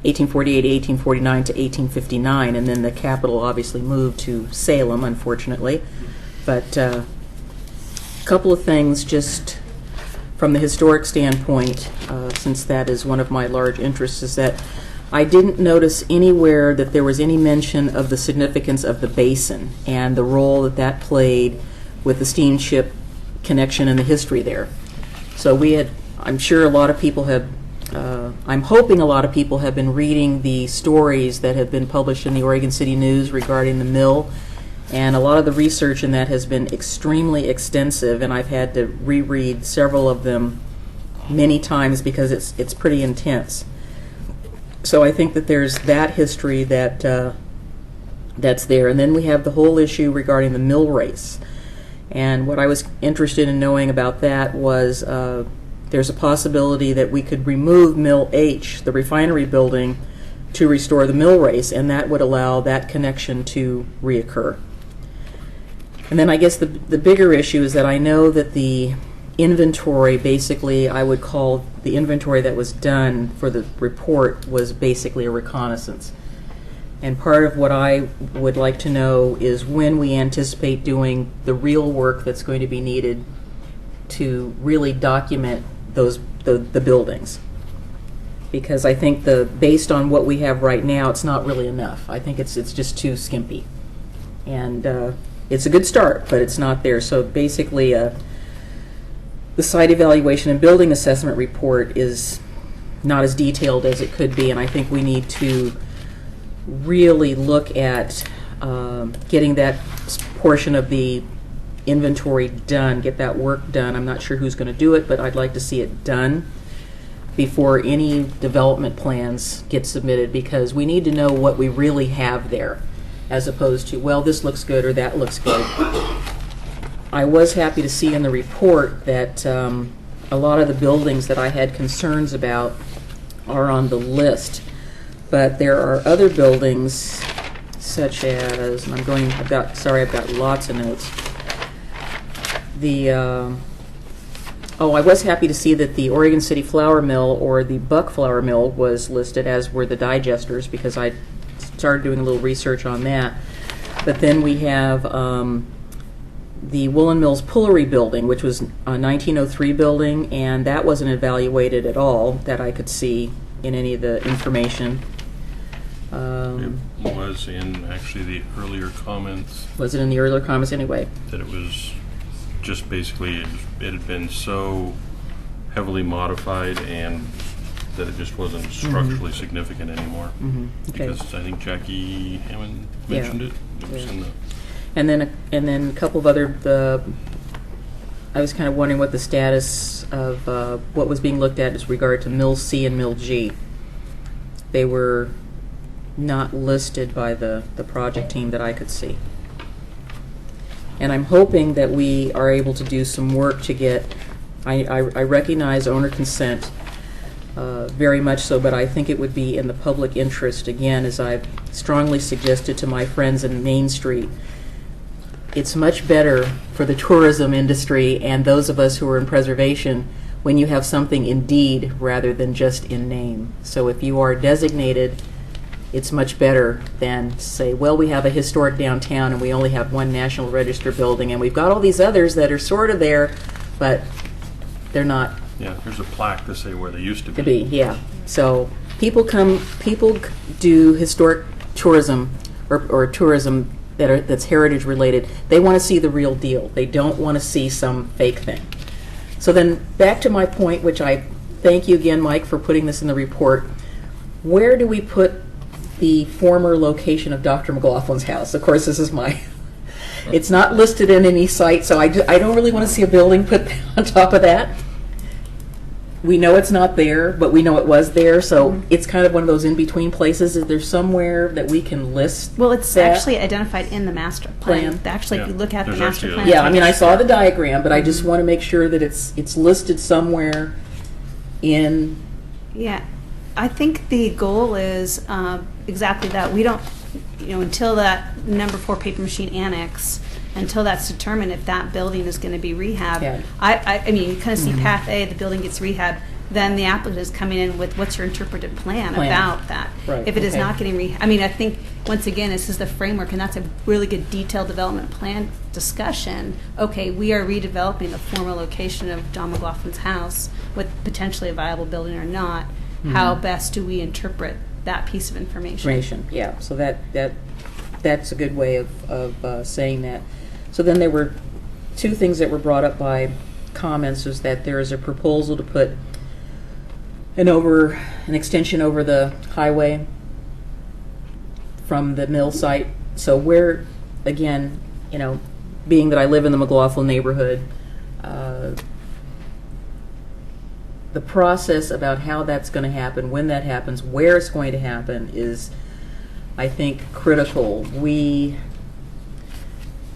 1848, 1849 to 1859, and then the capital obviously moved to Salem, unfortunately. But a couple of things just from the historic standpoint, since that is one of my large interests, is that I didn't notice anywhere that there was any mention of the significance of the basin and the role that that played with the steamship connection and the history there. So we had, I'm sure a lot of people have, I'm hoping a lot of people have been reading the stories that have been published in the Oregon City News regarding the mill, and a lot of the research in that has been extremely extensive, and I've had to reread several of them many times because it's pretty intense. So I think that there's that history that that's there, and then we have the whole issue regarding the mill race. And what I was interested in knowing about that was there's a possibility that we could remove Mill H, the refinery building, to restore the mill race, and that would allow that connection to reoccur. And then I guess the bigger issue is that I know that the inventory, basically I would call the inventory that was done for the report was basically a reconnaissance. And part of what I would like to know is when we anticipate doing the real work that's going to be needed to really document the buildings. Because I think based on what we have right now, it's not really enough. I think it's just too skimpy. And it's a good start, but it's not there. So basically, the site evaluation and building assessment report is not as detailed as it could be, and I think we need to really look at getting that portion of the inventory done, get that work done. I'm not sure who's going to do it, but I'd like to see it done before any development plans get submitted, because we need to know what we really have there, as opposed to, well, this looks good or that looks good. I was happy to see in the report that a lot of the buildings that I had concerns about are on the list, but there are other buildings such as, and I've got lots of notes. I was happy to see that the Oregon City Flour Mill or the Buck Flour Mill was listed, as were the digesters, because I started doing a little research on that. But then we have the Woolen Mills Pullery building, which was a 1903 building, and that wasn't evaluated at all that I could see in any of the information. It was in actually the earlier comments. Was it in the earlier comments anyway? That it was just basically, it had been so heavily modified and that it just wasn't structurally significant anymore. Okay. Because I think Jackie Hammond mentioned it. It was in the... And then a couple of other, I was kind of wondering what the status of what was being looked at as regard to Mill C and Mill G. They were not listed by the project team that I could see. And I'm hoping that we are able to do some work to get, I recognize owner consent very much so, but I think it would be in the public interest, again, as I've strongly suggested to my friends in Main Street. It's much better for the tourism industry and those of us who are in preservation when you have something in deed rather than just in name. So if you are designated, it's much better than say, well, we have a historic downtown and we only have one National Register building and we've got all these others that are sort of there, but they're not. Yeah, there's a plaque to say where they used to be. Yeah. So people do historic tourism or tourism that's heritage related. They want to see the real deal. They don't want to see some fake thing. So then back to my point, which I thank you again, Mike, for putting this in the report. Where do we put the former location of Dr. McLaughlin's house? Of course, this is it's not listed in any site, so I don't really want to see a building put on top of that. We know it's not there, but we know it was there, so it's kind of one of those in-between places. Is there somewhere that we can list? Well, it's that? actually identified in the master plan. Actually, if you look at the master plan. Yeah, I mean, I saw the diagram, but I just want to make sure that it's listed somewhere in. Yeah, I think the goal is exactly that. We don't, until that number 4 paper machine annex, until that's determined if that building is going to be rehabbed. Yeah. I mean, you kind of see path A, the building gets rehabbed, then the applicant is coming in with what's your interpretive plan about that. Right. If it is not getting rehabbed, I mean, I think, once again, this is the framework, and that's a really good detailed development plan discussion. Okay, we are redeveloping the former location of John McLaughlin's house with potentially a viable building or not. How best do we interpret that piece of information? Yeah, so that's a good way of saying that. So then there were 2 things that were brought up by comments, was that there is a proposal to put an extension over the highway from the mill site. So where, again, being that I live in the McLaughlin neighborhood, the process about how that's going to happen, when that happens, where it's going to happen is, I think, critical. We,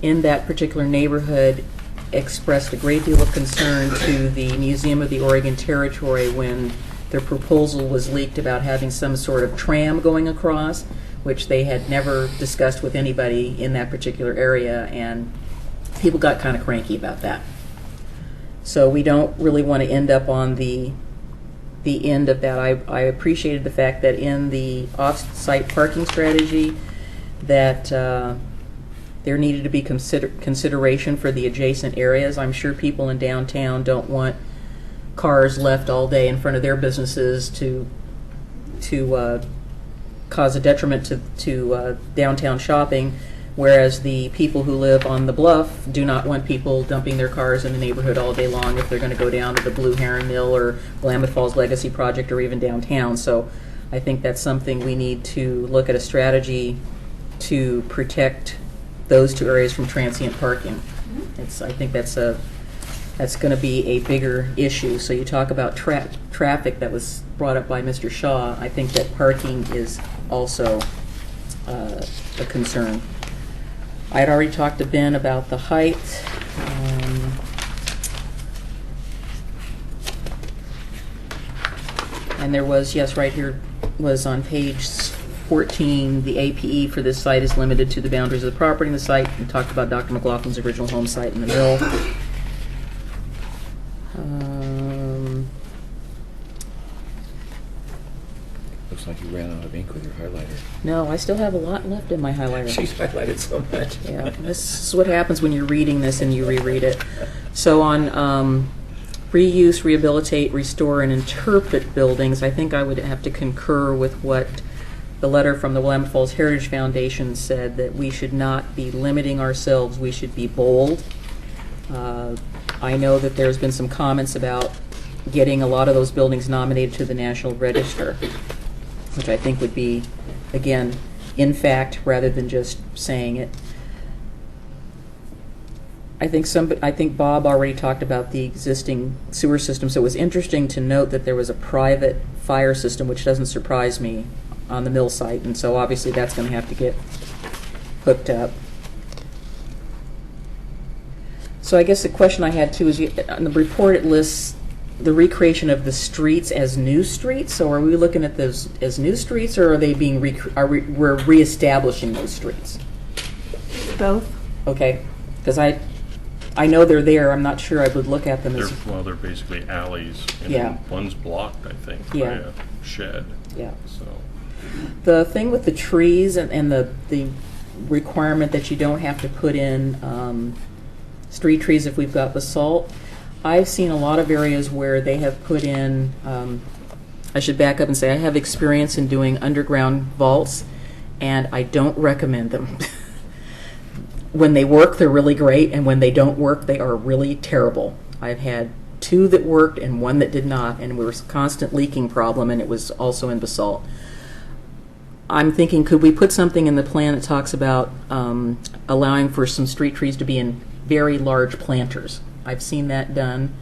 in that particular neighborhood, expressed a great deal of concern to the Museum of the Oregon Territory when their proposal was leaked about having some sort of tram going across, which they had never discussed with anybody in that particular area, and people got kind of cranky about that. So we don't really want to end up on the end of that. I appreciated the fact that in the off-site parking strategy that there needed to be consideration for the adjacent areas. I'm sure people in downtown don't want cars left all day in front of their businesses to cause a detriment to downtown shopping, whereas the people who live on the bluff do not want people dumping their cars in the neighborhood all day long if they're going to go down to the Blue Heron Mill or Willamette Falls Legacy Project or even downtown. So I think that's something we need to look at, a strategy to protect those 2 areas from transient parking. I think that's going to be a bigger issue. So you talk about traffic that was brought up by Mr. Shaw. I think that parking is also a concern. I had already talked to Ben about the height. And there was, yes, right here was on page 14, the APE for this site is limited to the boundaries of the property in the site. We talked about Dr. McLaughlin's original home site in the mill. Looks like you ran out of ink with your highlighter. No, I still have a lot left in my highlighter. She's highlighted so much. Yeah, this is what happens when you're reading this and you reread it. So on reuse, rehabilitate, restore, and interpret buildings, I think I would have to concur with what the letter from the Willamette Falls Heritage Foundation said, that we should not be limiting ourselves, we should be bold. I know that there's been some comments about getting a lot of those buildings nominated to the National Register, which I think would be, again, in fact, rather than just saying it. I think Bob already talked about the existing sewer system, so it was interesting to note that there was a private fire system, which doesn't surprise me, on the mill site, and so obviously that's going to have to get hooked up. So I guess the question I had too is, on the report it lists the recreation of the streets as new streets. So are we looking at those as new streets, or are they being we're reestablishing those streets? Both. Okay, because I know they're there. I'm not sure I would look at them as They're basically alleys. And Yeah. One's blocked, I think, Yeah. by a shed. Yeah. So. the thing with the trees and the requirement that you don't have to put in street trees if we've got basalt. I've seen a lot of areas where they have put in, I should back up and say I have experience in doing underground vaults, and I don't recommend them. When they work, they're really great, and when they don't work, they are really terrible. I've had 2 that worked and 1 that did not, and it was a constant leaking problem, and it was also in basalt. I'm thinking, could we put something in the plan that talks about allowing for some street trees to be in very large planters? I've seen that done,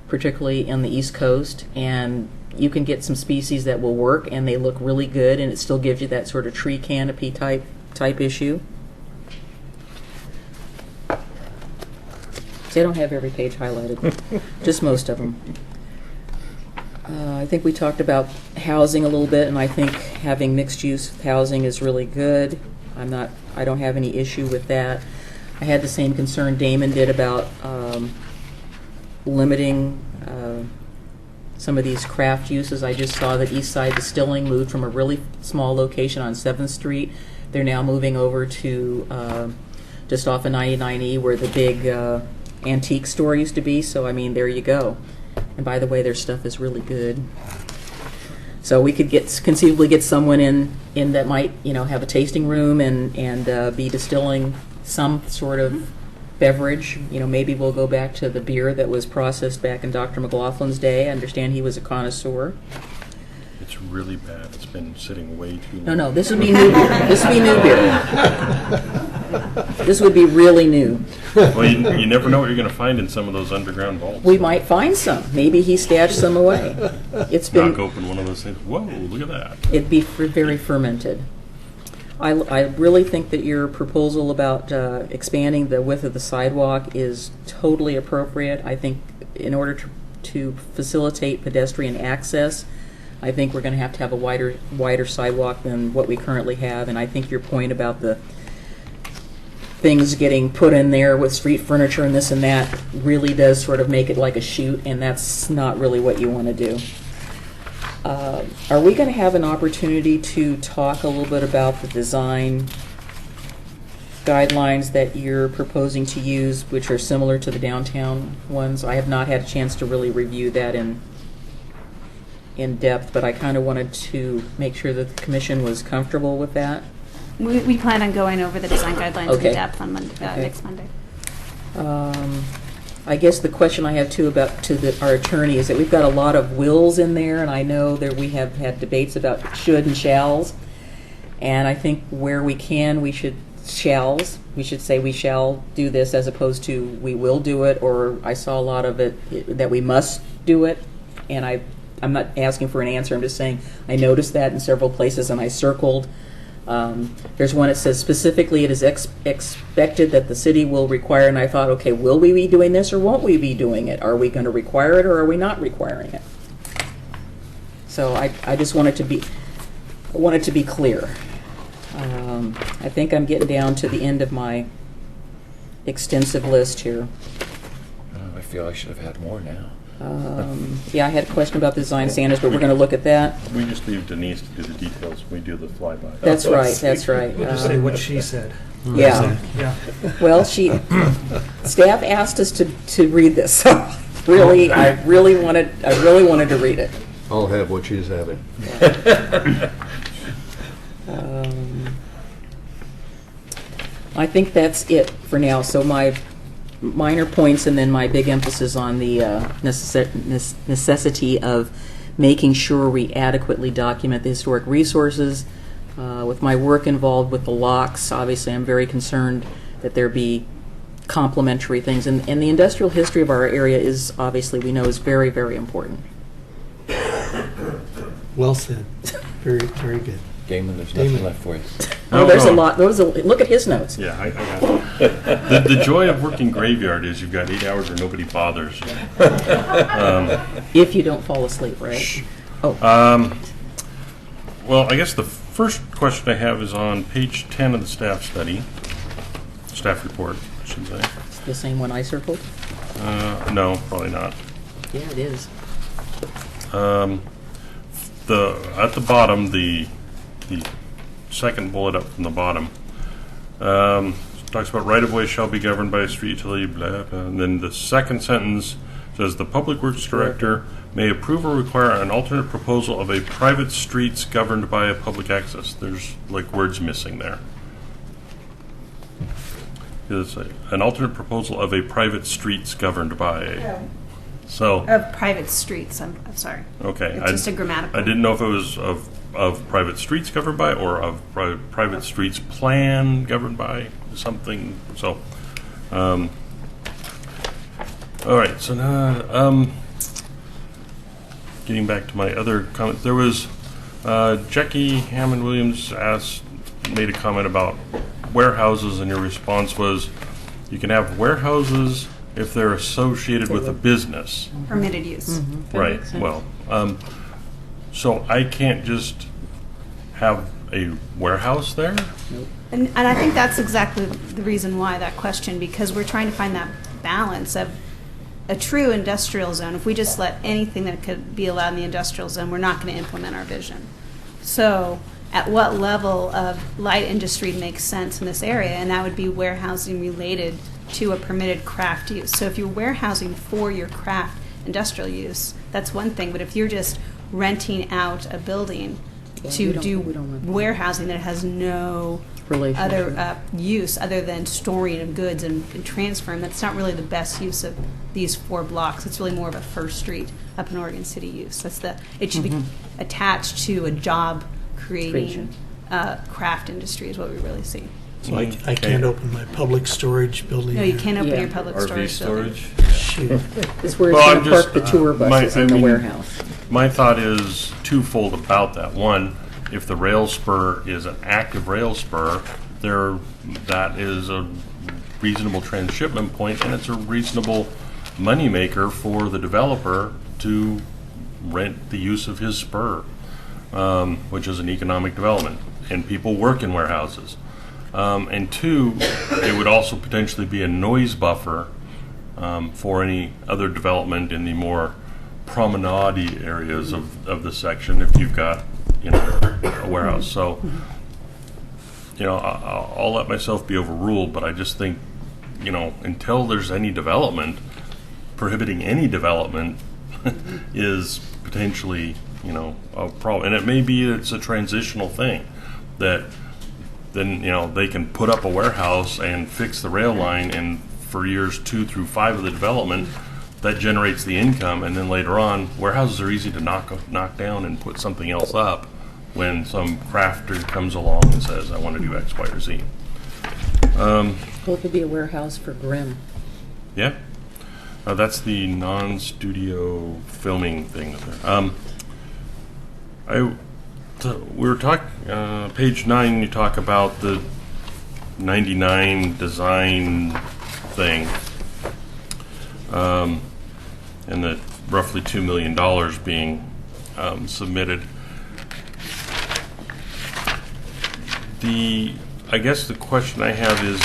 particularly on the East Coast, and you can get some species that will work, and they look really good, and it still gives you that sort of tree canopy type issue. See, I don't have every page highlighted, just most of them. I think we talked about housing a little bit, and I think having mixed-use housing is really good. I don't have any issue with that. I had the same concern Damon did about limiting some of these craft uses. I just saw that East Side Distilling moved from a really small location on 7th Street. They're now moving over to just off of 99E where the big antique store used to be. So, I mean, there you go. And by the way, their stuff is really good. So we could conceivably get someone in that might, have a tasting room and be distilling some sort of beverage. Maybe we'll go back to the beer that was processed back in Dr. McLaughlin's day. I understand he was a connoisseur. It's really bad. It's been sitting way too long. No, this would be new beer. This would be new beer. This would be really new. Well, you never know what you're going to find in some of those underground vaults. We might find some. Maybe he stashed some away. It's been knock open one of those things. Whoa, look at that. It'd be very fermented. I really think that your proposal about expanding the width of the sidewalk is totally appropriate. I think in order to facilitate pedestrian access, I think we're going to have a wider sidewalk than what we currently have. And I think your point about the things getting put in there with street furniture and this and that really does sort of make it like a chute, and that's not really what you want to do. Are we going to have an opportunity to talk a little bit about the design guidelines that you're proposing to use, which are similar to the downtown ones? I have not had a chance to really review that in depth, but I kind of wanted to make sure that the commission was comfortable with that. We plan on going over the design guidelines in depth on Monday, next Monday. I guess the question I have too about our attorney is that we've got a lot of wills in there, and I know that we have had debates about should and shalls, and I think where we can, we should shalls. We should say we shall do this as opposed to we will do it, or I saw a lot of it that we must do it, and I'm not asking for an answer. I'm just saying I noticed that in several places, and I circled. There's one that says specifically it is expected that the city will require, and I thought, okay, will we be doing this or won't we be doing it? Are we going to require it or are we not requiring it? So I just wanted to be clear. I think I'm getting down to the end of my extensive list here. I feel I should have had more now. Yeah, I had a question about the design standards, but we're going to look at that. We just leave Denise to do the details when we do the flyby. That's right, that's right. We'll just say what she said. Yeah. Yeah. Well, staff asked us to read this, so really, I really wanted to read it. I'll have what she's having. I think that's it for now. So my minor points and then my big emphasis on the necessity of making sure we adequately document the historic resources. With my work involved with the locks, obviously I'm very concerned that there be complementary things. And the industrial history of our area is, obviously, we know is very, very important. Well said. Very, very good. Damon, there's Damon. nothing left for you. Oh, there's a lot. Look at his notes. Yeah, I got it. The joy of working graveyard is you've got 8 hours where nobody bothers you. If you don't fall asleep, right? Oh. Well, I guess the first question I have is on page 10 of the staff report, I should say. It's the same one I circled? No, probably not. Yeah, it is. At the bottom, the second bullet up from the bottom, talks about right-of-way shall be governed by a street utility, blah, blah. And then the second sentence says the Public Works Director may approve or require an alternate proposal of a private streets governed by a public access. There's like words missing there. It's an alternate proposal of a private streets governed by a. So Of private streets, I'm sorry. okay, It's just a grammatical. I didn't know if it was of private streets governed by or of private streets plan governed by something. So, all right. So now, getting back to my other comment, there was Jackie Hammond Williams made a comment about warehouses, and your response was, you can have warehouses if they're associated with a business. Permitted use. Mm-hmm. Right. Well, so I can't just have a warehouse there? Nope. And I think that's exactly the reason why that question, because we're trying to find that balance of a true industrial zone. If we just let anything that could be allowed in the industrial zone, we're not going to implement our vision. So at what level of light industry makes sense in this area? And that would be warehousing related to a permitted craft use. So if you're warehousing for your craft industrial use, that's one thing. But if you're just renting out a building to do warehousing that has no other use other than storing of goods and transferring, that's not really the best use of these 4 blocks. It's really more of a First Street up in Oregon City use. It should be attached to a job creating craft industry is what we really see. So I can't open my public storage building. No, you can't open your public RV storage. Shoot. It's where it's going to park the tour buses in the warehouse. My thought is twofold about that. One, if the rail spur is an active rail spur, that is a reasonable transshipment point, and it's a reasonable moneymaker for the developer to rent the use of his spur, which is an economic development, and people work in warehouses. And 2, it would also potentially be a noise buffer for any other development in the more promenade areas of the section if you've got, a warehouse. So, I'll let myself be overruled, but I just think, until there's any development, prohibiting any development is potentially, a problem. And it may be it's a transitional thing that then, they can put up a warehouse and fix the rail line, and for years 2 through 5 of the development, that generates the income, and then later on, warehouses are easy to knock down and put something else up when some crafter comes along and says, I want to do X, Y, or Z. Well, it could be a warehouse for Grimm. Yeah. That's the non-studio filming thing. We were talking, page 9, you talk about the 99 design thing, and the roughly $2 million being submitted. I guess the question I have is,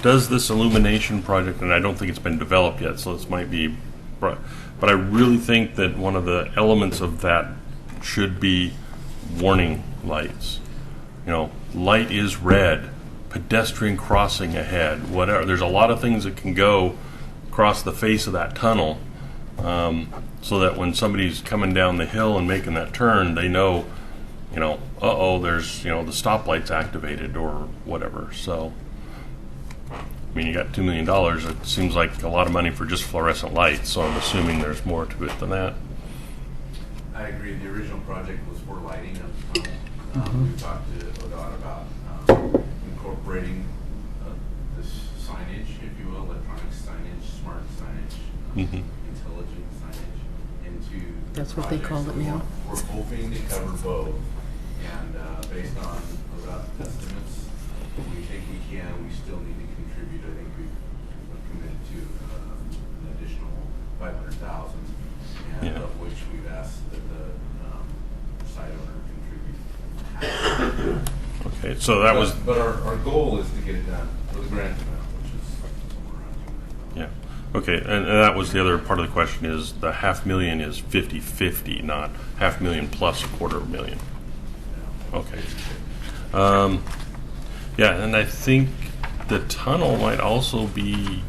does this illumination project, and I don't think it's been developed yet, so this might be, but I really think that one of the elements of that should be warning lights. Light is red, pedestrian crossing ahead, whatever. There's a lot of things that can go across the face of that tunnel, so that when somebody's coming down the hill and making that turn, they know, there's, the stoplight's activated or whatever. So, you got $2 million. It seems like a lot of money for just fluorescent lights, so I'm assuming there's more to it than that. I agree. The original project was for lighting of the tunnel. We talked to ODOT about incorporating this signage, if you will, electronic signage, smart signage, intelligent signage into the That's what they project. call So it now. We're hoping to cover both, and based on rough estimates, we think we can. We still need to contribute. I think we've committed to an additional $500,000, and of which we've asked that the site owner contribute. Okay, so that was. But our goal is to get it done for the grant amount, which is somewhere around $2 million. Yeah. Okay, and that was the other part of the question is the $500,000 is 50-50, not $500,000 plus $250,000. Okay. Yeah, and I think the tunnel might also be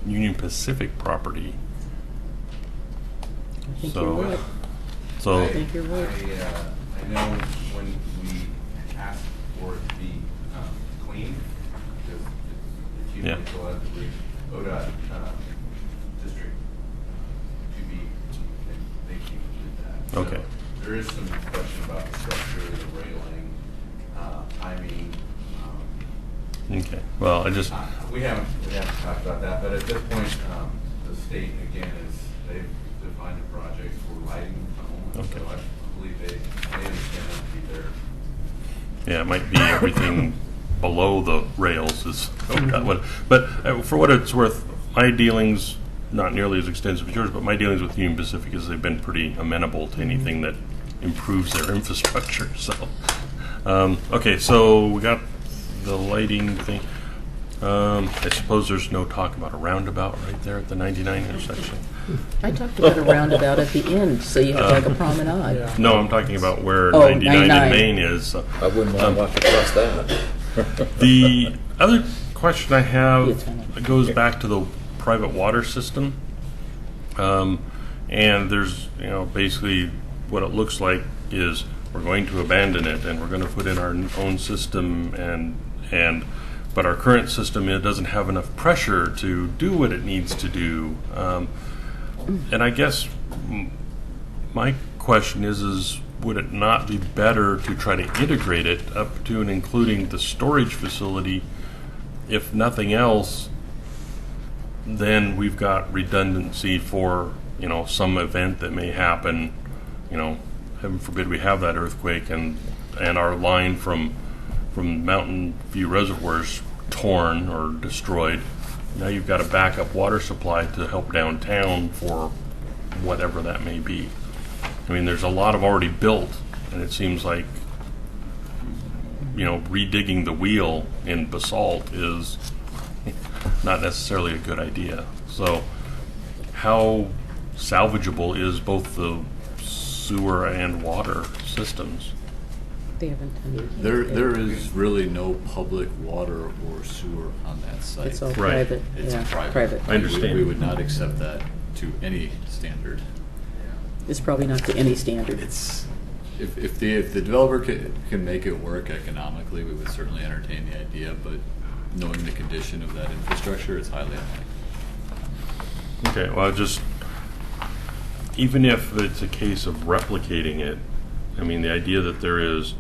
Union Pacific property. I think So- you're right. So I think you're right. I know when we asked for it to be clean, because it accumulates a lot of debris, ODOT district to be, they did that. Okay. So there is some question about the structure, the railing, timing. Okay. Well, I just. We haven't talked about that, but at this point, the state again they've defined a project for lighting the tunnel. Okay. So I believe they understand that to be there. Yeah, it might be everything below the rails is. But for what it's worth, my dealings, not nearly as extensive as yours, but my dealings with Union Pacific is they've been pretty amenable to anything that improves their infrastructure. So, okay, so we got the lighting thing. I suppose there's no talk about a roundabout right there at the 99 intersection. I talked about a roundabout at the end, so you have like a promenade. No, I'm talking about where Oh, 99 in 99. Maine is. I wouldn't want to walk across that. The other question I have goes back to the private water system. And there's, basically what it looks like is we're going to abandon it and we're going to put in our own system but our current system, it doesn't have enough pressure to do what it needs to do. And I guess my question is would it not be better to try to integrate it up to and including the storage facility? If nothing else, then we've got redundancy for, some event that may happen, heaven forbid we have that earthquake and our line from Mountain View Reservoirs torn or destroyed. Now you've got a backup water supply to help downtown for whatever that may be. I mean, there's a lot of already built, and it seems like, redigging the wheel in basalt is not necessarily a good idea. So how salvageable is both the sewer and water systems? They haven't done it. There is really no public water or sewer on that site. It's all private. It's Yeah, private. I understand. We would not accept that to any standard. It's probably not to any standard. It's if the developer can make it work economically, we would certainly entertain the idea. But knowing the condition of that infrastructure, it's highly unlikely. Okay, well, even if it's a case of replicating it, I mean, the idea that there is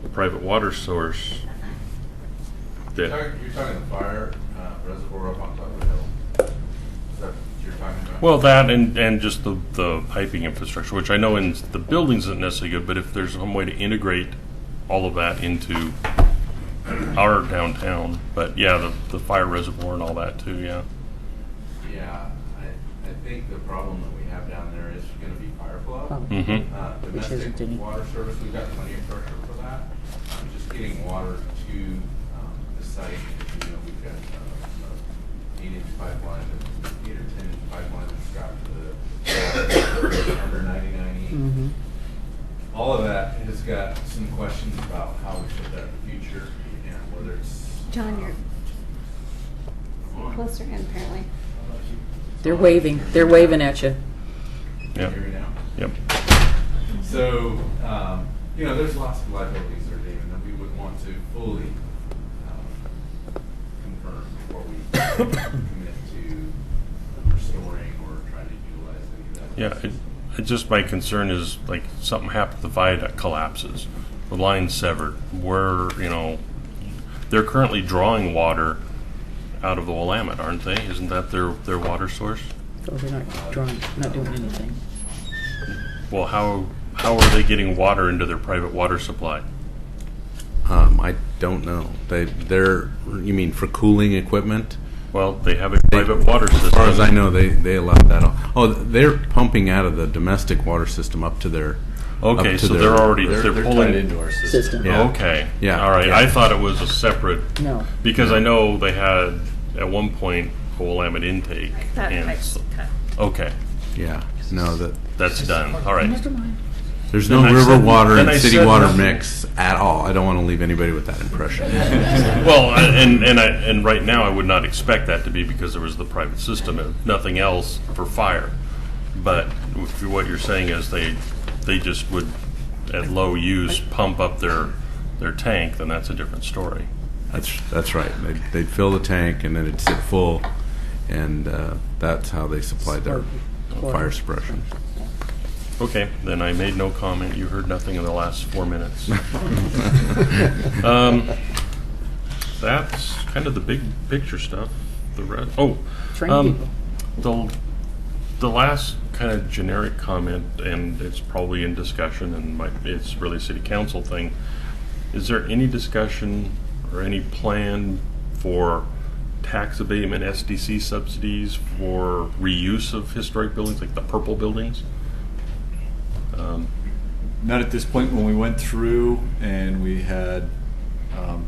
a private water source that. You're talking the fire reservoir up on top of the hill. Is that what you're talking about? Well, that and just the piping infrastructure, which I know in the buildings isn't necessarily good, but if there's some way to integrate all of that into our downtown, but yeah, the fire reservoir and all that too, yeah. Yeah, I think the problem that we have down there is going to be fire flow. Which isn't Domestic any. water service, we've got plenty of pressure for that. Just getting water to the site, we've got 8-inch pipeline, 8 or 10-inch pipeline that's got to the under 99E. All of that has got some questions about how we fit that in the future and whether it's. John, you're closer in apparently. They're waving. They're waving at you. Yeah. Hear me now? Yep. So, there's lots of liabilities there, David, that we would want to fully confirm before we commit to restoring or trying to utilize any of that. Yeah, just my concern is like something happened, the viaduct collapses, the line's severed. They're currently drawing water out of the Willamette, aren't they? Isn't that their water source? So they're not doing anything. Well, how are they getting water into their private water supply? I don't know. They're you mean for cooling equipment? Well, they have a private water system. As far as I know, they allow that. Oh, they're pumping out of the domestic water system up to their. Okay, up to so their, they're tied pulling into our system. Yeah. Okay. Yeah. All right. Yeah. I thought it was a separate. No. Because I know they had at one point a Willamette intake. Okay. Yeah. No, that's done. All right. Never mind. There's Then no I river said- water then and I city said water nothing. mix at all. I don't want to leave anybody with that impression. Well, and right now I would not expect that to be because there was the private system and nothing else for fire. But what you're saying is they just would at low use pump up their tank, then that's a different story. That's right. They'd fill the tank and then it'd sit full, and that's how they supplied their fire suppression. Okay, then I made no comment. You heard nothing in the last 4 minutes. That's kind of the big picture stuff. The rest. Train people. The last kind of generic comment, and it's probably in discussion, and it's really a city council thing. Is there any discussion or any plan for tax abatement, SDC subsidies for reuse of historic buildings, like the purple buildings? Not at this point. When we went through and we had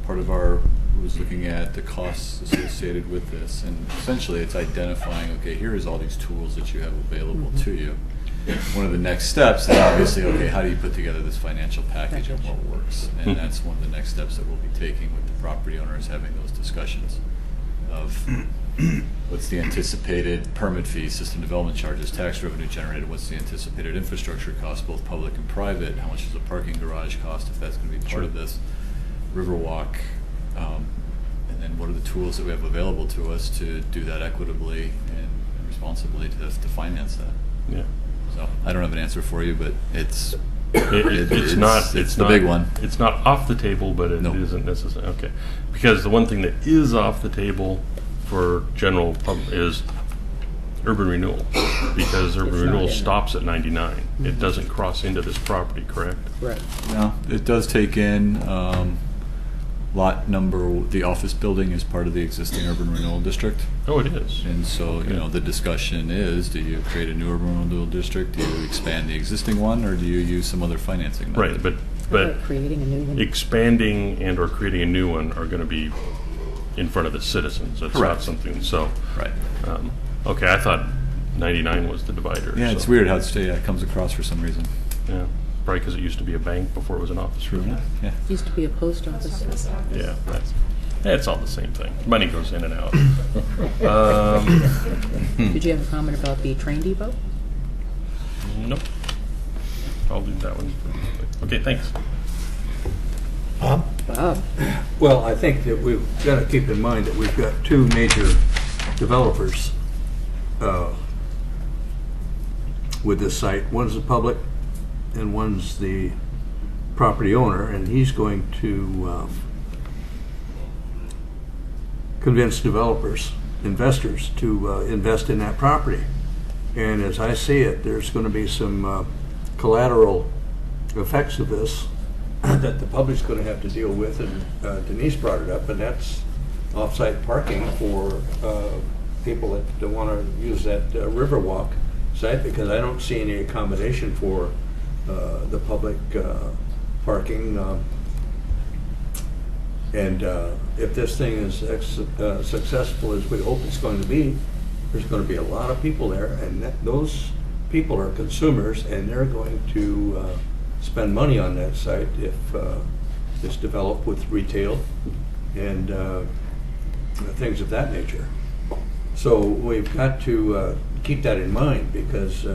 part of our was looking at the costs associated with this, and essentially it's identifying, okay, here's all these tools that you have available to you. One of the next steps is obviously, okay, how do you put together this financial package and what works? And that's one of the next steps that we'll be taking with the property owners, having those discussions of what's the anticipated permit fees, system development charges, tax revenue generated, what's the anticipated infrastructure cost, both public and private, how much does a parking garage cost if that's going to be part of this, Riverwalk, and then what are the tools that we have available to us to do that equitably and responsibly to finance that. Yeah. So I don't have an answer for you, but it's it's the big one. It's not off the table, but it isn't necessarily okay. Because the one thing that is off the table for general public is urban renewal, because urban renewal stops at 99. It doesn't cross into this property, correct? Right. No, it does take in lot number. The office building is part of the existing urban renewal district. Oh, it is. And so, the discussion is: do you create a new urban renewal district? Do you expand the existing one, or do you use some other financing method? Right, but creating a new one. Expanding and or creating a new one are going to be in front of the citizens. That's Correct. not something. So, right. Okay, I thought 99 was the divider. Yeah, so. it's weird how it comes across for some reason. Yeah, probably because it used to be a bank before it was an office room. Yeah. Used to be a post office. Yeah, it's all the same thing. Money goes in and out. Did you have a comment about the train depot? Nope. I'll leave that one. Okay, thanks. Bob? Well, I think that we've got to keep in mind that we've got two major developers with this site. One's the public and one's the property owner, and he's going to convince developers, investors, to invest in that property. And as I see it, there's going to be some collateral effects of this that the public's going to have to deal with, and Denise brought it up, and that's off-site parking for people that want to use that Riverwalk site, because I don't see any accommodation for the public parking. And if this thing is successful as we hope it's going to be, there's going to be a lot of people there, and those people are consumers, and they're going to spend money on that site if it's developed with retail and things of that nature. So we've got to keep that in mind, because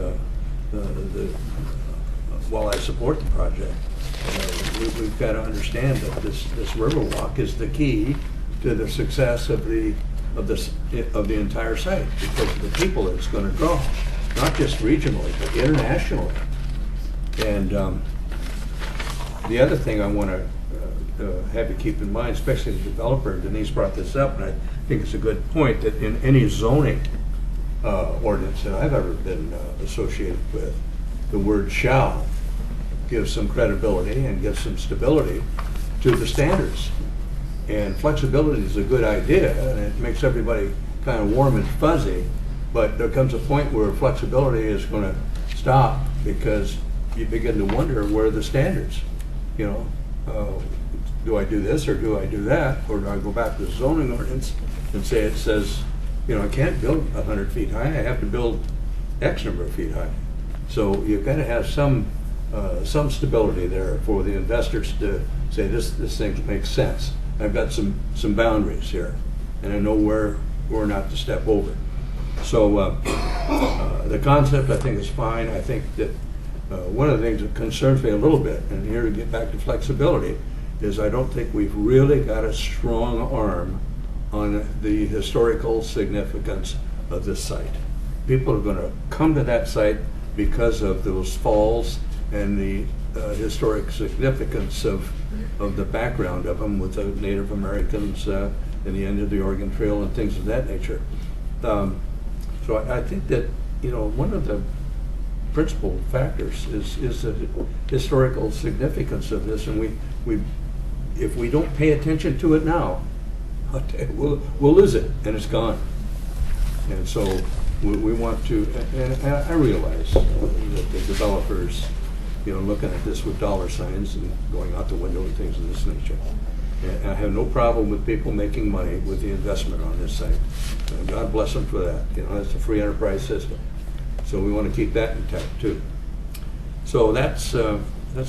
while I support the project, we've got to understand that this Riverwalk is the key to the success of the entire site, because of the people it's going to draw, not just regionally but internationally. And the other thing I want to have you keep in mind, especially the developer. Denise brought this up, and I think it's a good point, that in any zoning ordinance that I've ever been associated with, the word shall gives some credibility and gives some stability to the standards. And flexibility is a good idea, and it makes everybody kind of warm and fuzzy, but there comes a point where flexibility is going to stop because you begin to wonder where are the standards. You know, do I do this or do I do that, or do I go back to the zoning ordinance and say it says, you know, I can't build 100 feet high, I have to build X number of feet high. So you've got to have some stability there for the investors to say this thing makes sense. I've got some boundaries here, and I know where not to step over. So the concept, I think, is fine. I think that one of the things that concerns me a little bit, and here to get back to flexibility, is I don't think we've really got a strong arm on the historical significance of this site. People are going to come to that site because of those falls and the historic significance of the background of them with the Native Americans and the end of the Oregon Trail and things of that nature. So I think that, you know, one of the principal factors is the historical significance of this, and if we don't pay attention to it now, we'll lose it, and it's gone. And so we want to, and I realize that the developers, you know, looking at this with dollar signs and going out the window and things of this nature. And I have no problem with people making money with the investment on this site. And God bless them for that. You know, it's a free enterprise system. So we want to keep that intact too. So that's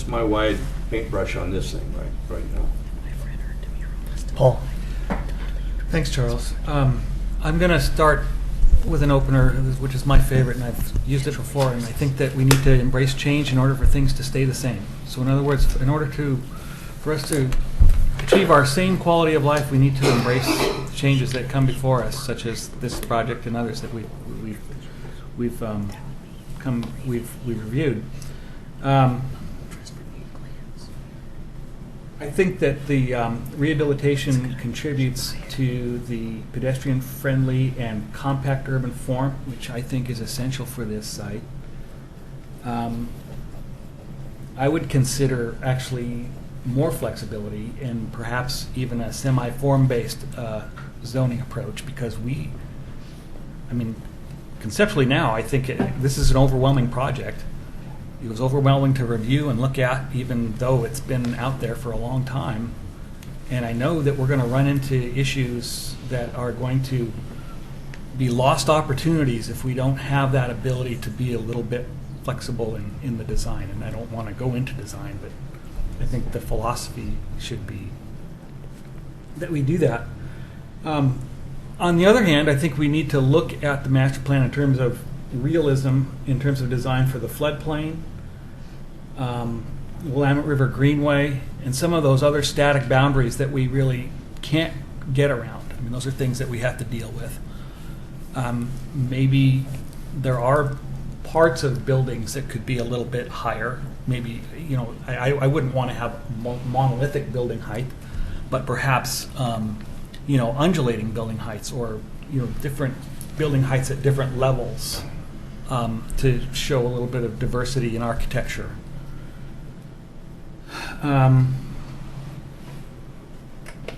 my wide paintbrush on this thing right now. Paul. Thanks, Charles. I'm going to start with an opener, which is my favorite, and I've used it before, and I think that we need to embrace change in order for things to stay the same. So in other words, in order for us to achieve our same quality of life, we need to embrace changes that come before us, such as this project and others that we've reviewed. I think that the rehabilitation contributes to the pedestrian-friendly and compact urban form, which I think is essential for this site. I would consider actually more flexibility and perhaps even a semi-form-based zoning approach, because conceptually now, I think this is an overwhelming project. It was overwhelming to review and look at, even though it's been out there for a long time. And I know that we're going to run into issues that are going to be lost opportunities if we don't have that ability to be a little bit flexible in the design. And I don't want to go into design, but I think the philosophy should be that we do that. On the other hand, I think we need to look at the master plan in terms of realism, in terms of design for the floodplain, Willamette River Greenway, and some of those other static boundaries that we really can't get around. I mean, those are things that we have to deal with. Maybe there are parts of buildings that could be a little bit higher. Maybe, you know, I wouldn't want to have monolithic building height, but perhaps, you know, undulating building heights, or, you know, different building heights at different levels to show a little bit of diversity in architecture. And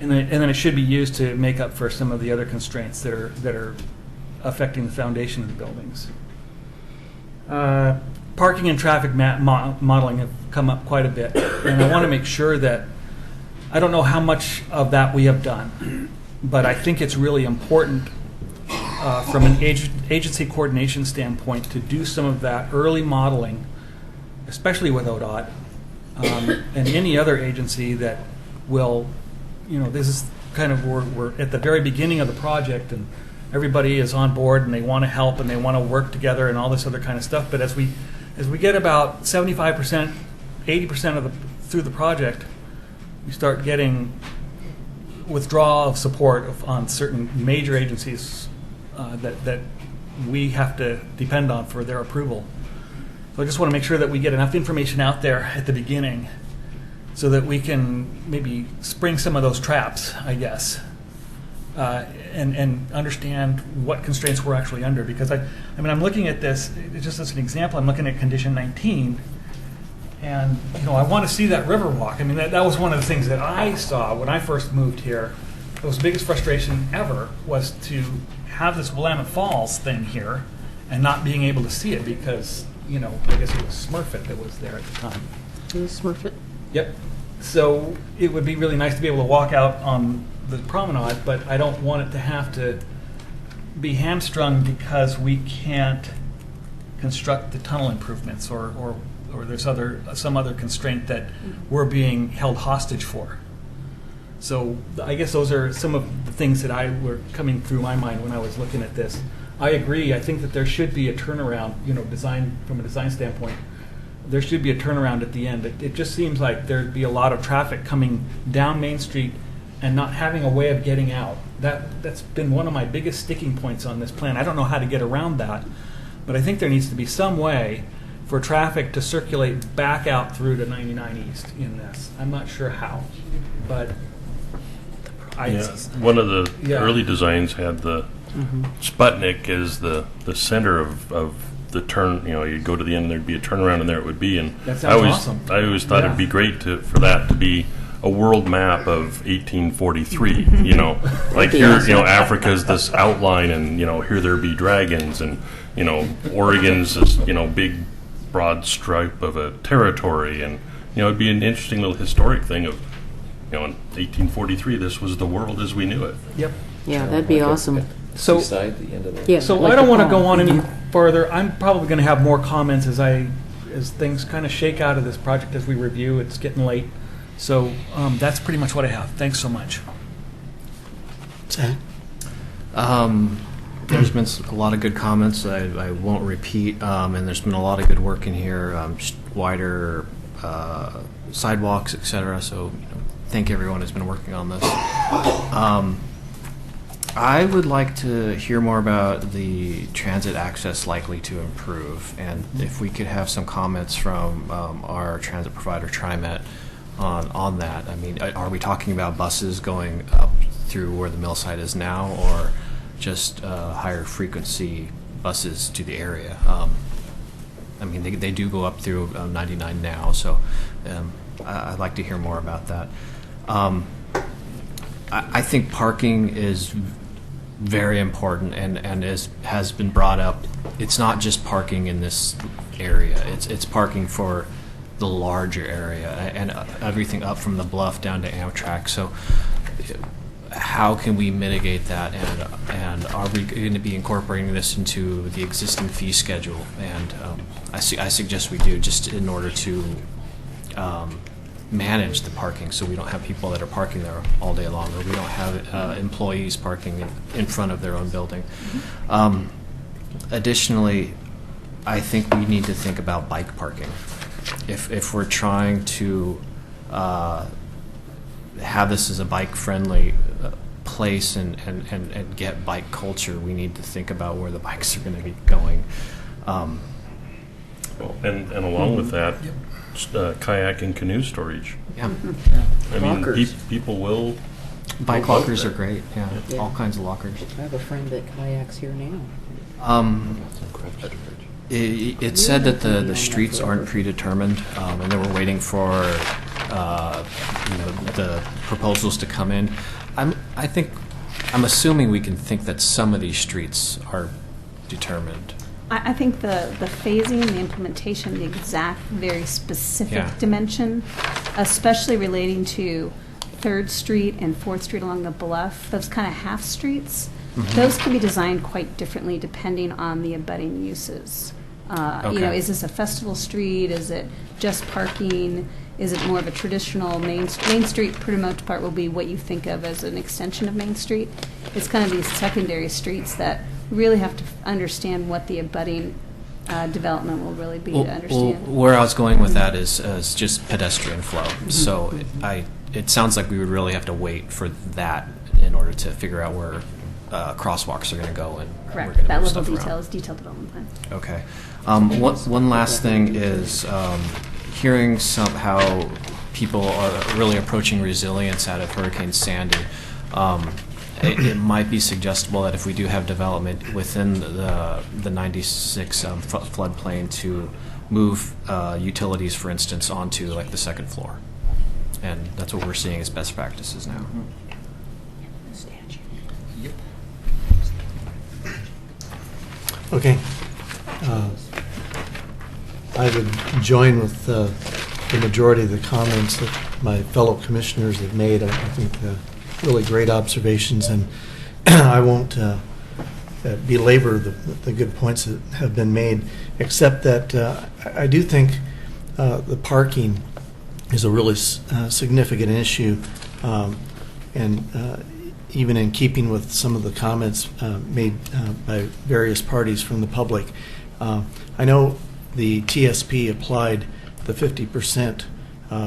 then it should be used to make up for some of the other constraints that are affecting the foundation of the buildings. Parking and traffic modeling have come up quite a bit, and I want to make sure that, I don't know how much of that we have done, but I think it's really important from an agency coordination standpoint to do some of that early modeling, especially with ODOT and any other agency that will, you know, this is kind of, we're at the very beginning of the project, and everybody is on board and they want to help and they want to work together and all this other kind of stuff. But as we get about 75%, 80% through the project, you start getting withdrawal of support on certain major agencies that we have to depend on for their approval. So I just want to make sure that we get enough information out there at the beginning so that we can maybe spring some of those traps, I guess, and understand what constraints we're actually under. Because I mean, I'm looking at this just as an example. I'm looking at condition 19, and I want to see that river walk. I mean, that was one of the things that I saw when I first moved here. It was the biggest frustration ever was to have this Willamette Falls thing here and not being able to see it because, I guess it was Smurfit that was there at the time. Smurfit? Yep. So it would be really nice to be able to walk out on the promenade, but I don't want it to have to be hamstrung because we can't construct the tunnel improvements or there's some other constraint that we're being held hostage for. So I guess those are some of the things that were coming through my mind when I was looking at this. I agree. I think that there should be a turnaround, from a design standpoint. There should be a turnaround at the end. It just seems like there'd be a lot of traffic coming down Main Street and not having a way of getting out. That's been one of my biggest sticking points on this plan. I don't know how to get around that, but I think there needs to be some way for traffic to circulate back out through to 99 East in this. I'm not sure how, but one of the early designs had the Sputnik as the center of the turn. You'd go to the end and there'd be a turnaround and there it would be. And that sounds awesome. I always thought it'd be great for that to be a world map of 1843. Like here, Africa's this outline, and here there be dragons, and Oregon's this big broad stripe of a territory, and it'd be an interesting little historic thing of. In 1843, this was the world as we knew it. Yep. Yeah, that'd be awesome. So, the end of yeah, so like I don't the want to prom. go on any further. I'm probably going to have more comments as things kind of shake out of this project as we review. It's getting late. So that's pretty much what I have. Thanks so much. Sam? There's been a lot of good comments. I won't repeat, and there's been a lot of good work in here, just wider sidewalks, etc. So, thank everyone who's been working on this. I would like to hear more about the transit access likely to improve, and if we could have some comments from our transit provider, TriMet, on that. I mean, are we talking about buses going up through where the mill site is now, or just higher frequency buses to the area? I mean, they do go up through 99 now, so I'd like to hear more about that. I think parking is very important and has been brought up. It's not just parking in this area. It's parking for the larger area and everything up from the bluff down to Amtrak. So how can we mitigate that, and are we going to be incorporating this into the existing fee schedule? And I suggest we do, just in order to manage the parking, so we don't have people that are parking there all day long, or we don't have employees parking in front of their own building. Additionally, I think we need to think about bike parking. If we're trying to have this as a bike-friendly place and get bike culture, we need to think about where the bikes are going to be going. And along with that, kayak and canoe storage. Yeah. I mean, Lockers. people will. Bike lockers are great. Yeah, all kinds of lockers. I have a friend that kayaks here now. It said that the streets aren't predetermined, and they were waiting for the proposals to come in. I'm assuming we can think that some of these streets are determined. I think the phasing and the implementation, the exact, very specific dimension, especially relating to 3rd Street and 4th Street along the bluff, those kind of half streets, those can be designed quite differently depending on the abutting uses. Is this a festival street? Is it just parking? Is it more of a traditional Main Street? Pretty much part will be what you think of as an extension of Main Street. It's kind of these secondary streets that really have to understand what the abutting development will really be to understand. Where I was going with that is just pedestrian flow. So it sounds like we would really have to wait for that in order to figure out where crosswalks are going to go and correct. We're going to That move level of stuff detail around. is detailed development plan. Okay. One last thing is hearing how people are really approaching resilience out of Hurricane Sandy. It might be suggestible that if we do have development within the 96 floodplain to move utilities, for instance, onto like the second floor. And that's what we're seeing as best practices now. Okay. I would join with the majority of the comments that my fellow commissioners have made. I think really great observations, and I won't belabor the good points that have been made, except that I do think the parking is a really significant issue, and even in keeping with some of the comments made by various parties from the public. I know the TSP applied the 50%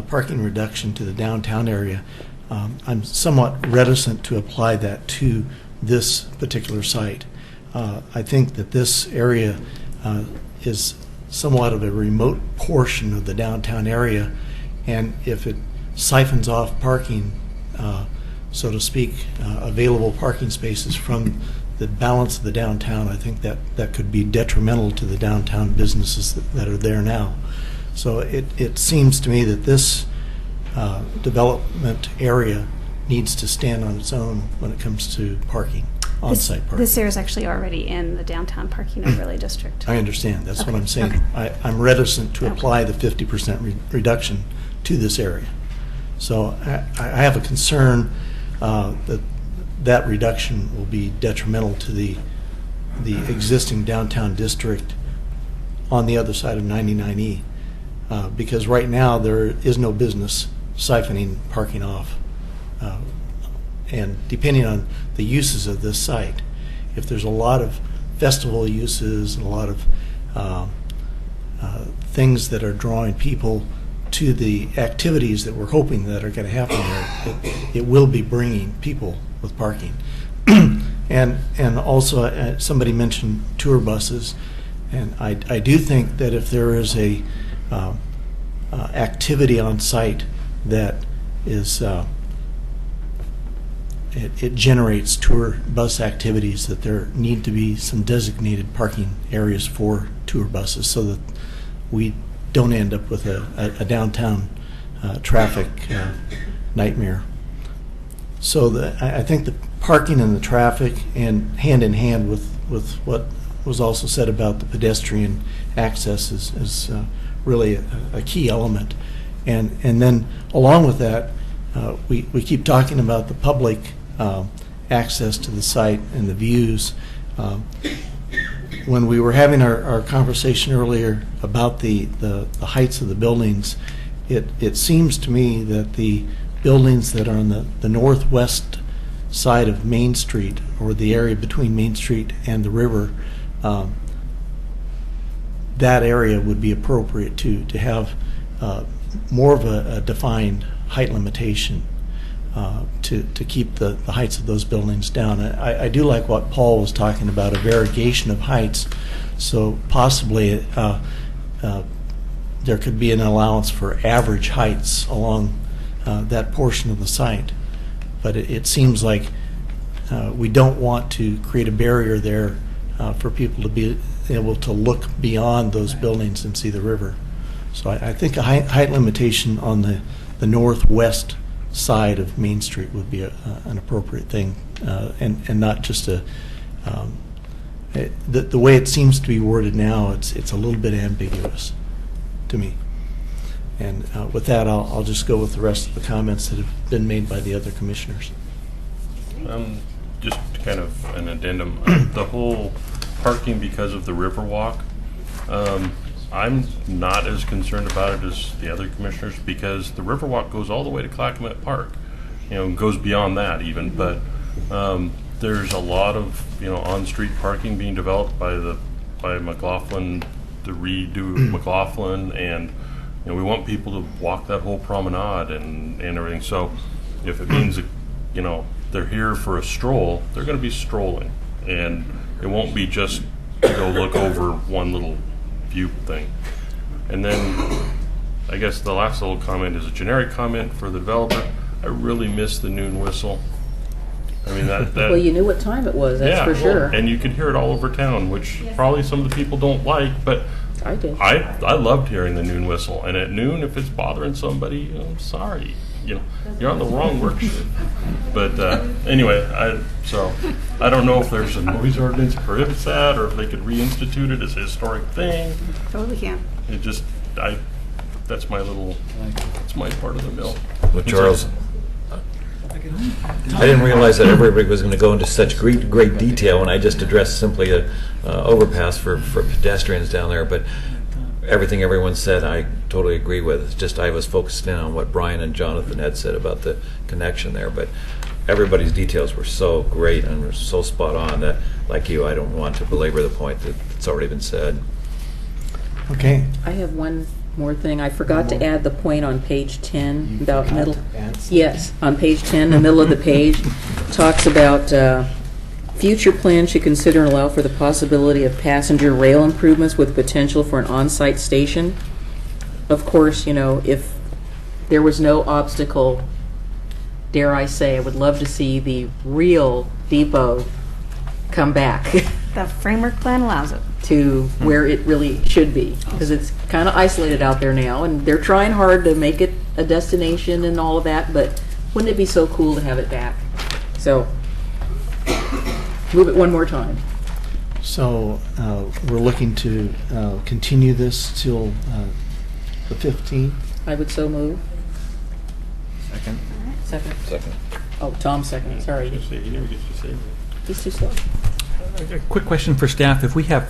parking reduction to the downtown area. I'm somewhat reticent to apply that to this particular site. I think that this area is somewhat of a remote portion of the downtown area, and if it siphons off parking, so to speak, available parking spaces from the balance of the downtown, I think that could be detrimental to the downtown businesses that are there now. So it seems to me that this development area needs to stand on its own when it comes to parking, on-site parking. This area is actually already in the downtown parking overlay district. I understand. That's what I'm saying. Okay. I'm reticent to apply the 50% reduction to this area. So I have a concern that reduction will be detrimental to the existing downtown district on the other side of 99E. Because right now there is no business siphoning parking off. And depending on the uses of this site, if there's a lot of festival uses and a lot of things that are drawing people to the activities that we're hoping that are going to happen there, it will be bringing people with parking. And also somebody mentioned tour buses, and I do think that if there is a activity on site that is it generates tour bus activities, that there need to be some designated parking areas for tour buses so that we don't end up with a downtown traffic nightmare. So I think the parking and the traffic, and hand in hand with what was also said about the pedestrian access, is really a key element. And then along with that, we keep talking about the public access to the site and the views. When we were having our conversation earlier about the heights of the buildings, it seems to me that the buildings that are on the northwest side of Main Street, or the area between Main Street and the river, that area would be appropriate to have more of a defined height limitation to keep the heights of those buildings down. I do like what Paul was talking about, a variegation of heights, so possibly there could be an allowance for average heights along that portion of the site. But it seems like we don't want to create a barrier there for people to be able to look beyond those buildings and see the river. So I think a height limitation on the northwest side of Main Street would be an appropriate thing, and not just the way it seems to be worded now. It's a little bit ambiguous to me. And with that, I'll just go with the rest of the comments that have been made by the other commissioners. Just kind of an addendum. The whole parking because of the Riverwalk, I'm not as concerned about it as the other commissioners, because the Riverwalk goes all the way to Clackamas Park. Goes beyond that even. But there's a lot of on-street parking being developed by McLaughlin, to redo McLaughlin, and we want people to walk that whole promenade and everything. So if it means that, they're here for a stroll, they're going to be strolling, and it won't be just to go look over one little view thing. And then I guess the last little comment is a generic comment for the developer. I really miss the noon whistle. I mean, that Well, you knew what time it was, that's yeah, for sure. and you could hear it all over town, which probably some of the people don't like, but I did. I loved hearing the noon whistle. And at noon, if it's bothering somebody, I'm sorry. You know, you're on the wrong work shift. But anyway, so I don't know if there's a noise ordinance that prohibits that, or if they could reinstitute it as a historic thing. Totally can. It just, that's my part of the bill. Well, Charles, I didn't realize that everybody was going to go into such great detail when I just addressed simply a overpass for pedestrians down there. But everything everyone said, I totally agree with. It's just I was focused in on what Brian and Jonathan had said about the connection there. But everybody's details were so great and were so spot on that, like you, I don't want to belabor the point that's already been said. Okay. I have one more thing. I forgot to add the point on page 10 about middle. Yes, on page 10, the middle of the page, talks about future plans should consider and allow for the possibility of passenger rail improvements with potential for an on-site station. Of course, you know, if there was no obstacle, dare I say, I would love to see the real depot come back. The framework plan allows it. To where it really should be, because it's kind of isolated out there now, and they're trying hard to make it a destination and all of that, but wouldn't it be so cool to have it back? So, move it one more time. So we're looking to continue this till the 15th. I would so move. Second. Second. Oh, Tom second, sorry. He never gets to say that. He's too slow. A quick question for staff: If we have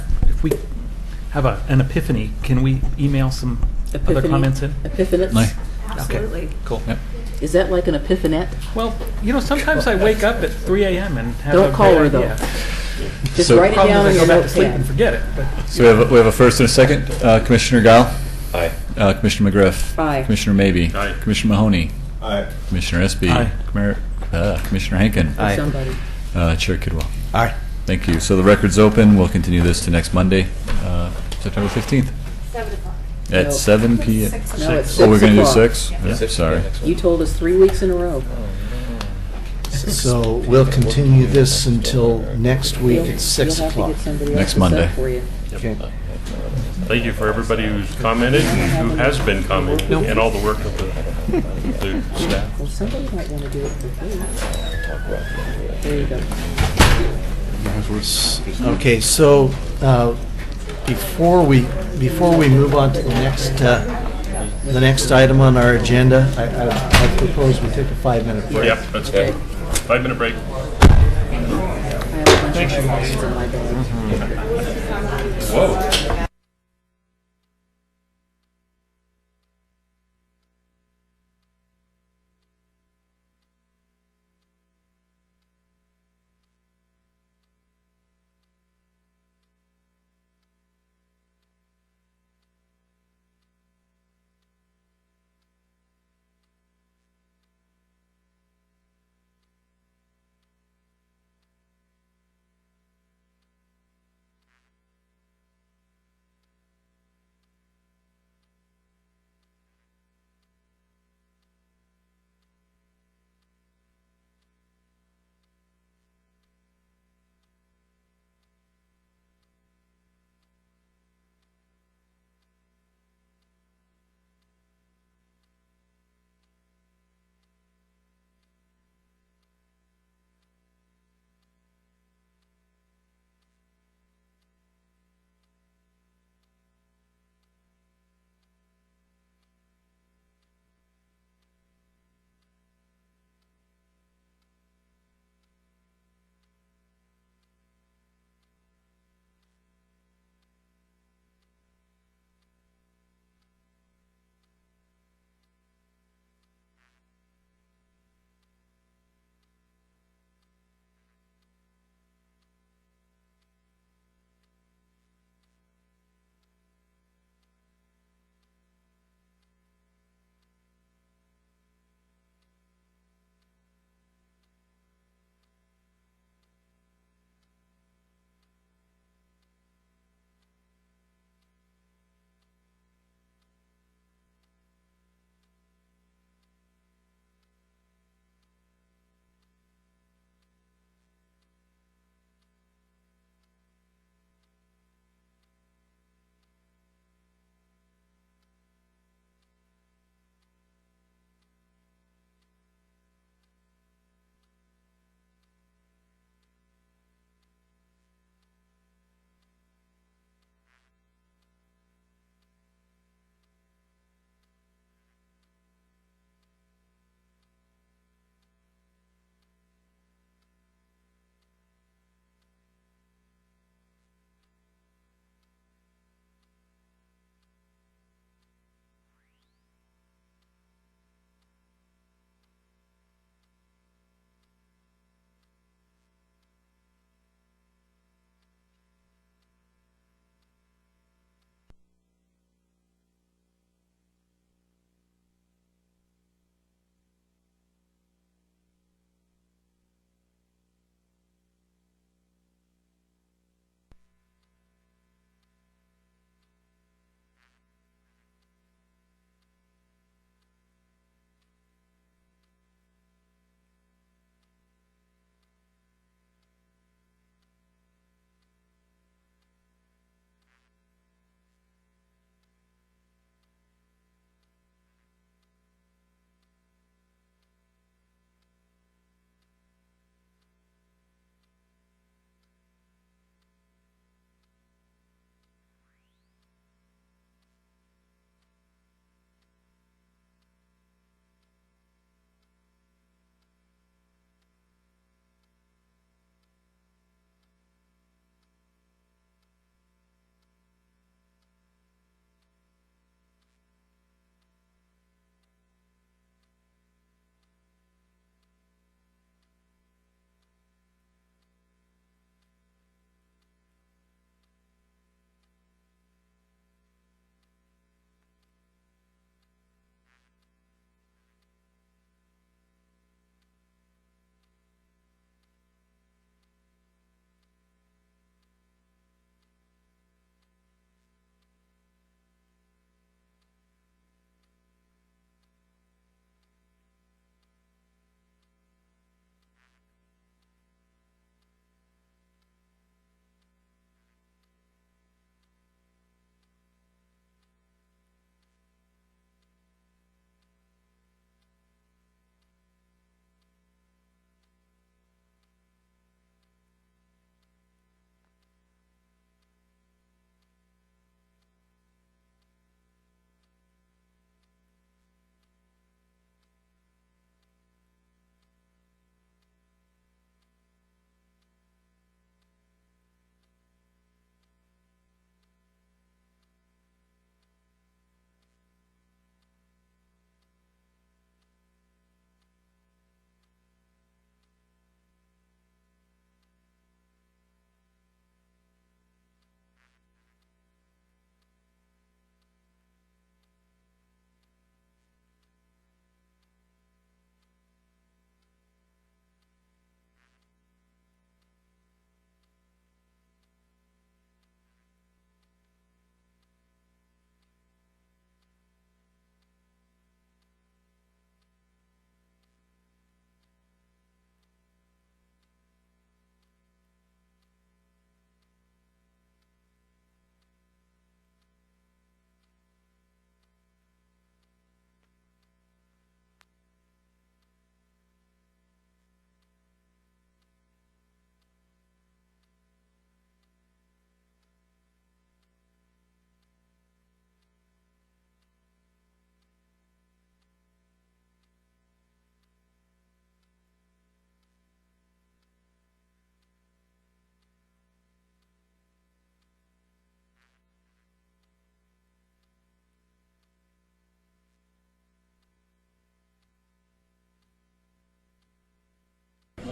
an epiphany, can we email some other comments in? Epiphanies? Okay. Absolutely. Cool. Yep. Is that like an epiphanet? Well, you know, sometimes I wake up at 3 a.m. and have Don't a call great her, though. idea. Just So- write it Problem down is on I go your back to sleep and notepad. forget it. But So we have a first and a second. Commissioner Gao? Aye. Commissioner McGriff? Aye. Commissioner Maybe? Aye. Commissioner Mahoney? Aye. Commissioner Espy? Aye. Commissioner Hankin? Or somebody. Chair Kidwell? Aye. Thank you. So the record's open. We'll continue this to next Monday, September 15th. 7 o'clock. At No. 7 p.m. No, it's Oh, we're 6 going to do o'clock. 6? Yeah. Yep, sorry. You told us 3 weeks in a row. So we'll continue this until next week You'll- at 6 you'll have to o'clock. get somebody Next else to Monday. set for you. Okay. Thank you for everybody who's commented and who has been commenting, and all the work of the staff. Well, somebody might want to do it for free. There you go. Okay, so before we move on to the next item on our agenda, I propose we take a 5-minute break. Yep, that's good. 5-minute break. I have a bunch of items in my bag. Whoa.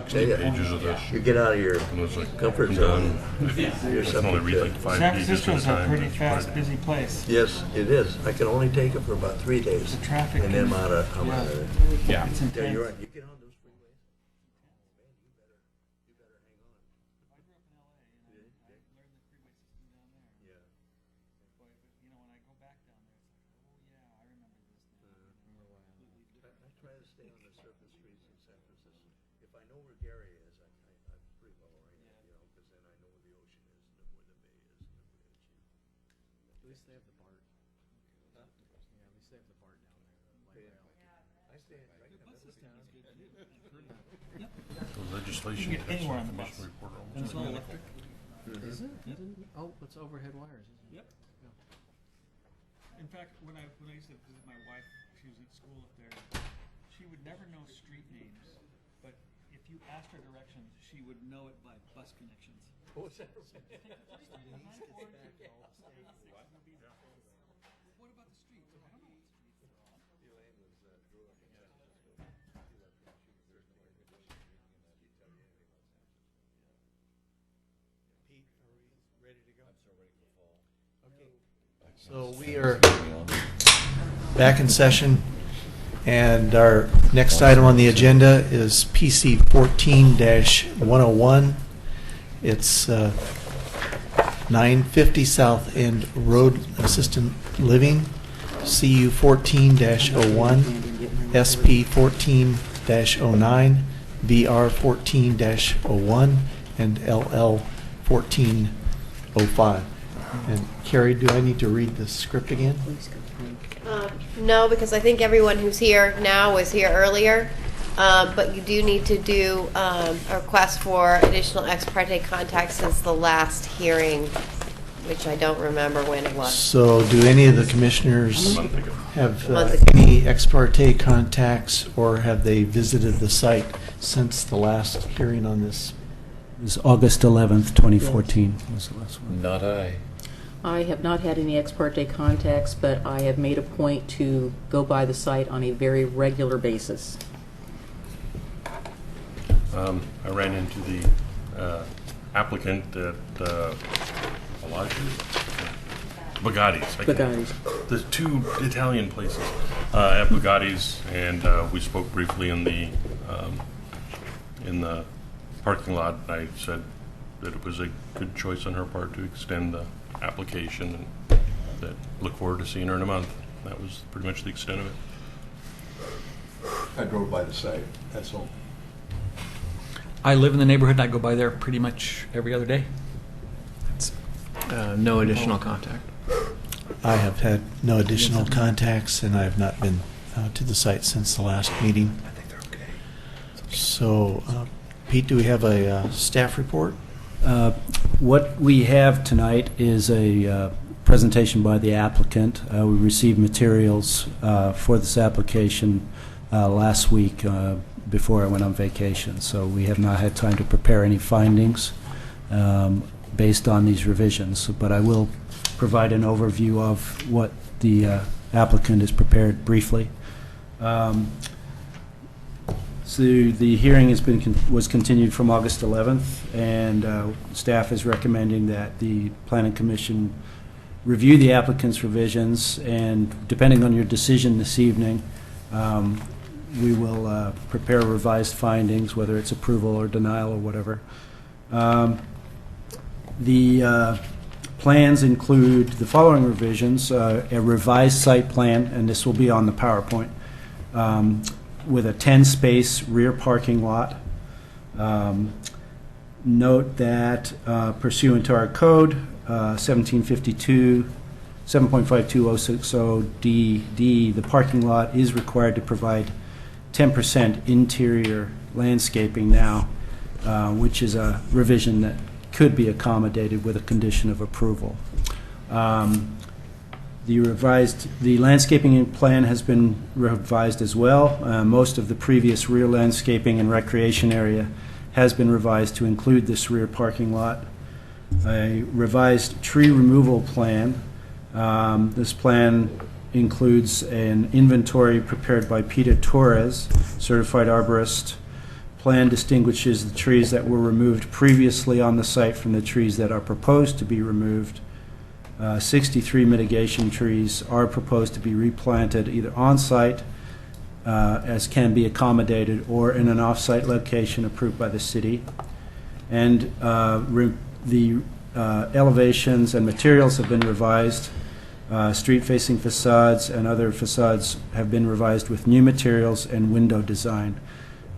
60 pages of this. You get out of your And it was like, comfort I'm zone. done. You're I can only read like 5 San pages at a Francisco's a time. pretty That's fast, fine. busy place. Yes, it is. I can only take it for about 3 days. The traffic And then I'm is- out of yeah. there. Yeah. It's Yeah, intense. you're right. You get on those freeways. I try to stay on the surface streets in San Francisco. If I know where Gary is, I'm pretty well oriented, you know, because then I know where the ocean is and where the bay is and the bridge. At least they have the BART. Yeah, at least they have the BART down there. I stay in, right in the middle of town. The legislation. You can get that's anywhere a on the bus. commission report almost And it's all identical. electric. Is it? Oh, it's overhead wires, isn't it? Yep. In fact, when I used to visit my wife, she was at school up there. She would never know street names, but if you asked her directions, she would know it by bus connections. Oh, is that What about the streets? I don't know what streets they're on. Elaine was, grew up in San Francisco. She left when she was 13 years old. She didn't tell you anything about San Francisco. Pete, are we ready to go? I'm so ready for fall. Okay. So we are back in session, and our next item on the agenda is PC 14-101. It's 950 South End Road Assistant Living, CU 14-01, SP 14-09, VR 14-01, and LL 1405. And Carrie, do I need to read the script again? No, because I think everyone who's here now was here earlier. But you do need to do a request for additional ex parte contacts since the last hearing, which I don't remember when it was. So do any of the commissioners A month ago. have A month ago. any ex parte contacts, or have they visited the site since the last hearing on this? It was August 11th, 2014 was the last one. Not I. I have not had any ex parte contacts, but I have made a point to go by the site on a very regular basis. I ran into the applicant at Bugatti's. Bugatti's. The two Italian places at Bugatti's, and we spoke briefly in the parking lot. I said that it was a good choice on her part to extend the application, and that look forward to seeing her in a month. That was pretty much the extent of it. I drove by the site, that's all. I live in the neighborhood, and I go by there pretty much every other day. No additional contact. I have had no additional contacts, and I have not been to the site since the last meeting. I think they're okay. So, Pete, do we have a staff report? What we have tonight is a presentation by the applicant. We received materials for this application last week before I went on vacation, so we have not had time to prepare any findings based on these revisions, but I will provide an overview of what the applicant has prepared briefly. So the hearing was continued from August 11th, and staff is recommending that the Planning Commission review the applicant's revisions, and depending on your decision this evening, we will prepare revised findings, whether it's approval or denial or whatever. The plans include the following revisions: a revised site plan, and this will be on the PowerPoint, with a 10-space rear parking lot. Note that pursuant to our code, 1752, 7.52060D, the parking lot is required to provide 10% interior landscaping now, which is a revision that could be accommodated with a condition of approval. The landscaping plan has been revised as well. Most of the previous rear landscaping and recreation area has been revised to include this rear parking lot. A revised tree removal plan. This plan includes an inventory prepared by Peter Torres, certified arborist, plan distinguishes the trees that were removed previously on the site from the trees that are proposed to be removed. 63 mitigation trees are proposed to be replanted either on-site, as can be accommodated, or in an off-site location approved by the city. And the elevations and materials have been revised. Street-facing facades and other facades have been revised with new materials and window design.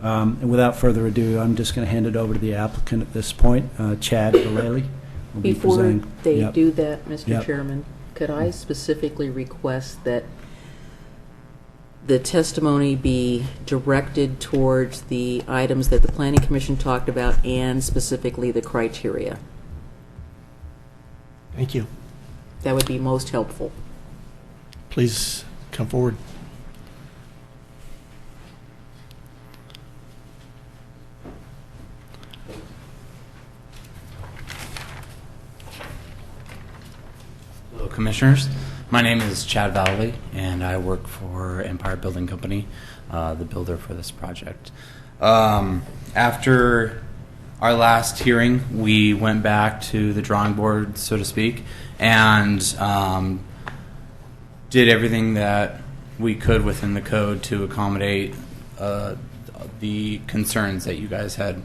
And without further ado, I'm just going to hand it over to the applicant at this point, Chad Vallely. will be Before presenting. they Yep. do that, Mr. Yep. Chairman, could I specifically request that the testimony be directed towards the items that the Planning Commission talked about and specifically the criteria? Thank you. That would be most helpful. Please come forward. Hello, Commissioners. My name is Chad Vallely, and I work for Empire Building Company, the builder for this project. After our last hearing, we went back to the drawing board, so to speak, and did everything that we could within the code to accommodate the concerns that you guys had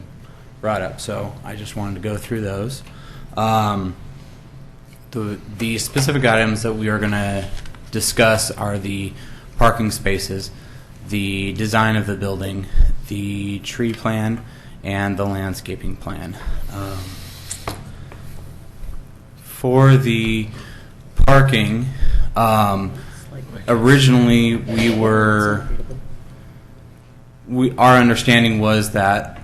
brought up. So I just wanted to go through those. The specific items that we are going to discuss are the parking spaces, the design of the building, the tree plan, and the landscaping plan. For the parking, originally our understanding was that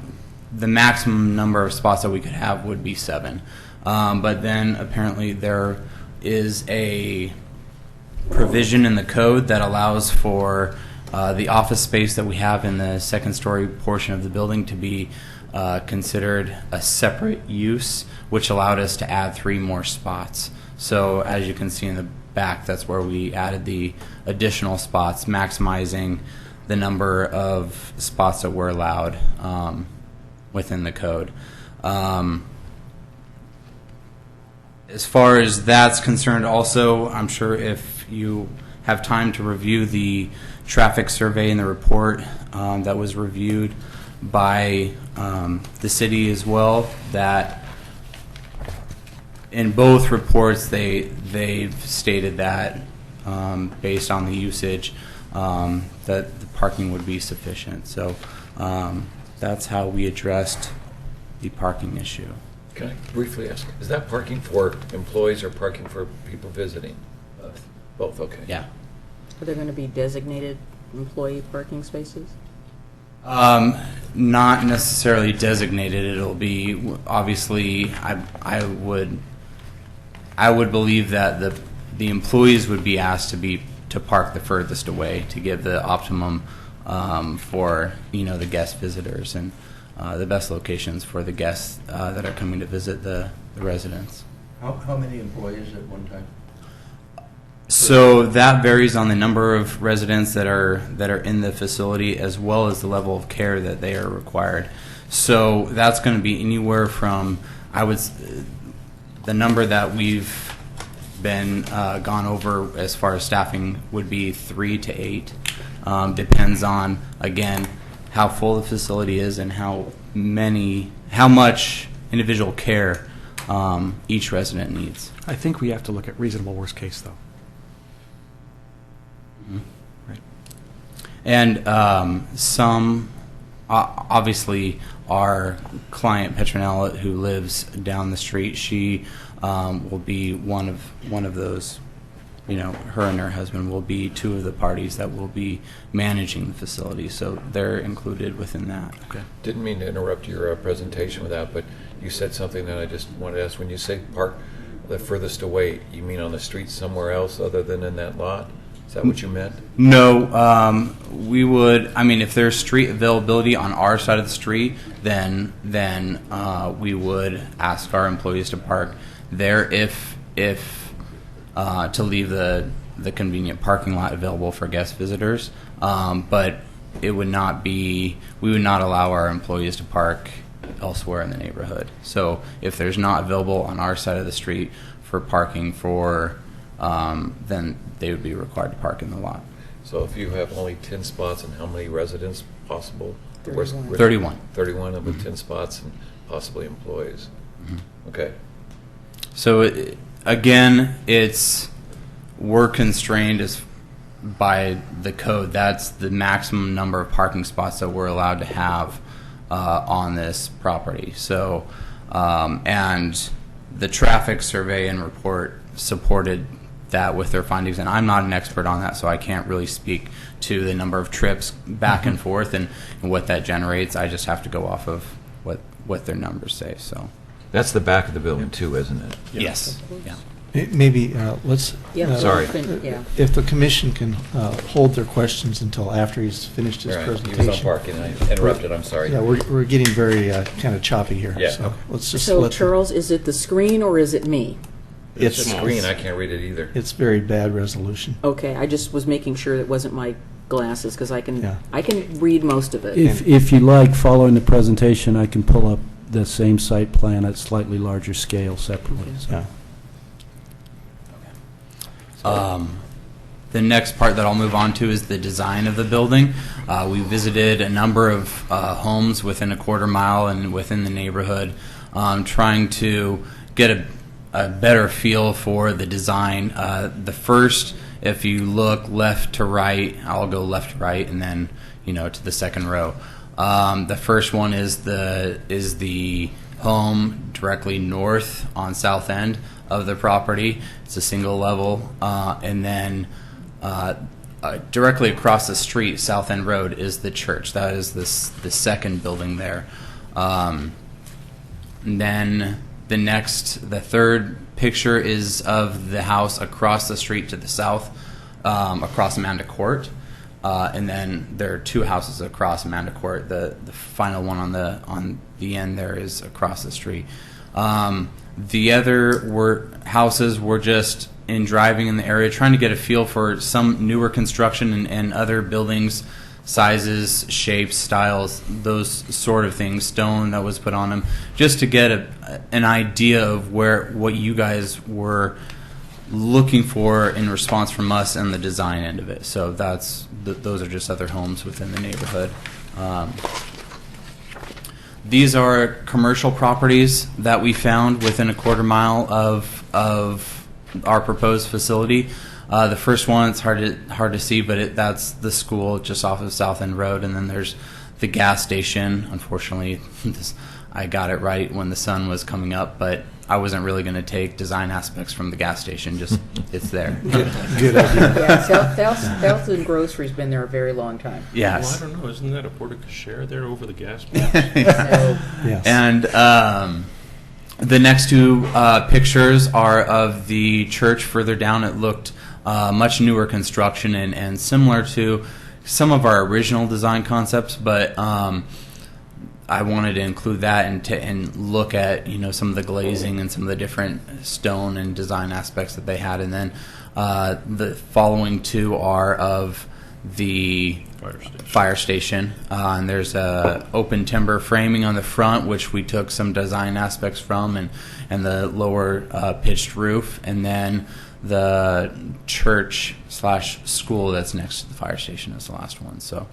the maximum number of spots that we could have would be 7. But then apparently there is a provision in the code that allows for the office space that we have in the second story portion of the building to be considered a separate use, which allowed us to add 3 more spots. So as you can see in the back, that's where we added the additional spots, maximizing the number of spots that were allowed within the code. As far as that's concerned, also, I'm sure if you have time to review the traffic survey and the report that was reviewed by the city as well, that in both reports they've stated that based on the usage that the parking would be sufficient. So that's how we addressed the parking issue. Can I briefly ask, is that parking for employees or parking for people visiting? Both. Both, okay. Yeah. Are there going to be designated employee parking spaces? Not necessarily designated. It'll be, obviously, I would believe that the employees would be asked to park the furthest away to give the optimum for the guest visitors and the best locations for the guests that are coming to visit the residents. How many employees at one time? So that varies on the number of residents that are in the facility, as well as the level of care that they are required. So that's going to be anywhere from, the number that we've been gone over as far as staffing would be 3 to 8. Depends on, again, how full the facility is and how much individual care each resident needs. I think we have to look at reasonable worst case, though. Mm-hmm. Right. And some, obviously, our client Petronella, who lives down the street, she will be one of those. Her and her husband will be 2 of the parties that will be managing the facility, so they're included within that. Okay. Didn't mean to interrupt your presentation with that, but you said something that I just wanted to ask. When you say park the furthest away, you mean on the street somewhere else other than in that lot? Is that what you meant? No, we would. I mean, if there's street availability on our side of the street, then we would ask our employees to park there if to leave the convenient parking lot available for guest visitors. But it would not be, we would not allow our employees to park elsewhere in the neighborhood. So if there's not available on our side of the street for parking for, then they would be required to park in the lot. So if you have only 10 spots and how many residents possible? 31. 31 of the 10 spots and possibly employees. Okay. So again, we're constrained by the code. That's the maximum number of parking spots that we're allowed to have on this property. So, and the traffic survey and report supported that with their findings, and I'm not an expert on that, so I can't really speak to the number of trips back and forth and what that generates. I just have to go off of what their numbers say. So that's the back of the building too, isn't it? Yes. Yeah. Maybe let's. Sorry. If the commission can hold their questions until after he's finished his Right. presentation. He was on parking. I interrupted. I'm sorry. Yeah, we're getting very kind of choppy here. Yeah. So let's just So, let Charles, is it the screen or is it me? It's a screen. I can't read it either. It's very bad resolution. Okay, I just was making sure it wasn't my glasses, because I can Yeah. read most of it. If you like, following the presentation, I can pull up the same site plan at slightly larger scale separately. So. Yeah. The next part that I'll move on to is the design of the building. We visited a number of homes within a quarter mile and within the neighborhood, trying to get a better feel for the design. The first, if you look left to right, I'll go left to right, and then to the second row. The first one is the home directly north on south end of the property. It's a single level, and then directly across the street, South End Road, is the church. That is the second building there. And then the third picture is of the house across the street to the south, across Amanda Court. And then there are two houses across Amanda Court. The final one on the end there is across the street. The other houses were just in driving in the area, trying to get a feel for some newer construction and other buildings, sizes, shapes, styles, those sort of things, stone that was put on them, just to get an idea of what you guys were looking for in response from us and the design end of it. So those are just other homes within the neighborhood. These are commercial properties that we found within a quarter mile of our proposed facility. The first one, it's hard to see, but that's the school just off of South End Road, and then there's the gas station. Unfortunately, I got it right when the sun was coming up, but I wasn't really going to take design aspects from the gas station. Just it's there. Good idea. Yeah, Southland Grocery's been there a very long time. Yes. Well, I don't know. Isn't that a porte cochere there over the gas pumps? Yes. And the next two pictures are of the church further down. It looked much newer construction and similar to some of our original design concepts, but I wanted to include that and look at some of the glazing and some of the different stone and design aspects that they had. And then the following two are of the fire station. And there's a open timber framing on the front, which we took some design aspects from, and the lower pitched roof, and then the church / school that's next to the fire station is the last one. So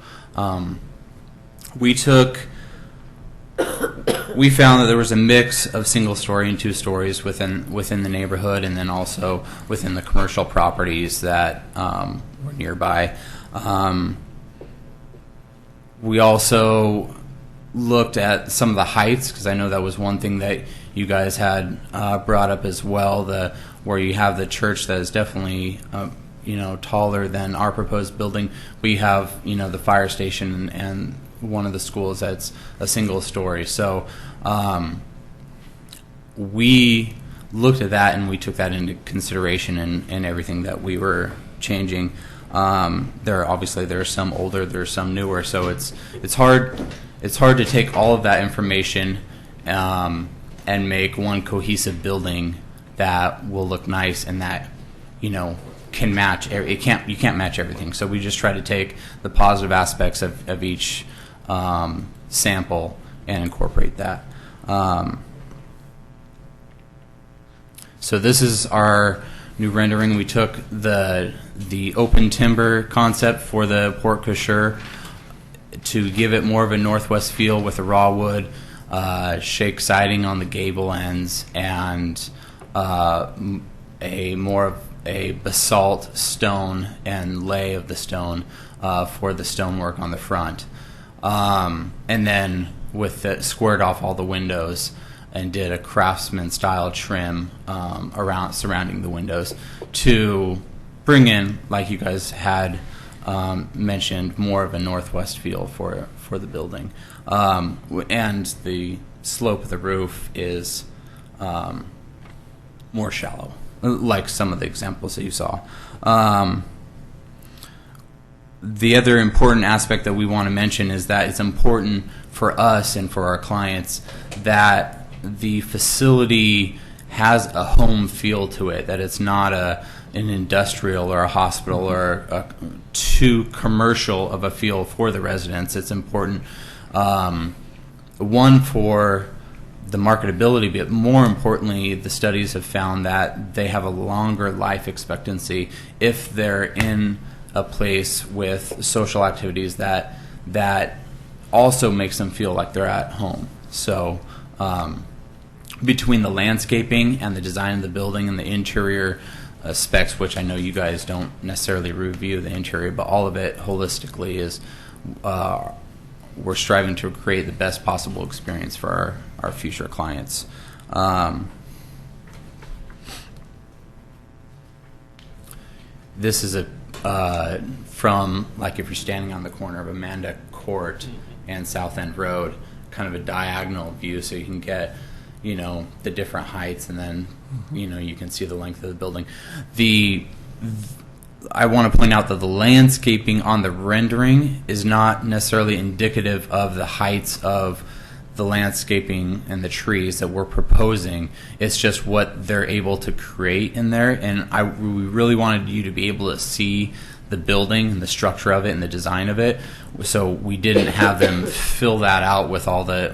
we found that there was a mix of single story and two stories within the neighborhood, and then also within the commercial properties that were nearby. We also looked at some of the heights, because I know that was one thing that you guys had brought up as well, where you have the church that is definitely taller than our proposed building. We have the fire station and one of the schools that's a single story. So we looked at that and we took that into consideration in everything that we were changing. There are some older, there are some newer, so it's hard to take all of that information and make one cohesive building that will look nice and that can match. You can't match everything. So we just try to take the positive aspects of each sample and incorporate that. So this is our new rendering. We took the open timber concept for the porte cochere to give it more of a northwest feel with the raw wood, shake siding on the gable ends, and a more of a basalt stone and lay of the stone for the stonework on the front. And then with the squared off all the windows and did a craftsman style trim around surrounding the windows to bring in, like you guys had mentioned, more of a northwest feel for the building. And the slope of the roof is more shallow, like some of the examples that you saw. The other important aspect that we want to mention is that it's important for us and for our clients that the facility has a home feel to it, that it's not an industrial or a hospital or too commercial of a feel for the residents. It's important, one, for the marketability, but more importantly, the studies have found that they have a longer life expectancy if they're in a place with social activities that also makes them feel like they're at home. So between the landscaping and the design of the building and the interior specs, which I know you guys don't necessarily review the interior, but all of it holistically is we're striving to create the best possible experience for our future clients. This is from, like, if you're standing on the corner of Amanda Court and South End Road, kind of a diagonal view, so you can get, the different heights, and then, you can see the length of the building. I want to point out that the landscaping on the rendering is not necessarily indicative of the heights of the landscaping and the trees that we're proposing. It's just what they're able to create in there, and we really wanted you to be able to see the building and the structure of it and the design of it, so we didn't have them fill that out with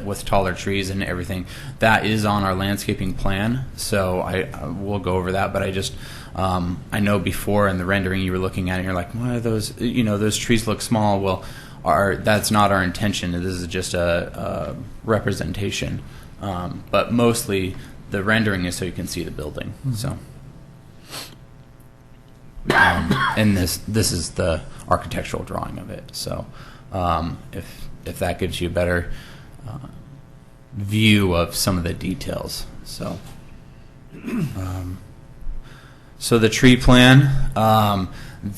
with taller trees and everything. That is on our landscaping plan, so I will go over that, but I know before in the rendering you were looking at it and you're like, why are those, those trees look small. Well, that's not our intention. This is just a representation, but mostly the rendering is so you can see the building. So, and this is the architectural drawing of it. So, if that gives you a better view of some of the details. So, so the tree plan.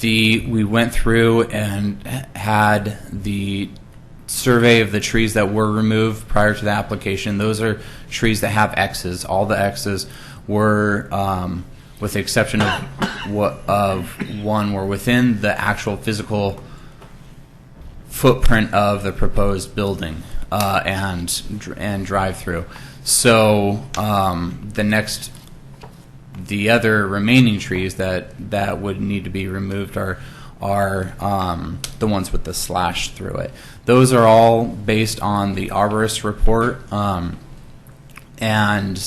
We went through and had the survey of the trees that were removed prior to the application. Those are trees that have X's. All the X's were, with the exception of one, were within the actual physical footprint of the proposed building and drive-through. So the other remaining trees that would need to be removed are the ones with the slash through it. Those are all based on the arborist report, and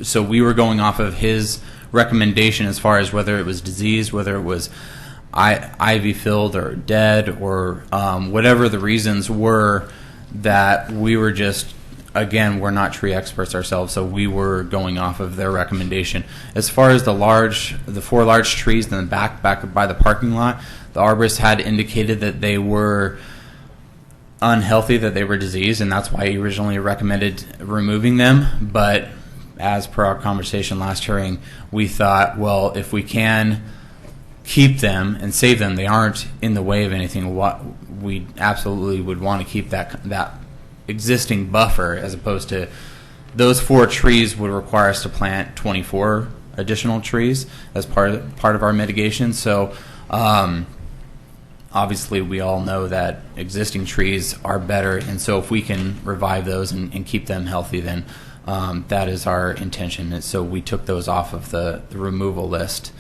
so we were going off of his recommendation as far as whether it was diseased, whether it was ivy filled or dead, or whatever the reasons were. That we were just, again, we're not tree experts ourselves, so we were going off of their recommendation. As far as the 4 large trees in the back by the parking lot, the arborist had indicated that they were unhealthy, that they were diseased, and that's why he originally recommended removing them. But as per our conversation last hearing, we thought, well, if we can keep them and save them, they aren't in the way of anything. We absolutely would want to keep that existing buffer, as opposed to those 4 trees would require us to plant 24 additional trees as part of our mitigation. So obviously we all know that existing trees are better, and so if we can revive those and keep them healthy, then that is our intention. And so we took those off of the removal list,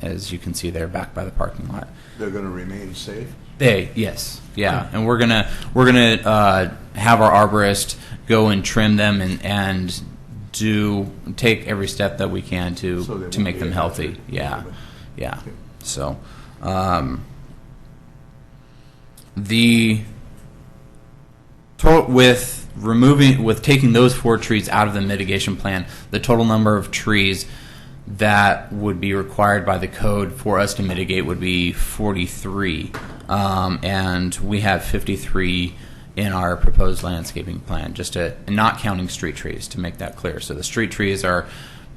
as you can see there, back by the parking lot. They're going to remain safe? Yes, yeah, and we're gonna have our arborist go and trim them and take every step that we can So they to won't make be them a healthy. hazard. Yeah, yeah. Okay. So with taking those 4 trees out of the mitigation plan, the total number of trees that would be required by the code for us to mitigate would be 43, and we have 53 in our proposed landscaping plan, not counting street trees, to make that clear. So the street trees are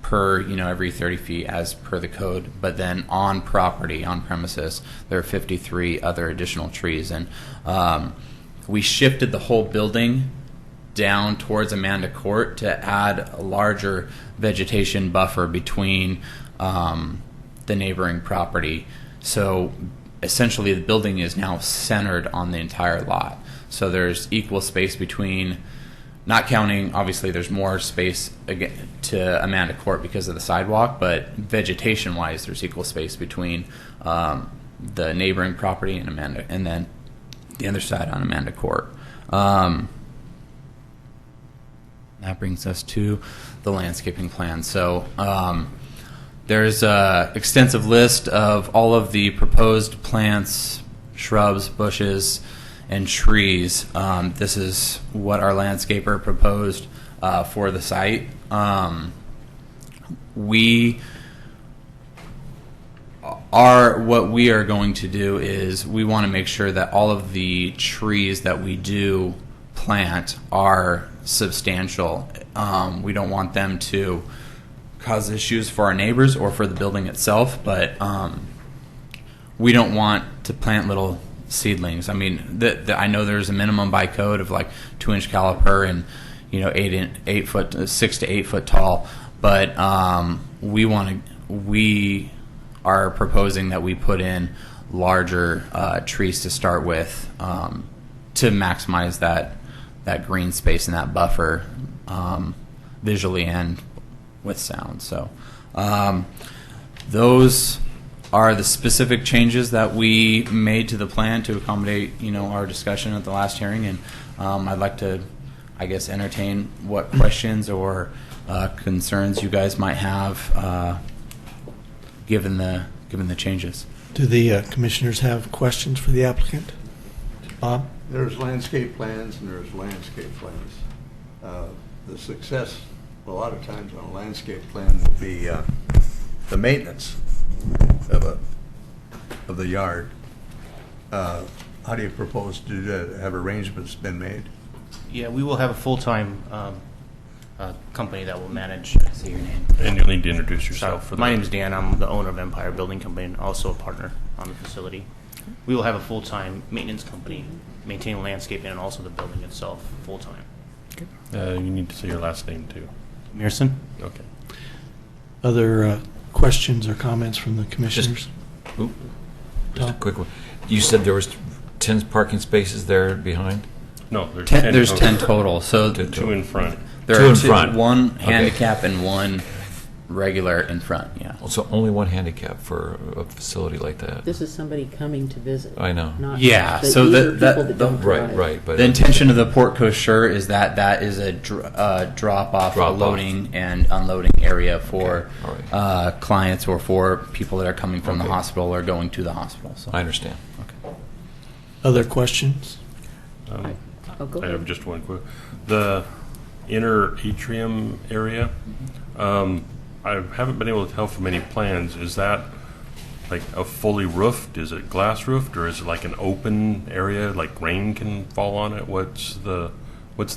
per, every 30 feet as per the code, but then on property, on premises, there are 53 other additional trees. And we shifted the whole building down towards Amanda Court to add a larger vegetation buffer between the neighboring property. So essentially the building is now centered on the entire lot. So there's equal space between, not counting, obviously there's more space again to Amanda Court because of the sidewalk, but vegetation-wise there's equal space between the neighboring property and Amanda, and then the other side on Amanda Court. That brings us to the landscaping plan. So there's an extensive list of all of the proposed plants, shrubs, bushes, and trees. This is what our landscaper proposed for the site. What we are going to do is we want to make sure that all of the trees that we do plant are substantial. We don't want them to cause issues for our neighbors or for the building itself, but we don't want to plant little seedlings. I mean, I know there's a minimum by code of like 2-inch caliper and 6 to 8 foot tall, but we are proposing that we put in larger trees to start with to maximize that green space and that buffer visually and with sound. So those are the specific changes that we made to the plan to accommodate our discussion at the last hearing, and I'd like to, I guess, entertain what questions or concerns you guys might have given the changes. Do the commissioners have questions for the applicant? Bob? There's landscape plans and there's landscape plans. The success, a lot of times on a landscape plan, will be the maintenance of the yard. How do you propose to do that? Have arrangements been made? Yeah, we will have a full-time company that will manage. Say your name. And you'll need to introduce yourself. My name is Dan. I'm the owner of Empire Building Company and also a partner on the facility. We will have a full-time maintenance company maintaining landscaping and also the building itself full-time. You need to say your last name too. Mearson. Okay. Other questions or comments from the commissioners? Just a quick one. You said there was 10 parking spaces there behind? No, there's 10 10 total. 10 total. So Two in front. there Two are in front. one Okay. handicap and one regular in front. Yeah. So only one handicap for a facility like that? This is somebody coming to visit. I know. Not Yeah, the- so these that- are that- people that the- don't Right, drive. right. But The intention of the Portco Sure is that is a drop-off, Drop-off. loading and unloading area for Okay, all right. clients or for people that are coming from the Okay. hospital or going to the hospital. So. I understand. Other questions? Oh, go I have ahead. just one quick. The inner atrium area, I haven't been able to tell from any plans. Is that like a fully roofed? Is it glass roofed, or is it like an open area, like rain can fall on it? What's the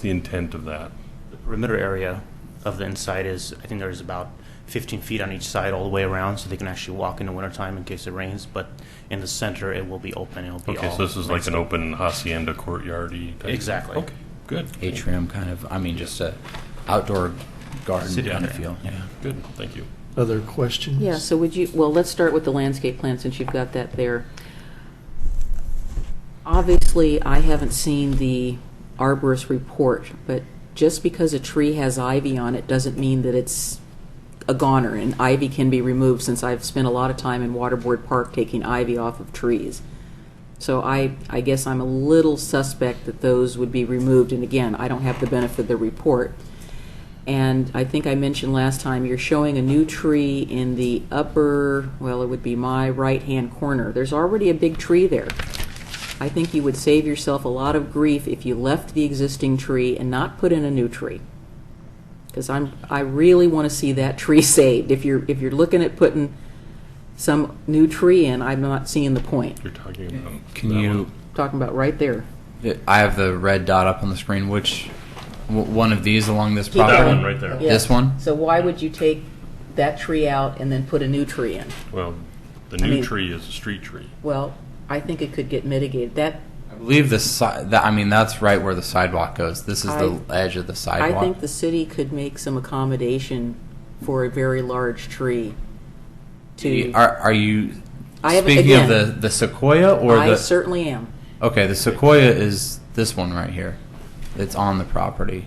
intent of that? The perimeter area of the inside is, I think there's about 15 feet on each side all the way around, so they can actually walk in the wintertime in case it rains. But in the center, it will be open. It'll be Okay, all so this is like an landscape. open hacienda courtyardy type? Exactly. Okay, good. Atrium kind of, just a outdoor garden Sit kind down of there. feel. Yeah. Good, thank you. Other questions? Yeah, so let's start with the landscape plan since you've got that there. Obviously, I haven't seen the arborist report, but just because a tree has ivy on it doesn't mean that it's a goner, and ivy can be removed, since I've spent a lot of time in Waterboard Park taking ivy off of trees. So I guess I'm a little suspect that those would be removed, and again, I don't have the benefit of the report. And I think I mentioned last time, you're showing a new tree in the upper, well, it would be my right-hand corner. There's already a big tree there. I think you would save yourself a lot of grief if you left the existing tree and not put in a new tree. Because I really want to see that tree saved. If you're looking at putting some new tree in, I'm not seeing the point. You're talking about. Can you? Talking about right there. I have the red dot up on the screen. Which one of these along this Keep property? going. That one right there. Yeah. This one? So why would you take that tree out and then put a new tree in? Well, the I new mean- tree is a street tree. Well, I think it could get mitigated. That I believe that's right where the sidewalk goes. This is the edge of the sidewalk. I think the city could make some accommodation for a very large tree. Are you I have- speaking again, of the sequoia or I the? certainly am. Okay, the sequoia is this one right here. It's on the property.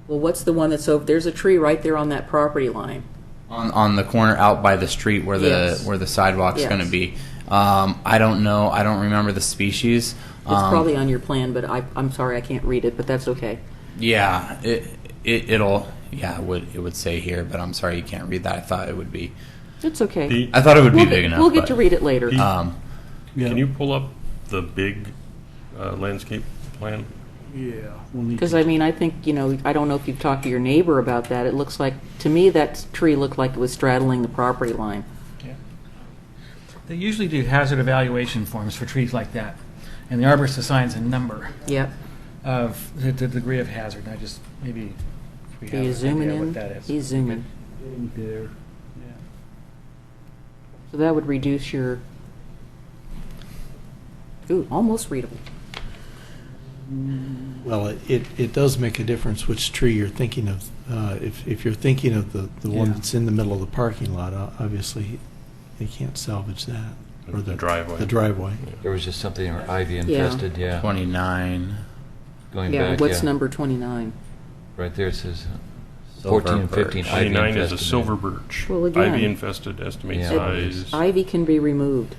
Well, what's the one that's over? There's a tree right there on that property line. On the corner out by the street where Yes. the sidewalk's Yes. going to be. I don't know. I don't remember the species. It's probably on your plan, but I'm sorry, I can't read it, but that's okay. Yeah, it would say here, but I'm sorry you can't read that. I thought it would be. It's okay. I thought it would We'll be get- big enough. we'll get but- to read it later. Can you pull up the big landscape plan? Yeah. We'll need Because, to- I mean, I think, I don't know if you've talked to your neighbor about that. It looks like, to me, that tree looked like it was straddling the property line. They usually do hazard evaluation forms for trees like that, and the arborist assigns a number Yep. of the degree of hazard. I just, maybe if we Are you have an zooming idea in? what that is. He's zooming. Getting there. So that would reduce your, almost readable. Well, it does make a difference which tree you're thinking of. If you're thinking of the one Yeah. that's in the middle of the parking lot, obviously they can't salvage that. Or The driveway. The driveway. There was just something ivy infested, yeah. 29. Going Yeah, back, what's yeah. number 29? Right there it says Silver 14 and 15 birch. ivy 29 is a infested. silver birch. Well, again- Ivy infested, estimate Yeah. size. Ivy can be removed.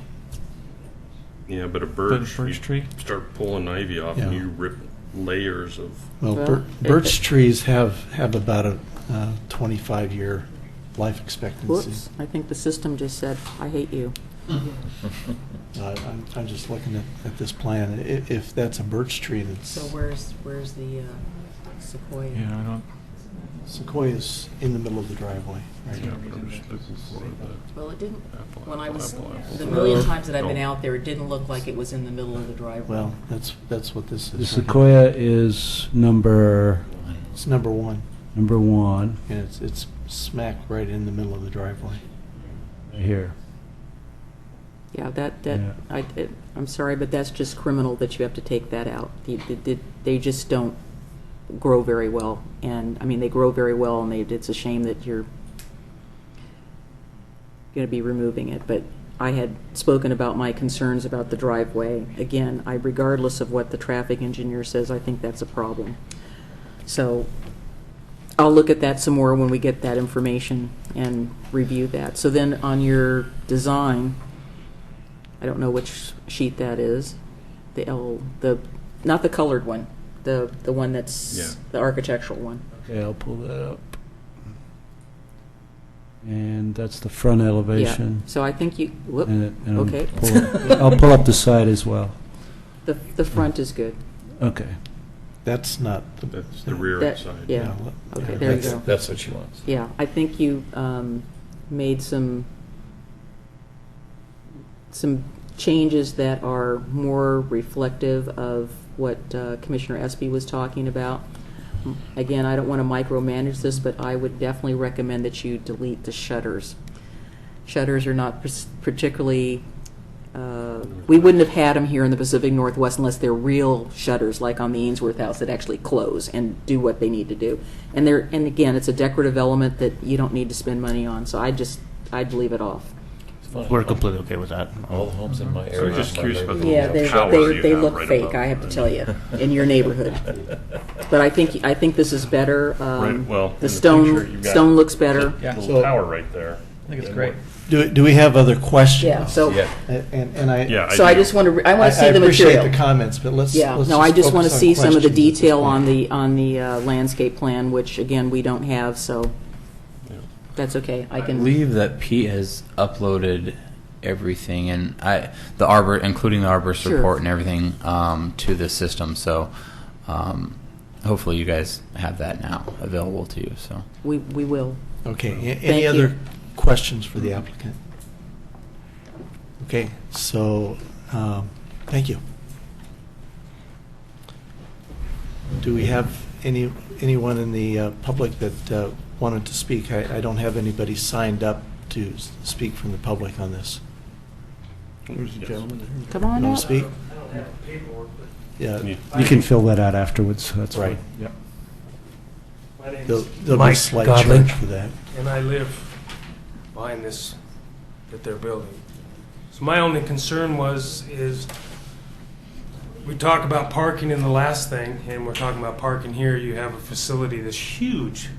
Yeah, but a But birch, a birch you tree? start pulling ivy off and Yeah. you rip layers of. Well, Well, birch trees have about a 25-year life expectancy. Whoops, I think the system just said, I hate you. I'm just looking at this plan. If that's a birch tree So that's, where's the sequoia? Yeah, I don't. sequoia's in the middle of the driveway. Right? Yeah, but I'm just looking for the Well, it didn't, apple, when I apple, was, apple, apple. the million times that I've been No. out there, it didn't look like it was in the middle of the driveway. Well, that's what this is. The right here. sequoia is number It's number one, one and it's smack right in the middle of the driveway. right here. Yeah, Yeah. I'm sorry, but that's just criminal that you have to take that out. They just don't grow very well, and, I mean, they grow very well, and it's a shame that you're going to be removing it, but I had spoken about my concerns about the driveway. Again, regardless of what the traffic engineer says, I think that's a problem. So I'll look at that some more when we get that information and review that. So then on your design, I don't know which sheet that is, not the colored one, the one that's Yeah. the architectural one. Okay, I'll pull that up. And that's the front elevation. Yeah. So I think you, whoop, And I'll okay. I'll pull up the side as well. The front is good. Okay. That's not. That's the rear That- side. yeah. Yeah, Okay, there you That's- go. That's what she wants. Yeah, I think you made some changes that are more reflective of what Commissioner Espy was talking about. Again, I don't want to micromanage this, but I would definitely recommend that you delete the shutters. Shutters are not particularly, we wouldn't have had them here in the Pacific Northwest unless they're real shutters, like on the Ainsworth House, that actually close and do what they need to do. And again, it's a decorative element that you don't need to spend money on, so I'd leave it off. funny. We're completely okay with that. All the homes in my So I'm area. just curious about the Yeah, they, tower they, you they have look right fake, above I have to it. tell you, in your neighborhood. But I think this is better. Right, well, in The the stone, picture, you've got stone looks better. Yeah. Little So- tower right there. I think it's And great. Do we have other questions? Yeah, so, Yeah. And I. Yeah, so I do. just want to, I want to see the appreciate material. the comments, but let's. Yeah, let's no, I just want to focus on see some of the questions at this detail point. on the landscape plan, which again, we don't have, so that's okay. I I can, believe that Pete has uploaded everything, and the arbor, including the arborist Sure. report and everything, to the system. So hopefully you guys have that now available to you. So we will. Okay, Thank any you. other questions for the applicant? Okay, so, thank you. Do we have anyone in the public that wanted to speak? I don't have anybody signed up to speak from the public on this. There's a gentleman there. Come on You want up. to speak? I don't have the paperwork, but Yeah, You can fill that out afterwards, that's Right. fine. Yep. my name's there'll be a Mike slight Godley, charge for that. and I live behind this that they're building. So my only concern is we talk about parking in the last thing, and we're talking about parking here. You have a facility that's huge.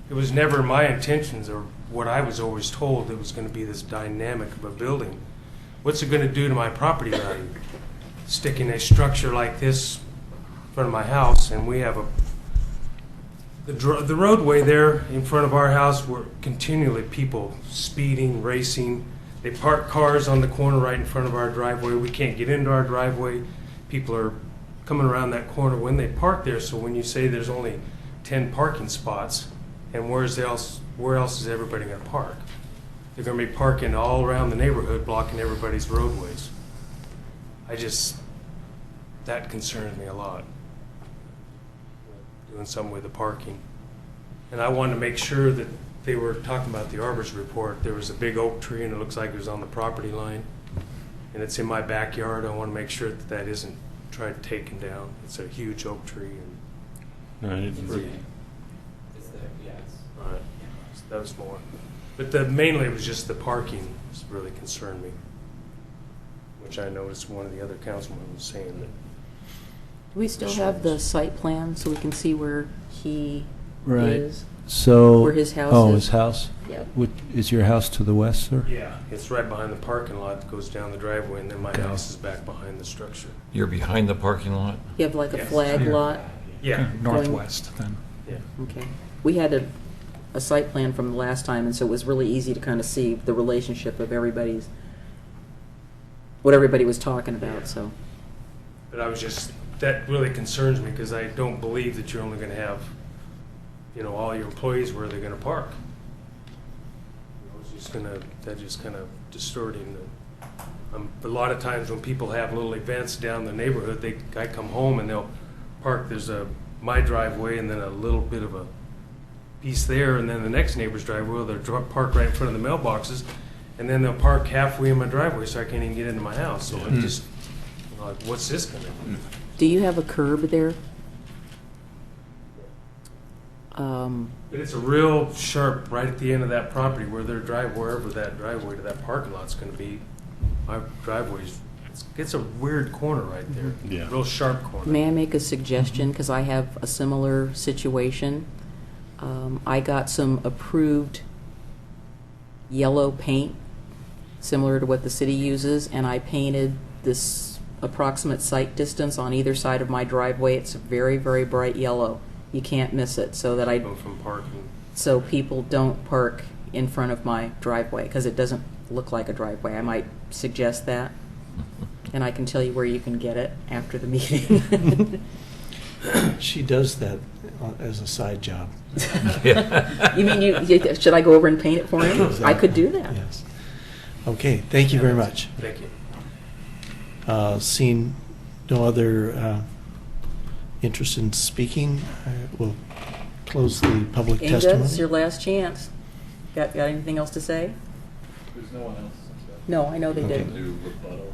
It was never my intentions, or what I was always told, it was going to be this dynamic of a building. What's it going to do to my property value? Sticking a structure like this in front of my house, and we have the roadway there in front of our house, were continually people speeding, racing. They park cars on the corner right in front of our driveway. We can't get into our driveway. People are coming around that corner when they park there. So when you say there's only 10 parking spots, and where else is everybody going to park? They're going to be parking all around the neighborhood, blocking everybody's roadways. That concerns me a lot. Doing something with the parking. And I wanted to make sure that they were talking about the arborist report. There was a big oak tree, and it looks like it was on the property line. And it's in my backyard. I want to make sure that that isn't tried taken down. It's a huge oak tree. And No, it's all right. So that was more. But mainly it was just the parking that really concerned me, which I noticed one of the other councilmen was saying that. Do we still have the site plan so we can see where he Right. is? So. Where his house Oh, is? his house? Yep. Is your house to the west, sir? Yeah, it's right behind the parking lot that goes down the driveway, and then my Okay. house is back behind the structure. You're behind the parking lot? You have like a Yes. flag lot? Yeah. Northwest, then. Yeah. Okay. We had a site plan from the last time, and so it was really easy to kind of see the relationship of what everybody was talking about, so. But that really concerns me, because I don't believe that you're only going to have, all your employees where they're going to park. That's just kind of distorting a lot of times when people have little events down the neighborhood, I come home and they'll park, there's my driveway and then a little bit of a piece there, and then the next neighbor's driveway, they'll park right in front of the mailboxes, and then they'll park halfway in my driveway so I can't even get into my house. So I'm just, like, what's this going to do? Do you have a curb there? But it's a real sharp, right at the end of that property where their wherever that driveway to that parking lot's going to be. My driveway's, it's a weird corner right there. Yeah. Real sharp corner. May I make a suggestion, because I have a similar situation? I got some approved yellow paint, similar to what the city uses, and I painted this approximate sight distance on either side of my driveway. It's very, very bright yellow. You can't miss it, so that From parking. so people don't park in front of my driveway, because it doesn't look like a driveway. I might suggest that, and I can tell you where you can get it after the meeting. She does that as a side job. You mean should I go over and paint it for him? I could do that. Yes. Okay, thank you very much. Thank you. Seeing no other interest in speaking, we'll close the public Inga, testimony. it's your last chance. Got anything else to say? There's no one else. No, I know they Okay. didn't. Do rebuttal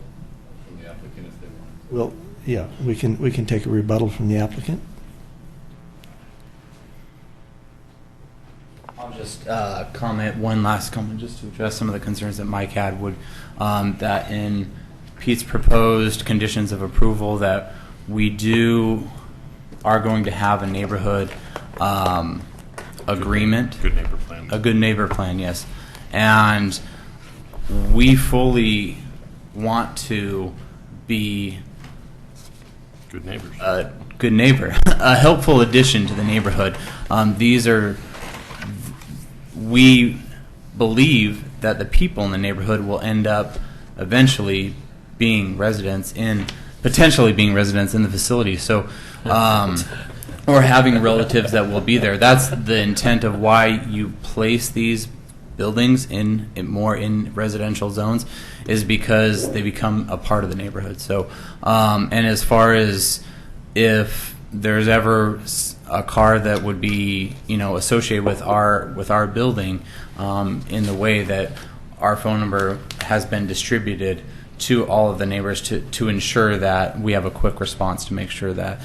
from the applicant if they want. Well, yeah, we can take a rebuttal from the applicant. I'll just comment one last comment just to address some of the concerns that Mike had. That in Pete's proposed conditions of approval that we are going to have a neighborhood agreement, Good neighbor plan. a good neighbor plan, yes, and we fully want to be Good neighbors. a good neighbor, a helpful addition to the neighborhood. We believe that the people in the neighborhood will end up eventually being potentially being residents in the facility. So, or having relatives that will be there. That's the intent of why you place these buildings more in residential zones, is because they become a part of the neighborhood. So, and as far as if there's ever a car that would be, associated with our building, in the way that our phone number has been distributed to all of the neighbors to ensure that we have a quick response to make sure that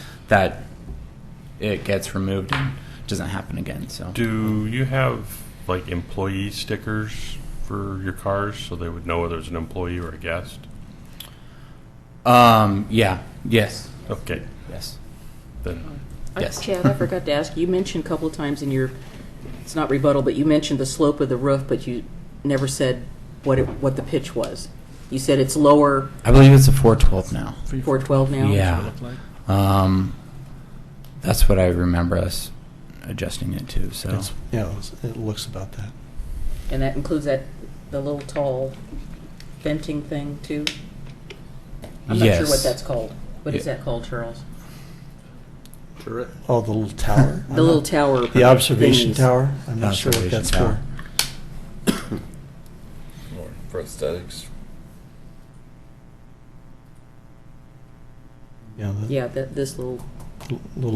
it gets removed and doesn't happen again. So, Do you have like employee stickers for your cars so they would know whether it's an employee or a guest? Yeah. Yes. Okay. Yes. Then. Yes. Chad, I forgot to ask, you mentioned a couple of times in it's not rebuttal, but you mentioned the slope of the roof, but you never said what the pitch was. You said it's lower. I believe it's a 412 now. 412 now? Yeah. That's what I remember us adjusting it to. So it looks about that. And that includes the little tall venting thing too? I'm not sure what that's called. What is that called, Charles? Oh, the little tower. The little tower. The observation thingies. tower. I'm not sure what that's for. For aesthetics. Yeah. This little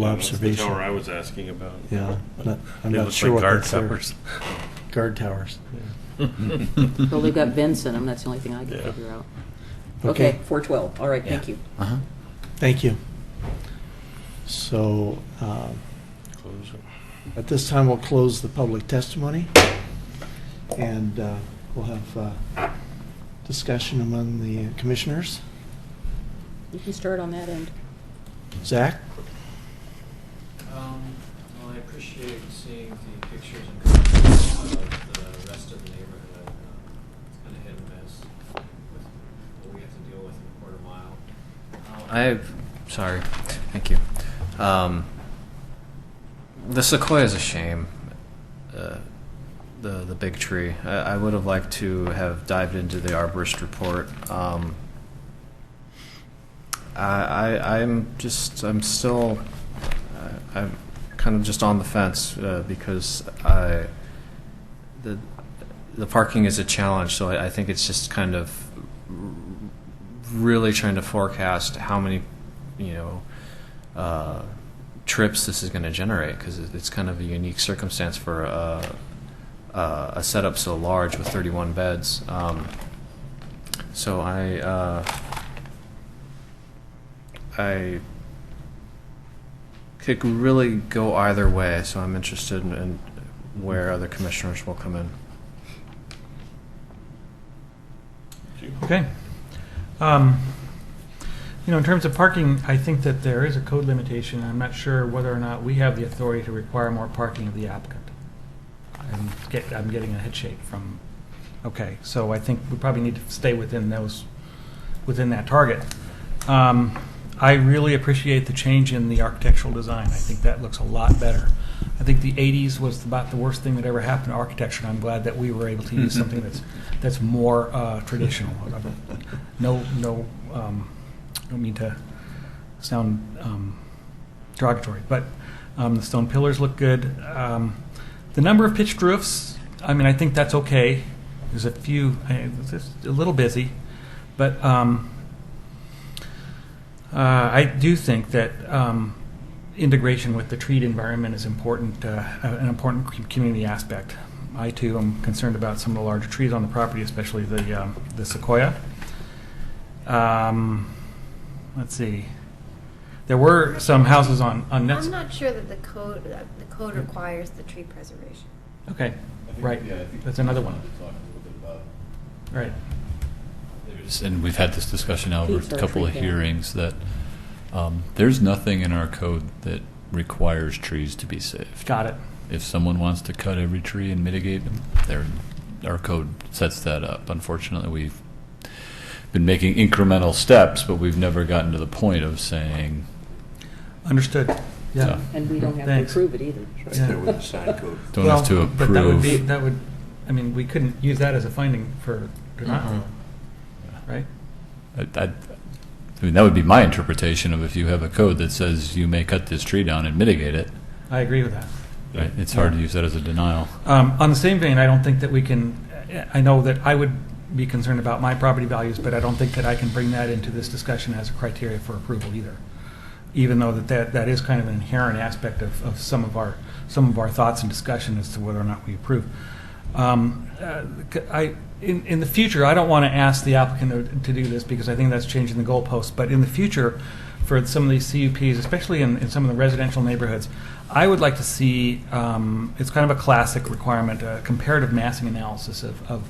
observation. That's the tower I was asking about. Yeah, I'm They not look sure like what guard that's there. towers. Guard towers. Well, they've got vents in them. That's the only thing I can figure out. Okay, 412. All right, thank you. Uh-huh. Thank you. So, at this time, we'll close the public testimony, and we'll have discussion among the commissioners. You can start on that end. Zach? Well, I appreciate seeing the pictures and comments of the rest of the neighborhood. It's kind of hit and miss with what we have to deal with in a quarter mile. Sorry, thank you. The sequoia is a shame. The big tree. I would have liked to have dived into the arborist report. I'm kind of just on the fence because the parking is a challenge. So I think it's just kind of really trying to forecast how many, trips this is going to generate, because it's kind of a unique circumstance for a setup so large with 31 beds. So I could really go either way, so I'm interested in where other commissioners will come in. Okay. In terms of parking, I think that there is a code limitation. I'm not sure whether or not we have the authority to require more parking of the applicant. I'm getting a head shake from. Okay, so I think we probably need to stay within that target. I really appreciate the change in the architectural design. I think that looks a lot better. I think the 80s was about the worst thing that ever happened to architecture, and I'm glad that we were able to use something that's more traditional. I don't mean to sound derogatory, but the stone pillars look good. The number of pitched roofs, I think that's okay. There's a few, it's just a little busy, but I do think that integration with the treed environment is important, an important community aspect. I too am concerned about some of the larger trees on the property, especially the sequoia. Let's see. There were some houses on I'm not sure that the code requires the tree preservation. Okay, right. That's another one. Right. And we've had this discussion now over Keith, a couple our of tree down. hearings that there's nothing in our code that requires trees to be saved. Got it. If someone wants to cut every tree and mitigate them, our code sets that up. Unfortunately, we've been making incremental steps, but we've never gotten to the point of saying. Understood. Yeah. And we don't have Thanks. to approve it either. Right there with the sign code. Don't have to But that would approve. I mean, we couldn't use that as a finding for denial, right? I mean, that would be my interpretation of if you have a code that says you may cut this tree down and mitigate it. I agree with that. Right? It's hard to use that as a denial. On the same vein, I don't think that we can, I know that I would be concerned about my property values, but I don't think that I can bring that into this discussion as a criteria for approval either. Even though that is kind of an inherent aspect of some of our thoughts and discussion as to whether or not we approve. In the future, I don't want to ask the applicant to do this because I think that's changing the goalposts. But in the future, for some of these CUPs, especially in some of the residential neighborhoods, I would like to see, it's kind of a classic requirement, a comparative massing analysis of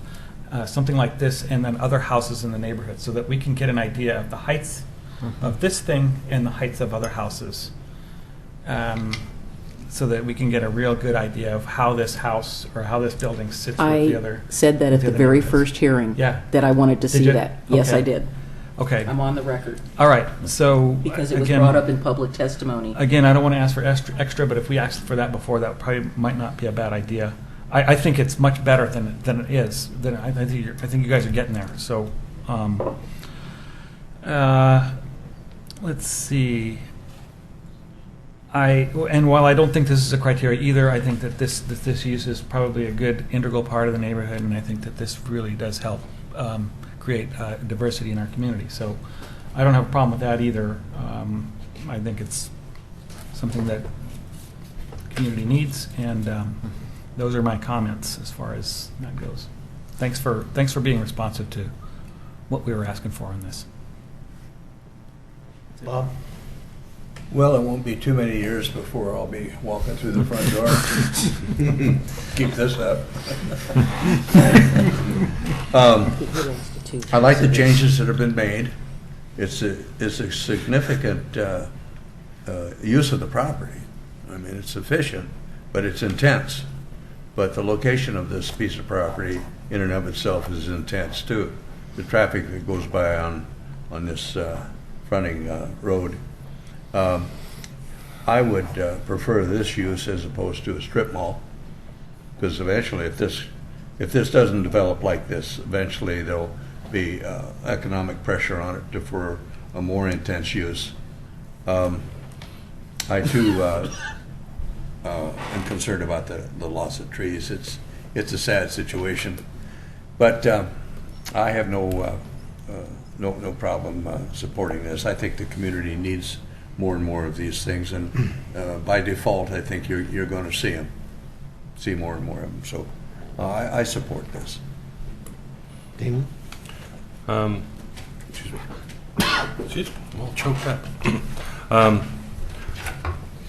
something like this and then other houses in the neighborhood so that we can get an idea of the heights of this thing and the heights of other houses. So that we can get a real good idea of how this house or how this building sits with the other. I said that at the other very neighborhoods. first hearing. Yeah. That I wanted to Did see you? that. Yes, Okay. I did. Okay. I'm on the record. All right. So Because it was again, brought up in public testimony. Again, I don't want to ask for extra, but if we asked for that before, that probably might not be a bad idea. I think it's much better than it is. I think you guys are getting there. So, let's see. And while I don't think this is a criteria either, I think that this use is probably a good integral part of the neighborhood, and I think that this really does help create diversity in our community. So I don't have a problem with that either. I think it's something that the community needs, and those are my comments as far as that goes. Thanks for being responsive to what we were asking for on this. Bob? Well, it won't be too many years before I'll be walking through the front door. Keep this up. I like the changes that have been made. It's a significant use of the property. I mean, it's efficient, but it's intense. But the location of this piece of property in and of itself is intense too. The traffic that goes by on this fronting road. I would prefer this use as opposed to a strip mall, because eventually, if this doesn't develop like this, eventually there'll be economic pressure on it for a more intense use. I too am concerned about the loss of trees. It's a sad situation, but I have no problem supporting this. I think the community needs more and more of these things, and by default, I think you're going to see more and more of them. So I support this. Damon? Excuse me. Excuse me. I'm all choked up.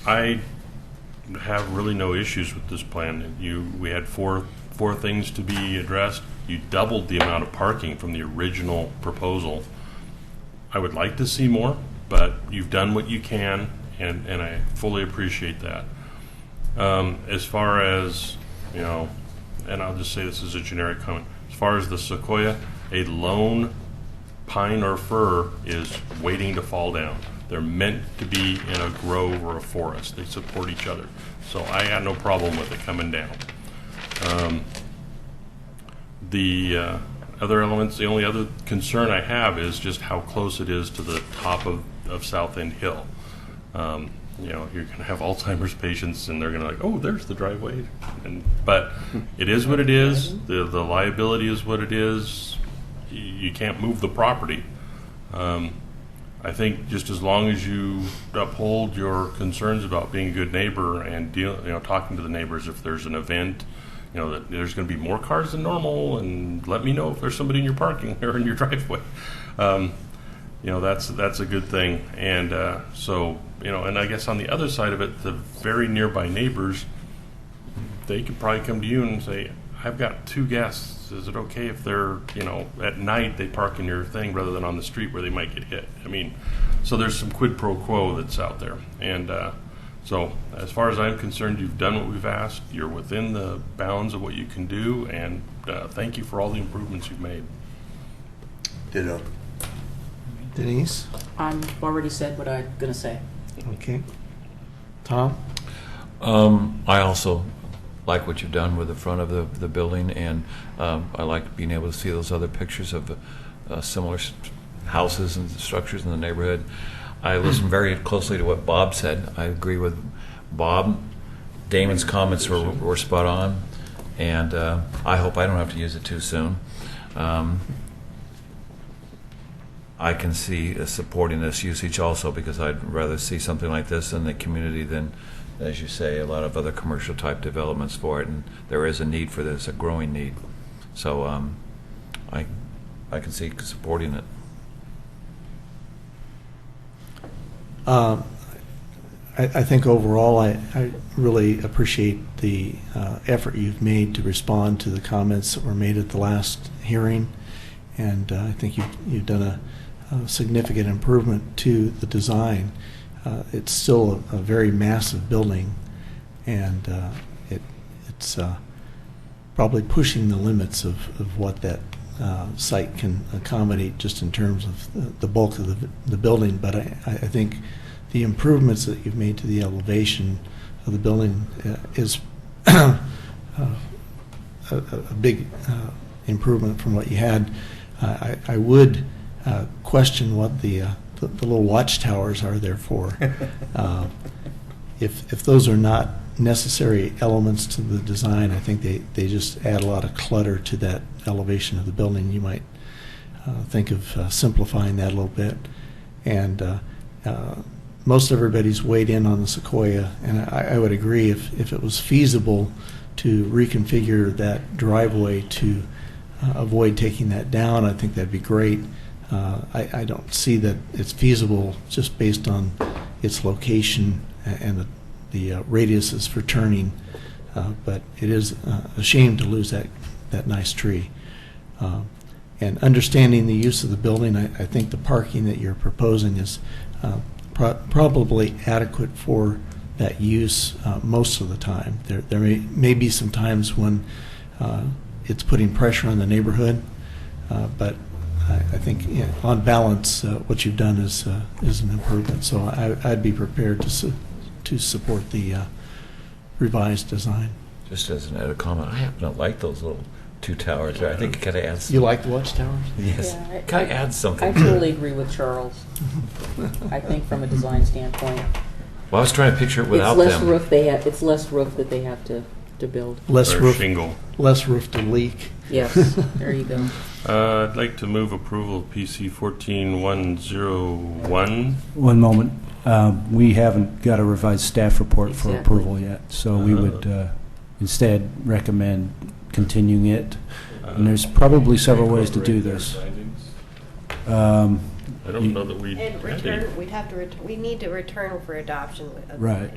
I have really no issues with this plan. We had four things to be addressed. You doubled the amount of parking from the original proposal. I would like to see more, but you've done what you can, and I fully appreciate that. As far as, and I'll just say this is a generic comment, as far as the sequoia, a lone pine or fir is waiting to fall down. They're meant to be in a grove or a forest. They support each other. So I got no problem with it coming down. The other elements, the only other concern I have is just how close it is to the top of South End Hill. You're going to have Alzheimer's patients, and they're going to like, oh, there's the driveway. But it is what it is. The liability is what it is. You can't move the property. I think just as long as you uphold your concerns about being a good neighbor and talking to the neighbors if there's an event, that there's going to be more cars than normal, and let me know if there's somebody in your parking or in your driveway. That's a good thing. And and I guess on the other side of it, the very nearby neighbors, they could probably come to you and say, I've got 2 guests. Is it okay if they're, at night they park in your thing rather than on the street where they might get hit? I mean, so there's some quid pro quo that's out there. And so as far as I'm concerned, you've done what we've asked. You're within the bounds of what you can do. And thank you for all the improvements you've made. Ditto. Denise? I've already said what I'm going to say. Okay. Tom? I also like what you've done with the front of the building, and I like being able to see those other pictures of similar houses and structures in the neighborhood. I listened very closely to what Bob said. I agree with Bob. Damon's comments were spot on, and I hope I don't have to use it too soon. I can see supporting this usage also, because I'd rather see something like this in the community than, as you say, a lot of other commercial type developments for it, and there is a need for this, a growing need. So I can see supporting it. I think overall I really appreciate the effort you've made to respond to the comments that were made at the last hearing, and I think you've done a significant improvement to the design. It's still a very massive building, and it's probably pushing the limits of what that site can accommodate just in terms of the bulk of the building. But I think the improvements that you've made to the elevation of the building is a big improvement from what you had. I would question what the little watchtowers are there for. If those are not necessary elements to the design, I think they just add a lot of clutter to that elevation of the building. You might think of simplifying that a little bit. And most everybody's weighed in on the Sequoia, and I would agree if it was feasible to reconfigure that driveway to avoid taking that down, I think that'd be great. I don't see that it's feasible just based on its location and the radiuses for turning, but it is a shame to lose that nice tree. And understanding the use of the building, I think the parking that you're proposing is probably adequate for that use most of the time. There may be some times when it's putting pressure on the neighborhood, but I think on balance, what you've done is an improvement. So I'd be prepared to support the revised design. Just as an added comment, I happen to like those little 2 towers there. I think it kind of adds. You like the watchtowers? Yes, Yeah, kind of adds something. I totally agree with Charles. I think from a design standpoint, Well, I was trying to picture it without it's less them. roof they have. It's less roof that they have to build. Less Or roof, shingle. less roof to leak. Yes, there you go. I'd like to move approval of PC 14101. One moment. We haven't got a revised staff report for Exactly. approval yet, so we would instead recommend continuing it. And there's probably several ways to do this. I don't know that we And we'd have to, we need to return for adoption. Right,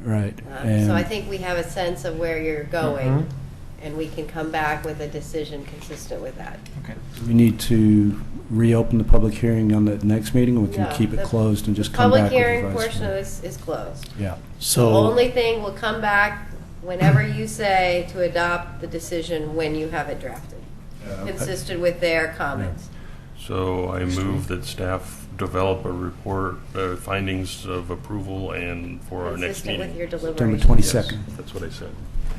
right. So I think we have a sense of where you're going, and we can come back with a decision consistent with that. Okay. We need to reopen the public hearing on the next meeting, or we can No, keep it the closed and just come back with Public hearing revised portion of plan. this is closed. Yeah. The So only thing will come back whenever you say to adopt the decision when you have it drafted, consistent with their comments. So I move that staff develop a report, findings of approval, and for our next Consistent meeting. with your September deliberations. 22nd. Yes, that's what I said.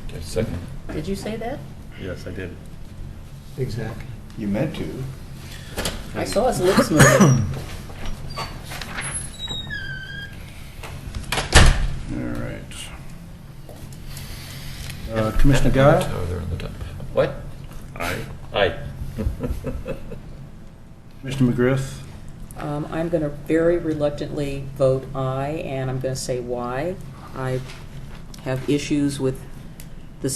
Okay, second. Did you say that? Yes, I did. exactly. You meant to. I saw his lips moving. All right. Commissioner Guile? Oh, they're on the top. What? Aye. Aye. Commissioner McGriff? I'm going to very reluctantly vote aye, and I'm going to say why. I have issues with the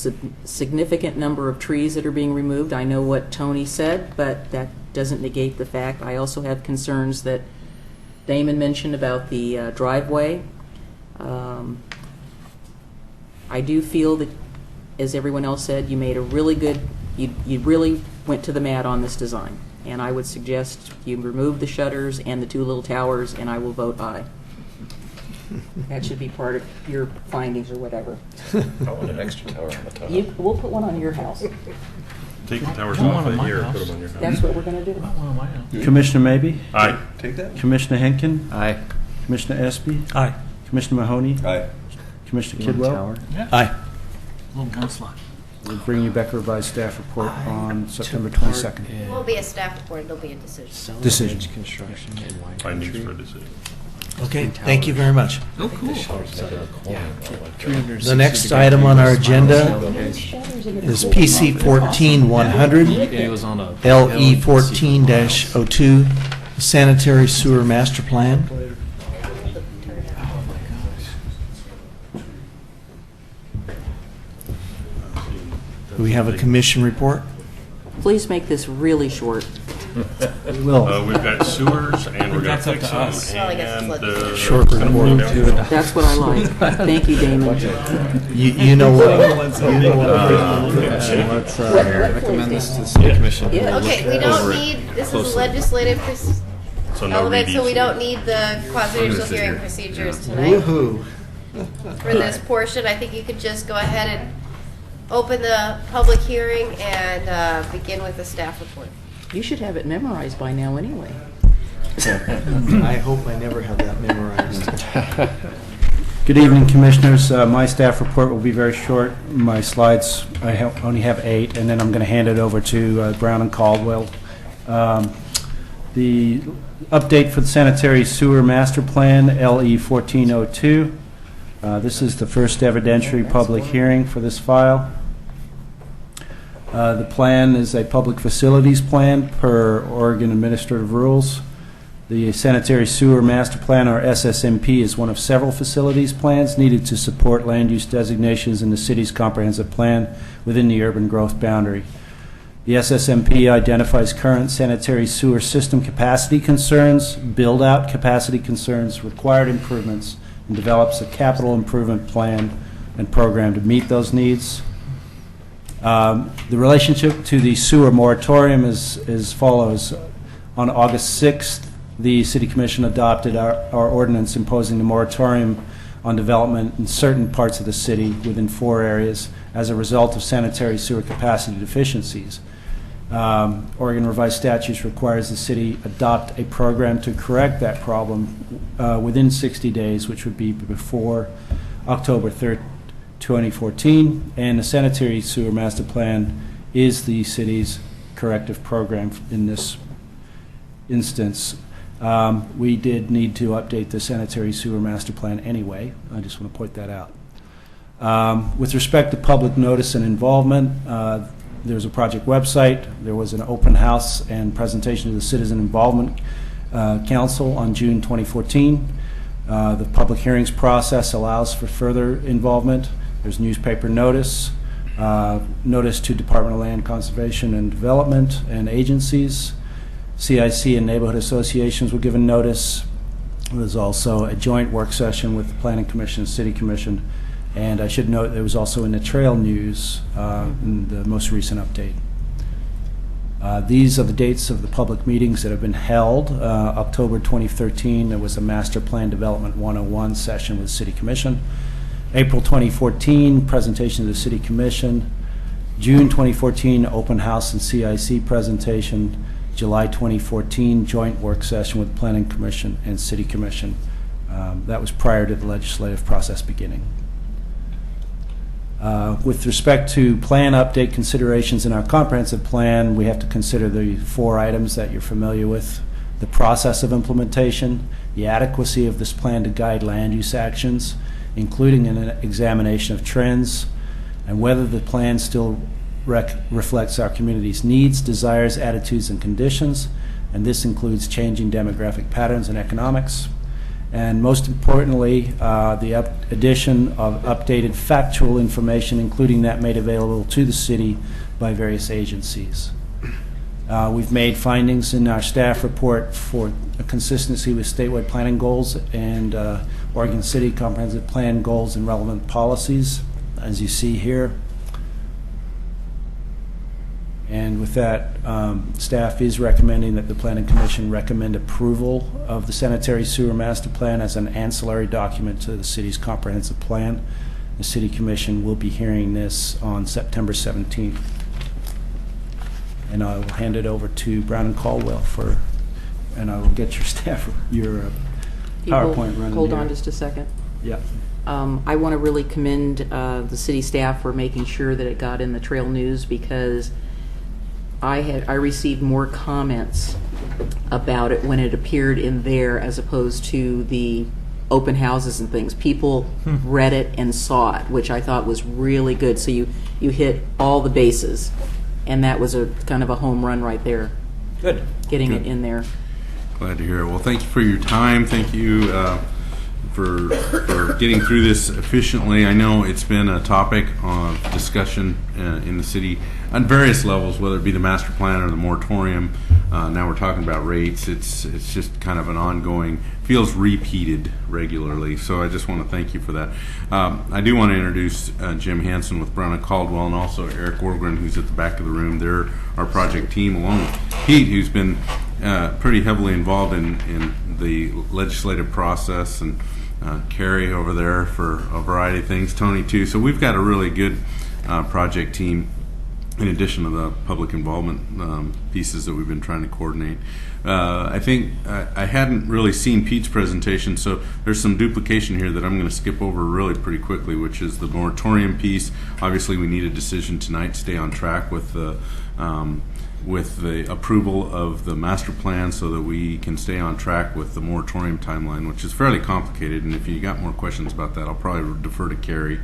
significant number of trees that are being removed. I know what Tony said, but that doesn't negate the fact. I also have concerns that Damon mentioned about the driveway. I do feel that as everyone else said, you made a really good, you really went to the mat on this design. And I would suggest you remove the shutters and the two little towers, and I will vote aye. That should be part of your findings or whatever. I want an extra tower on the top. We'll put one on your house. Take the towers off of here, put them on your house. That's what we're going to do. Commissioner Maybe? Aye. Take that? Commissioner Henkin? Aye. Commissioner Espy? Aye. Commissioner Mahoney? Aye. Commissioner You want a Kidwell? tower? Yeah. Aye. Little gun slot. We'll bring you back a revised staff report on September 22nd. It won't be a staff report, it'll be a decision. Decision. Construction and wine Findings country. for a decision. Okay, thank you very much. Oh, cool. Yeah. The next item on our agenda is PC 14100, It was on a LE 14-02, Sanitary Sewer Master Plan. Do we have a commission report? Please make this really short. We will. We've got sewers, and we're gonna That's up fix to them, us. Well, I guess it's and Short report. That's what I like. Thank you, Damon. You know what? You know what? let's recommend this to the city commission. Yeah. Okay, we don't need, this is a legislative So no element, so we readings. don't need the quasi-judicial sit hearing here. procedures tonight. Woohoo. For this portion, I think you could just go ahead and open the public hearing and begin with the staff report. You should have it memorized by now anyway. I hope I never have that memorized. Good evening, Commissioners. My staff report will be very short. My slides, only have 8, and then I'm going to hand it over to Brown and Caldwell. The update for the Sanitary Sewer Master Plan, LE 1402. This is the first evidentiary public hearing for this file. The plan is a public facilities plan per Oregon Administrative Rules. The Sanitary Sewer Master Plan, or SSMP, is one of several facilities plans needed to support land use designations in the city's comprehensive plan within the urban growth boundary. The SSMP identifies current sanitary sewer system capacity concerns, build-out capacity concerns, required improvements, and develops a capital improvement plan and program to meet those needs. The relationship to the sewer moratorium is as follows. On August 6th, the City Commission adopted our ordinance imposing the moratorium on development in certain parts of the city within 4 areas as a result of sanitary sewer capacity deficiencies. Oregon Revised Statutes requires the city adopt a program to correct that problem within 60 days, which would be before October 3rd, 2014, and the Sanitary Sewer Master Plan is the city's corrective program in this instance. We did need to update the Sanitary Sewer Master Plan anyway. I just want to point that out. With respect to public notice and involvement, there was a project website. There was an open house and presentation to the Citizen Involvement Council on June 2014. The public hearings process allows for further involvement. There's newspaper notice, notice to Department of Land Conservation and Development and agencies. CIC and neighborhood associations were given notice. There's also a joint work session with the Planning Commission and City Commission. And I should note, it was also in the Trail News in the most recent update. These are the dates of the public meetings that have been held. October 2013, there was a Master Plan Development 101 session with the City Commission. April 2014, presentation to the City Commission. June 2014, open house and CIC presentation. July 2014, joint work session with Planning Commission and City Commission. That was prior to the legislative process beginning. With respect to plan update considerations in our comprehensive plan, we have to consider the 4 items that you're familiar with: the process of implementation, the adequacy of this plan to guide land use actions, including an examination of trends, and whether the plan still reflects our community's needs, desires, attitudes, and conditions, and this includes changing demographic patterns and economics. And most importantly, the addition of updated factual information, including that made available to the city by various agencies. We've made findings in our staff report for a consistency with statewide planning goals and Oregon City Comprehensive Plan goals and relevant policies, as you see here. And with that, staff is recommending that the Planning Commission recommend approval of the sanitary sewer master plan as an ancillary document to the city's comprehensive plan. The City Commission will be hearing this on September 17th. And I will hand it over to Brown and Caldwell and I will get your staff, your PowerPoint running. Hold here. on just a second. Yeah. I want to really commend the city staff for making sure that it got in the Trail News, because I received more comments about it when it appeared in there as opposed to the open houses and things. People read it and saw it, which I thought was really good. So you hit all the bases, and that was a kind of a home run right there. Good. Getting it in there. Glad to hear it. Well, thank you for your time. Thank you for getting through this efficiently. I know it's been a topic of discussion in the city on various levels, whether it be the master plan or the moratorium. Now we're talking about rates. It's just kind of an ongoing, feels repeated regularly. So I just want to thank you for that. I do want to introduce Jim Hansen with Brown and Caldwell, and also Eric Orgren, who's at the back of the room. They're our project team, along with Pete, who's been pretty heavily involved in the legislative process, and Carrie over there for a variety of things, Tony too. So we've got a really good project team, in addition to the public involvement pieces that we've been trying to coordinate. I think I hadn't really seen Pete's presentation, so there's some duplication here that I'm going to skip over really pretty quickly, which is the moratorium piece. Obviously, we need a decision tonight to stay on track with the approval of the master plan, so that we can stay on track with the moratorium timeline, which is fairly complicated. And if you got more questions about that, I'll probably defer to Carrie.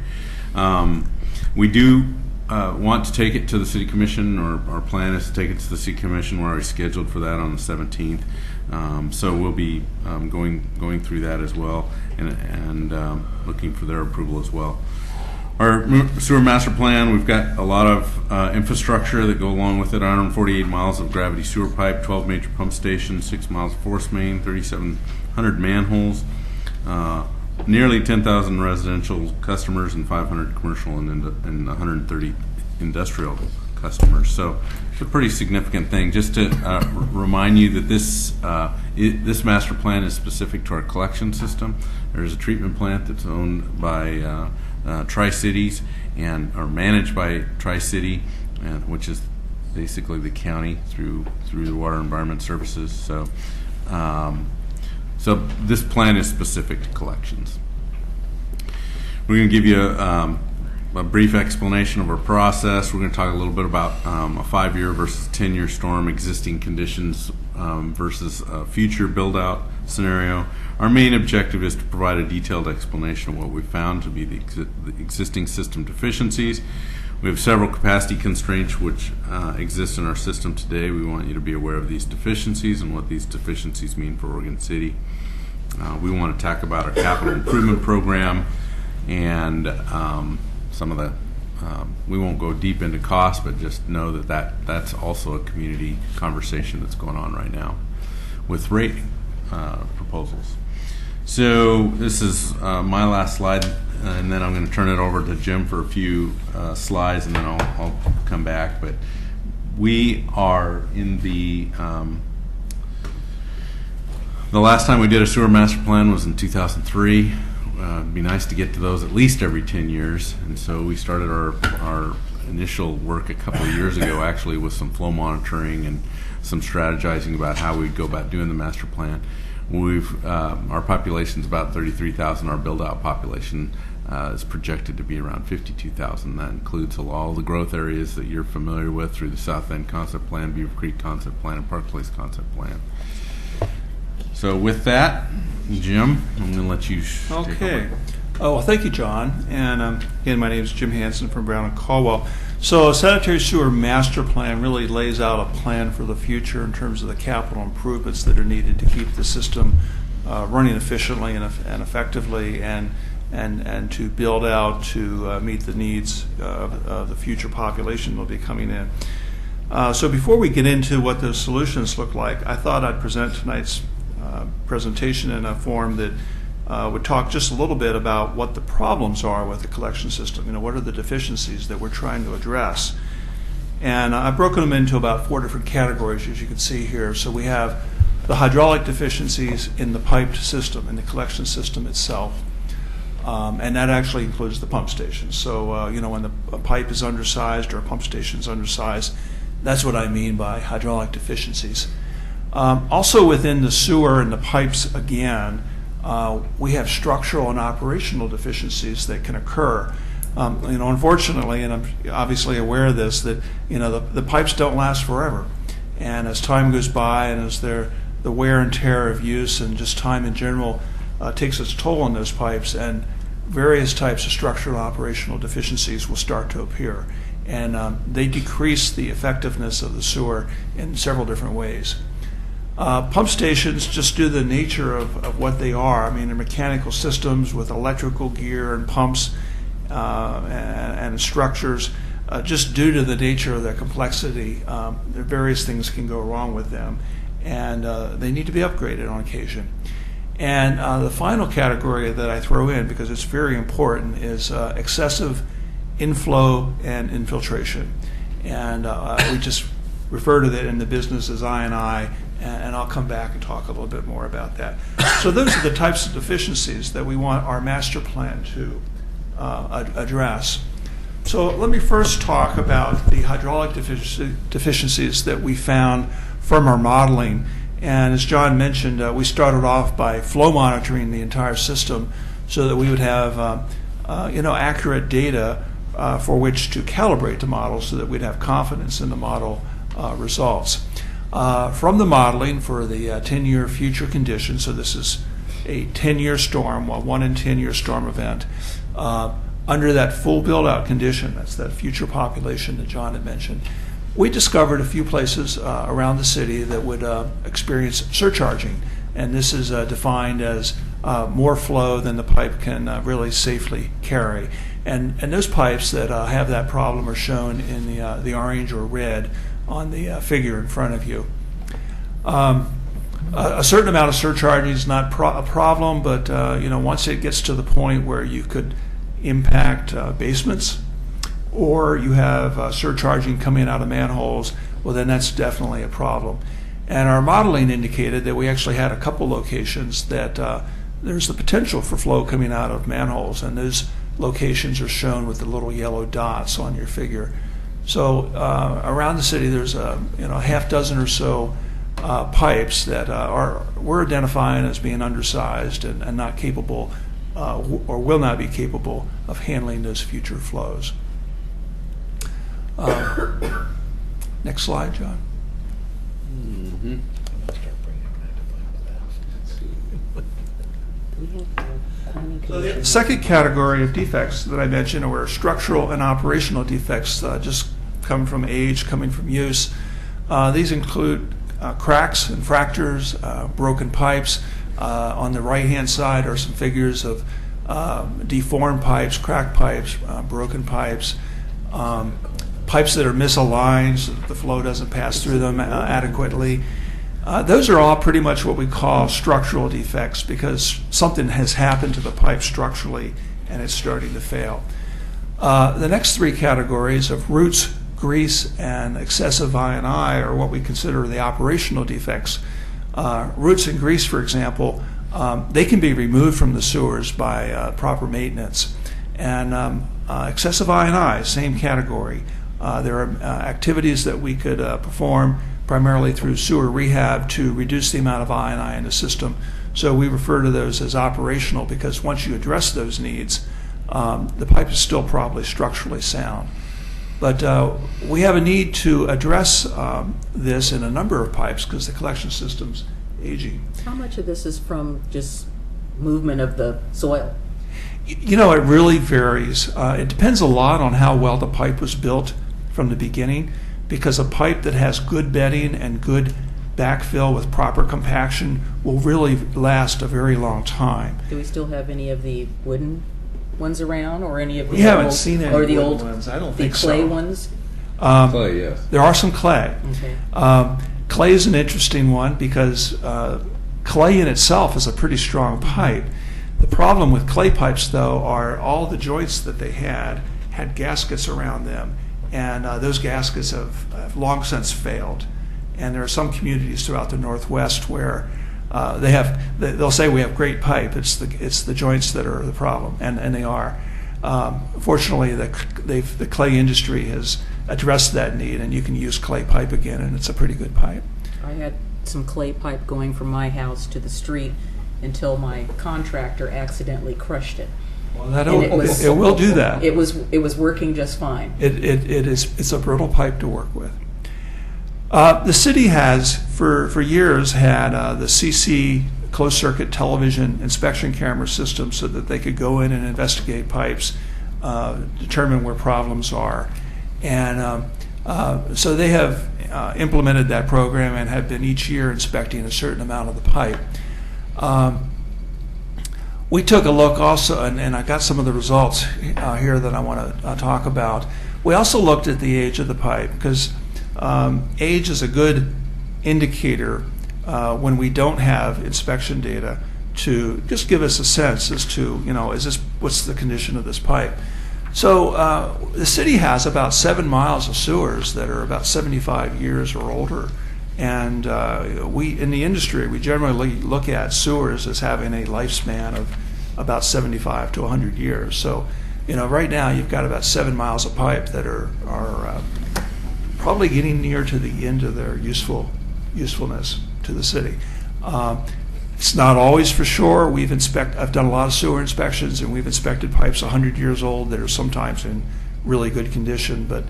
We do want to take it to the City Commission, or our plan is to take it to the City Commission. We're already scheduled for that on the 17th. So we'll be going through that as well, and looking for their approval as well. Our sewer master plan, we've got a lot of infrastructure that go along with it. 148 miles of gravity sewer pipe, 12 major pump stations, 6 miles of force main, 3,700 manholes, nearly 10,000 residential customers, and 500 commercial and 130 industrial customers. So it's a pretty significant thing. Just to remind you that this master plan is specific to our collection system. There's a treatment plant that's owned by Tri-Cities or managed by Tri-City, which is basically the county through the Water Environment Services. So this plan is specific to collections. We're going to give you a brief explanation of our process. We're going to talk a little bit about a 5-year versus 10-year storm, existing conditions versus a future build-out scenario. Our main objective is to provide a detailed explanation of what we found to be the existing system deficiencies. We have several capacity constraints which exist in our system today. We want you to be aware of these deficiencies and what these deficiencies mean for Oregon City. We want to talk about our capital improvement program, and some of the we won't go deep into cost, but just know that's also a community conversation that's going on right now with rate proposals. So this is my last slide, and then I'm going to turn it over to Jim for a few slides, and then I'll come back. But we are in the last time we did a sewer master plan was in 2003. It'd be nice to get to those at least every 10 years, and so we started our initial work a couple of years ago, actually, with some flow monitoring and some strategizing about how we'd go about doing the master plan. Our population's about 33,000. Our build-out population is projected to be around 52,000. That includes all the growth areas that you're familiar with through the South End Concept Plan, Beaver Creek Concept Plan, and Park Place Concept Plan. So with that, Jim, I'm going to let you take over. Oh, well, thank you, John. And again, my name is Jim Hansen from Brown and Caldwell. So a sanitary sewer master plan really lays out a plan for the future in terms of the capital improvements that are needed to keep the system running efficiently and effectively, and to build out to meet the needs of the future population that will be coming in. So before we get into what the solutions look like, I thought I'd present tonight's presentation in a form that would talk just a little bit about what the problems are with the collection system. What are the deficiencies that we're trying to address? And I've broken them into about 4 different categories, as you can see here. So we have the hydraulic deficiencies in the piped system, in the collection system itself. And that actually includes the pump station. So, when a pipe is undersized or a pump station is undersized, that's what I mean by hydraulic deficiencies. Also within the sewer and the pipes, again, we have structural and operational deficiencies that can occur. Unfortunately, and I'm obviously aware of this, that the pipes don't last forever, and as time goes by and as the wear and tear of use and just time in general takes its toll on those pipes, and various types of structural and operational deficiencies will start to appear, and they decrease the effectiveness of the sewer in several different ways. Pump stations, just due to the nature of what they are, they're mechanical systems with electrical gear and pumps and structures. Just due to the nature of their complexity, various things can go wrong with them, and they need to be upgraded on occasion. And the final category that I throw in, because it's very important, is excessive inflow and infiltration. And we just refer to that in the business as I&I, and I'll come back and talk a little bit more about that. So those are the types of deficiencies that we want our master plan to address. So let me first talk about the hydraulic deficiencies that we found from our modeling. And as John mentioned, we started off by flow monitoring the entire system so that we would have accurate data for which to calibrate the model so that we'd have confidence in the model results. From the modeling for the 10-year future conditions, so this is a 10-year storm, a 1 in 10-year storm event, under that full build-out condition, that's that future population that John had mentioned, we discovered a few places around the city that would experience surcharging, and this is defined as more flow than the pipe can really safely carry. And those pipes that have that problem are shown in the orange or red on the figure in front of you. A certain amount of surcharging is not a problem, but once it gets to the point where you could impact basements, or you have surcharging coming out of manholes, well, then that's definitely a problem. And our modeling indicated that we actually had a couple locations that there's the potential for flow coming out of manholes, and those locations are shown with the little yellow dots on your figure. So around the city, there's a half dozen or so pipes that we're identifying as being undersized and not capable or will not be capable of handling those future flows. Next slide, John. Mm-hmm. So the second category of defects that I mentioned were structural and operational defects, just come from age, coming from use. These include cracks and fractures, broken pipes. On the right-hand side are some figures of deformed pipes, cracked pipes, broken pipes, pipes that are misaligned so that the flow doesn't pass through them adequately. Those are all pretty much what we call structural defects because something has happened to the pipe structurally and it's starting to fail. The next three categories of roots, grease, and excessive I&I are what we consider the operational defects. Roots and grease, for example, they can be removed from the sewers by proper maintenance. And excessive I&I, same category. There are activities that we could perform primarily through sewer rehab to reduce the amount of I&I in the system. So we refer to those as operational because once you address those needs, the pipe is still probably structurally sound. But we have a need to address this in a number of pipes because the collection system's aging. How much of this is from just movement of the soil? It really varies. It depends a lot on how well the pipe was built from the beginning, because a pipe that has good bedding and good backfill with proper compaction will really last a very long time. Do we still have any of the wooden ones around, or any of the we haven't seen any or the wooden old ones. I don't the think clay so. ones? Clay, yes. There are some clay. Okay. Clay is an interesting one because clay in itself is a pretty strong pipe. The problem with clay pipes, though, are all the joints that they had gaskets around them, and those gaskets have long since failed. And there are some communities throughout the Northwest where they'll say we have great pipe. It's the joints that are the problem, and they are. Fortunately, the clay industry has addressed that need, and you can use clay pipe again, and it's a pretty good pipe. I had some clay pipe going from my house to the street until my contractor accidentally crushed it. Well, it will do that. It was working just fine. It's a brittle pipe to work with. The city has for years had the CC closed circuit television inspection camera system so that they could go in and investigate pipes, determine where problems are, and so they have implemented that program and have been each year inspecting a certain amount of the pipe. We took a look also, and I got some of the results here that I want to talk about. We also looked at the age of the pipe, because age is a good indicator when we don't have inspection data to just give us a sense as to, what's the condition of this pipe. So the city has about 7 miles of sewers that are about 75 years or older. And we, in the industry, we generally look at sewers as having a lifespan of about 75 to 100 years. So, right now you've got about 7 miles of pipe that are probably getting near to the end of their usefulness to the city. It's not always for sure. I've done a lot of sewer inspections, and we've inspected pipes 100 years old that are sometimes in really good condition, but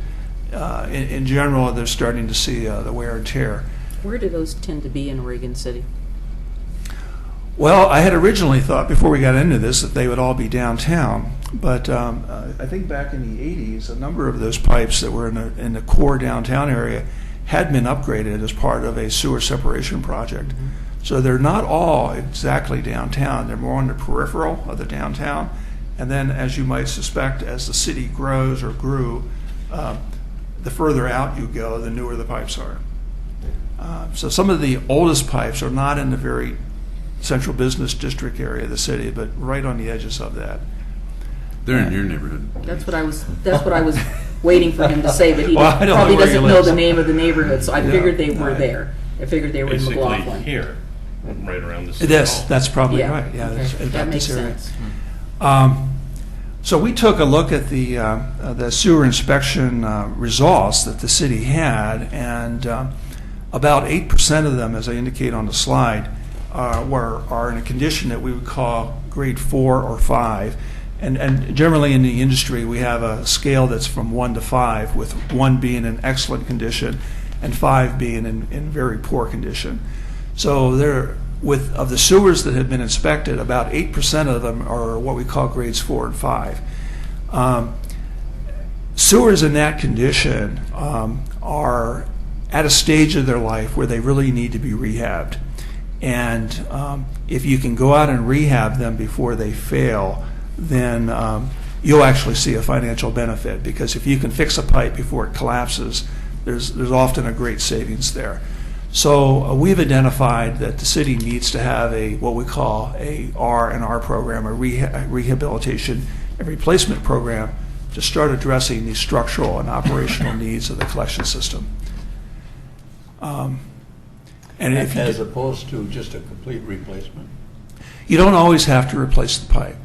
in general, they're starting to see the wear and tear. Where do those tend to be in Oregon City? Well, I had originally thought before we got into this that they would all be downtown, but I think back in the 80s, a number of those pipes that were in the core downtown area had been upgraded as part of a sewer separation project. Mm-hmm. So they're not all exactly downtown. They're more on the peripheral of the downtown. And then, as you might suspect, as the city grows or grew, the further out you go, the newer the pipes are. So some of the oldest pipes are not in the very central business district area of the city, but right on the edges of that. They're in your neighborhood. That's what I was waiting for him to say, but he Well, I don't probably know where he doesn't know lives. the name of the neighborhood, so I figured they were Right. there. I figured they were in Basically McLaughlin. here, right around the It city is. hall. That's probably Yeah. right. Yeah, Okay. that's That about makes this area. sense. So we took a look at the sewer inspection results that the city had, and about 8% of them, as I indicate on the slide, are in a condition that we would call grade 4 or 5. And generally in the industry, we have a scale that's from 1 to 5, with 1 being in excellent condition and 5 being in very poor condition. So of the sewers that have been inspected, about 8% of them are what we call grades 4 and 5. Sewers in that condition are at a stage of their life where they really need to be rehabbed. And if you can go out and rehab them before they fail, then you'll actually see a financial benefit, because if you can fix a pipe before it collapses, there's often a great savings there. So we've identified that the city needs to have what we call a R&R program, a rehabilitation and replacement program, to start addressing the structural and operational needs of the collection system. And if As opposed to just a complete replacement. You don't always have to replace the pipe.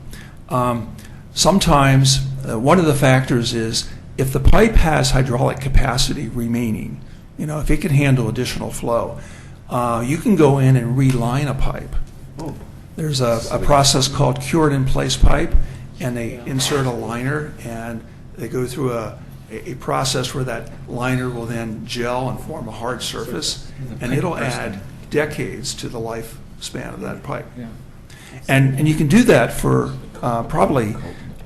Sometimes one of the factors is if the pipe has hydraulic capacity remaining, if it can handle additional flow, you can go in and reline a pipe. There's a process called cured in place pipe, and they insert a liner, and they go through a process where that liner will then gel and form a hard surface, and it'll add decades to the lifespan of that pipe. And you can do that for probably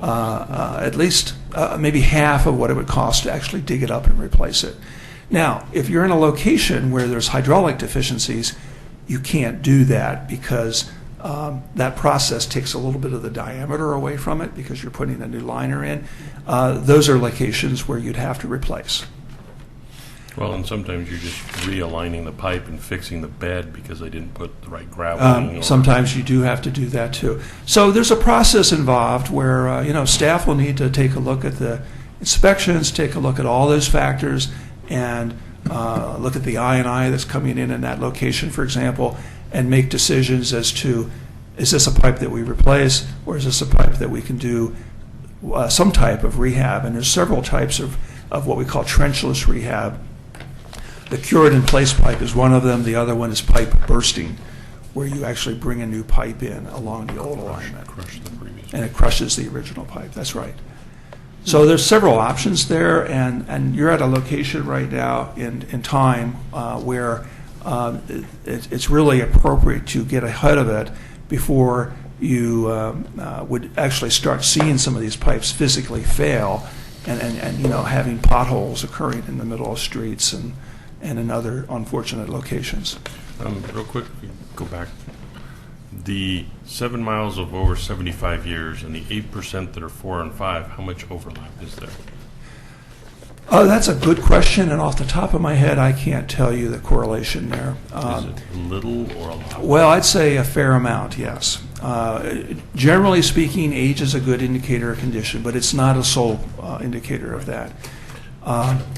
at least maybe half of what it would cost to actually dig it up and replace it. Now, if you're in a location where there's hydraulic deficiencies, you can't do that, because that process takes a little bit of the diameter away from it, because you're putting a new liner in. Those are locations where you'd have to replace. Well, and sometimes you're just realigning the pipe and fixing the bed because they didn't put the right gravel. Sometimes you do have to do that too. So there's a process involved where staff will need to take a look at the inspections, take a look at all those factors, and look at the I&I that's coming in that location, for example, and make decisions as to, is this a pipe that we replace, or is this a pipe that we can do some type of rehab? And there's several types of what we call trenchless rehab. The cured-in-place pipe is one of them. The other one is pipe bursting, where you actually bring a new pipe in along the old alignment. And it crushes the original pipe. That's right. So there's several options there, and you're at a location right now in time where it's really appropriate to get ahead of it before you would actually start seeing some of these pipes physically fail and you know, having potholes occurring in the middle of streets and in other unfortunate locations. Real quick, if you go back. The 7 miles of over 75 years and the 8% that are 4 and 5, how much overlap is there? That's a good question, and off the top of my head, I can't tell you the correlation there. Is it little or a lot? Well, I'd say a fair amount, yes. Generally speaking, age is a good indicator of condition, but it's not a sole indicator of that.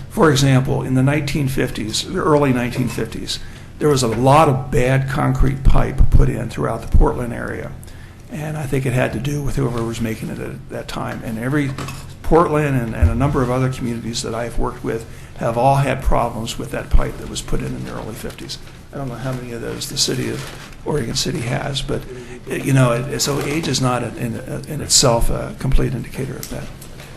For example, in the 1950s, the early 1950s, there was a lot of bad concrete pipe put in throughout the Portland area. And I think it had to do with whoever was making it at that time. And every Portland and a number of other communities that I've worked with have all had problems with that pipe that was put in the early 50s. I don't know how many of those the city of Oregon City has, but you know, so age is not in itself a complete indicator of that.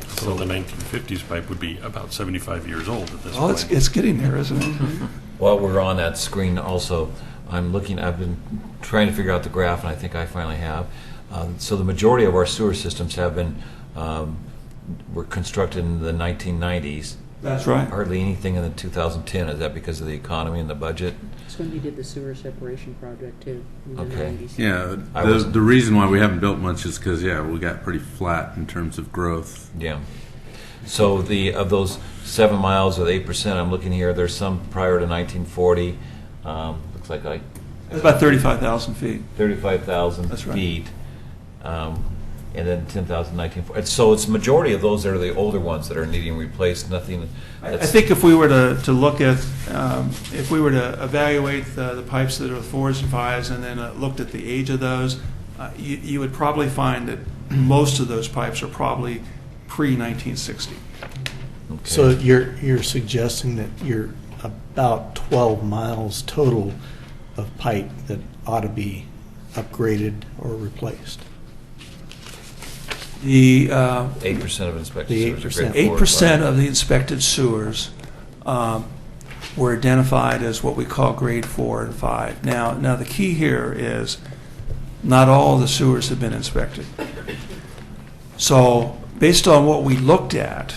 So the 1950s pipe would be about 75 years old at this point. point. It's getting there, isn't it? While we're on that screen also, I've been trying to figure out the graph, and I think I finally have. So the majority of our sewer systems have been, were constructed in the 1990s. That's right. Hardly anything in the 2010. Is that because of the economy and the budget? That's when we did the sewer separation project too. In the Okay. 90s. Yeah, the reason why we haven't built much is because, we got pretty flat in terms of growth. Yeah. So of those 7 miles with 8%, I'm looking here, there's some prior to 1940. Looks like It's about 35,000 feet. 35,000 That's right. feet. And then 10,000, 1940. So it's majority of those are the older ones that are needing replaced. Nothing. I think if we were to look at, if we were to evaluate the pipes that are 4s and 5s and then looked at the age of those, you would probably find that most of those pipes are probably pre-1960. Okay. So you're suggesting that you're about 12 miles total of pipe that ought to be upgraded or replaced. The 8% of inspected the sewers. are 8%. grade 4 or 8% 5. of the inspected sewers were identified as what we call grade 4 and 5. Now the key here is not all the sewers have been inspected. So based on what we looked at,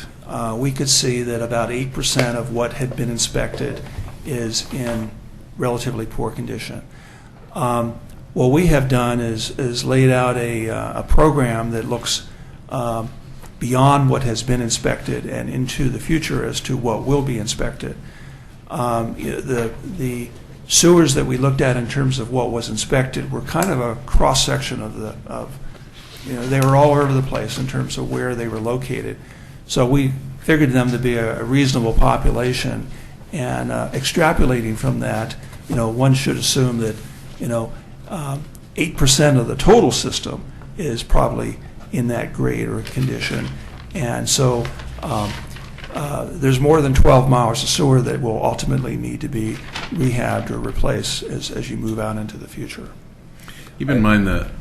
we could see that about 8% of what had been inspected is in relatively poor condition. What we have done is laid out a program that looks beyond what has been inspected and into the future as to what will be inspected. The sewers that we looked at in terms of what was inspected were kind of a cross section of they were all over the place in terms of where they were located. So we figured them to be a reasonable population, and extrapolating from that, one should assume that 8% of the total system is probably in that grade or condition, and so there's more than 12 miles of sewer that will ultimately need to be rehabbed or replaced as you move out into the future. Keep in mind that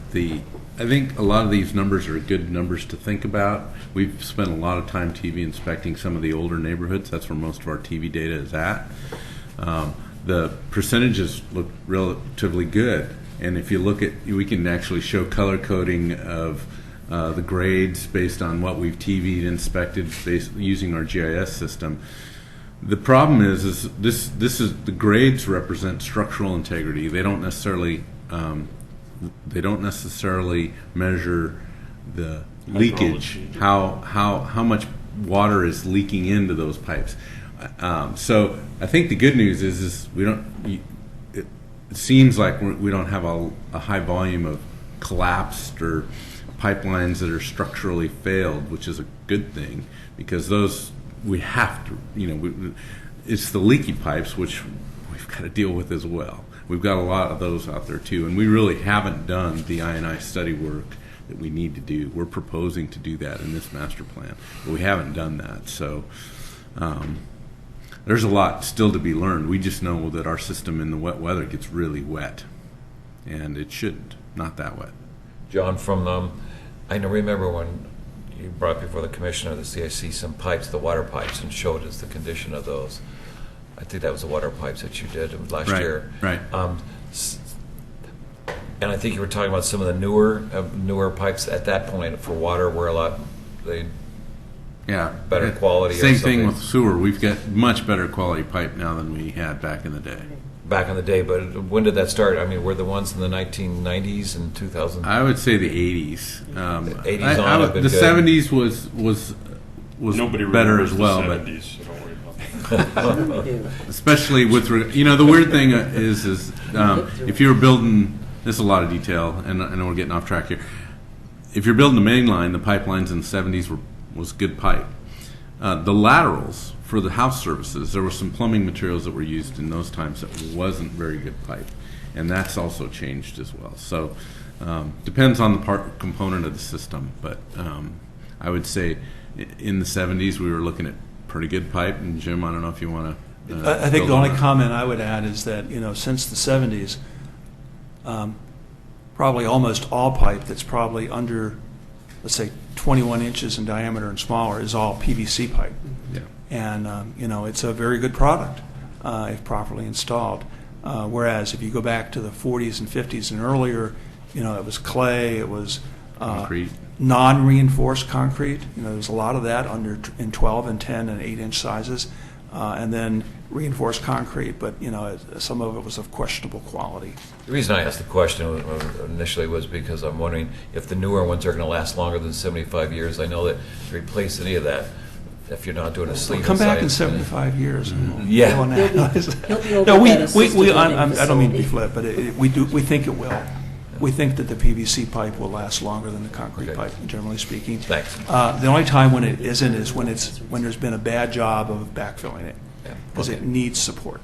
I think a lot of these numbers are good numbers to think about. We've spent a lot of time TV inspecting some of the older neighborhoods. That's where most of our TV data is at. The percentages look relatively good. And if you look at, we can actually show color coding of the grades based on what we've TV'd inspected using our GIS system. The problem is the grades represent structural integrity. They don't necessarily measure the leakage, how much water is leaking into those pipes. So I think the good news is it seems like we don't have a high volume of collapsed or pipelines that are structurally failed, which is a good thing, because those we have to, it's the leaky pipes, which we've got to deal with as well. We've got a lot of those out there too, and we really haven't done the I&I study work that we need to do. We're proposing to do that in this master plan, but we haven't done that. So there's a lot still to be learned. We just know that our system in the wet weather gets really wet, and it shouldn't, not that wet. John, I remember when you brought before the commissioner the CIC some pipes, the water pipes, and showed us the condition of those. I think that was the water pipes that you did last year. Right. And I think you were talking about some of the newer pipes at that point for water were better quality. Same thing with sewer. We've got much better quality pipe now than we had back in the day. Back in the day, but when did that start? I mean, were the ones in the 1990s and 2000? I would say the 80s. The 80s on have been the good. 70s was Nobody better as remembers well, the but 70s, so don't worry about that. especially with the weird thing is if you were building, there's a lot of detail, and I know we're getting off track here. If you're building a main line, the pipelines in the 70s was good pipe. The laterals for the house services, there were some plumbing materials that were used in those times that wasn't very good pipe, and that's also changed as well. So depends on the component of the system, but I would say in the 70s we were looking at pretty good pipe. And Jim, I don't know if you want to. I think the only comment I would add is that since the 70s, probably almost all pipe that's probably under, let's say, 21 inches in diameter and smaller is all PVC pipe. Yeah. And, it's a very good product if properly installed. Whereas if you go back to the 40s and 50s and earlier, it was clay, it was concrete, non-reinforced concrete. There was a lot of that in 12 and 10 and 8-inch sizes. And then reinforced concrete, but some of it was of questionable quality. The reason I asked the question initially was because I'm wondering if the newer ones are going to last longer than 75 years. I know that to replace any of that, if you're not doing a sleeve, come back in 75 years. Yeah. No, I don't mean to be flip, but we think it will. We think that the PVC pipe will last longer than the concrete pipe, generally speaking. Thanks. The only time when it isn't is when there's been a bad job of backfilling it, because it needs support.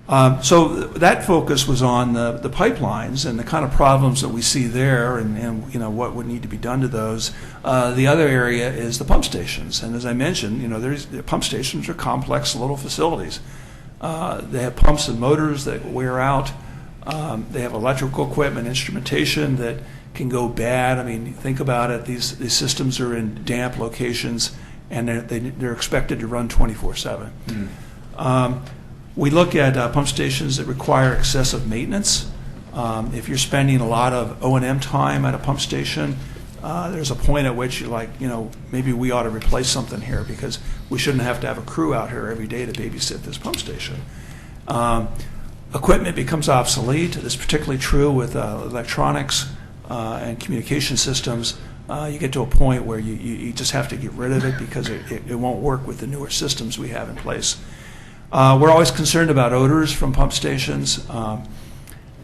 So that focus was on the pipelines and the kind of problems that we see there, and what would need to be done to those. The other area is the pump stations, and as I mentioned, the pump stations are complex little facilities. They have pumps and motors that wear out. They have electrical equipment, instrumentation that can go bad. I mean, think about it. These systems are in damp locations, and they're expected to run 24/7. We look at pump stations that require excessive maintenance. If you're spending a lot of O&M time at a pump station, there's a point at which you're like, maybe we ought to replace something here because we shouldn't have to have a crew out here every day to babysit this pump station. Equipment becomes obsolete. This is particularly true with electronics and communication systems. You get to a point where you just have to get rid of it because it won't work with the newer systems we have in place. We're always concerned about odors from pump stations.